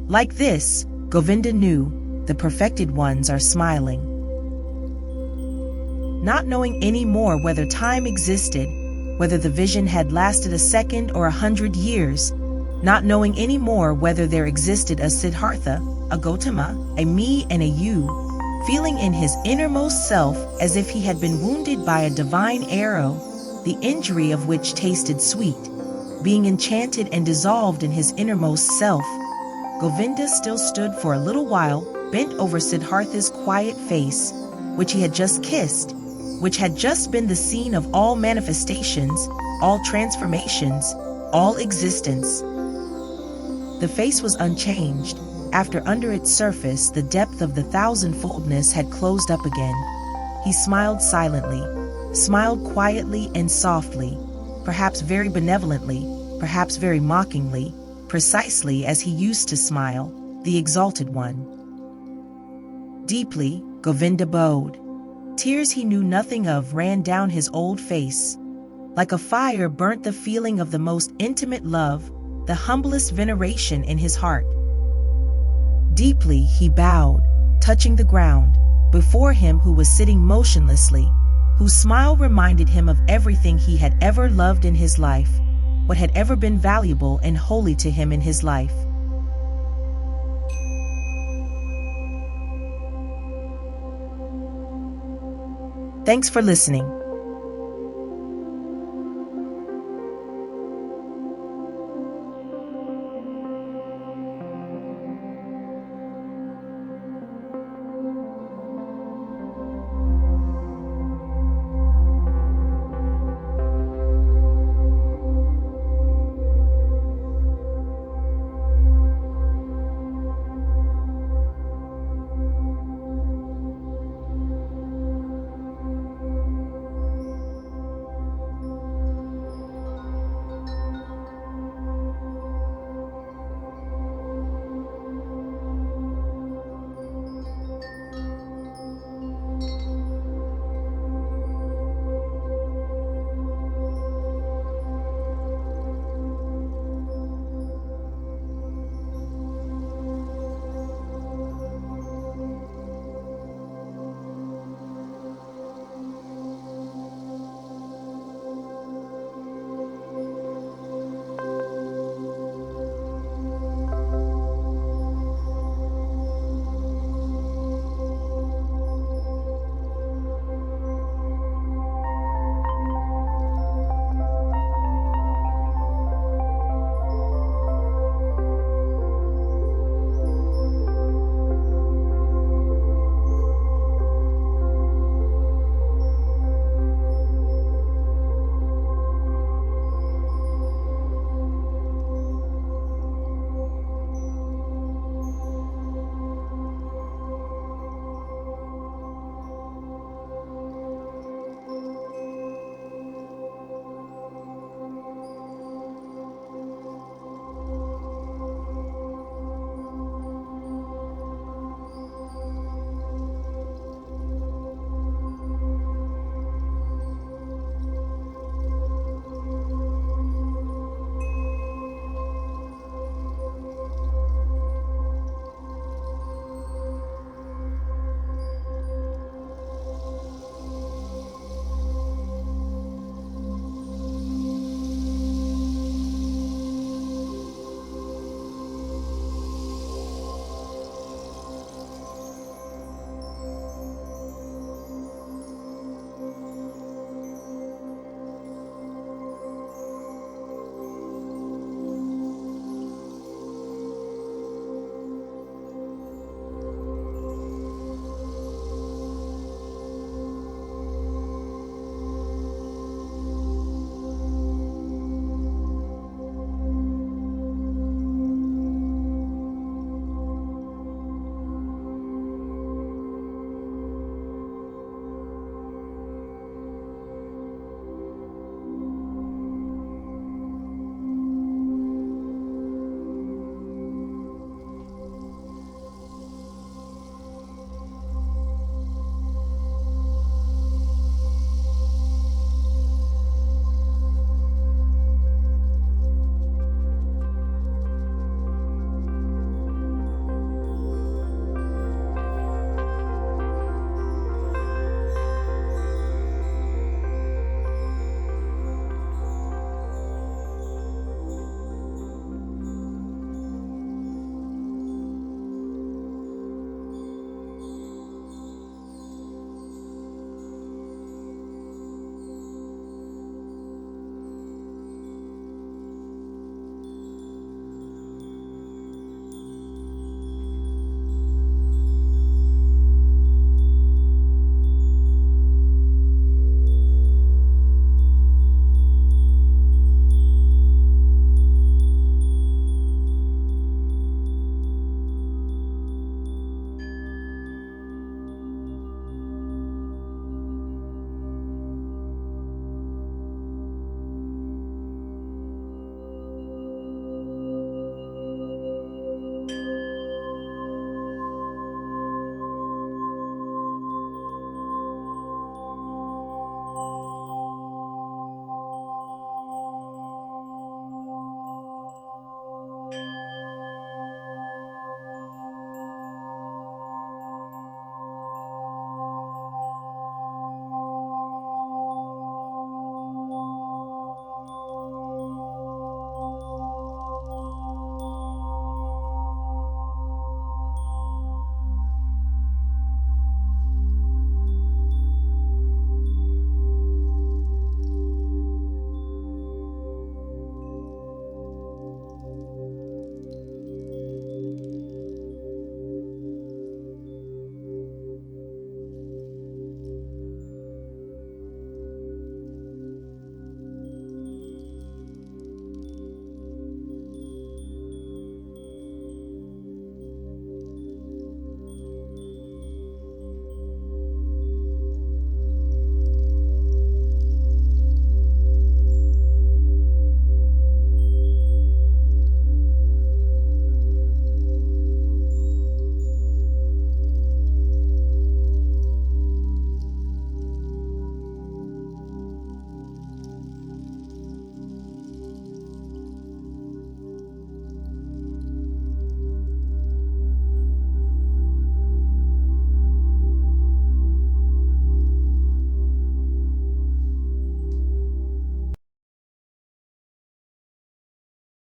Like this, Govinda knew, the perfected ones are smiling. Not knowing any more whether time existed, whether the vision had lasted a second or 100 years, not knowing any more whether there existed a Siddhartha, a Gotama, a me and a you, feeling in his innermost self as if he had been wounded by a divine arrow, the injury of which tasted sweet, being enchanted and dissolved in his innermost self, Govinda still stood for a little while, bent over Siddhartha's quiet face, which he had just kissed, which had just been the scene of all manifestations, all transformations, all existence. The face was unchanged, after under its surface the depth of the thousandfoldness had closed up again. He smiled silently, smiled quietly and softly, perhaps very benevolently, perhaps very mockingly, precisely as he used to smile, the exalted one. Deeply, Govinda bowed. Tears he knew nothing of ran down his old face. Like a fire burnt the feeling of the most intimate love, the humblest veneration in his heart. Deeply he bowed, touching the ground, before him who was sitting motionlessly, whose smile reminded him of everything he had ever loved in his life, what had ever been valuable and holy to him in his life. Thanks for listening.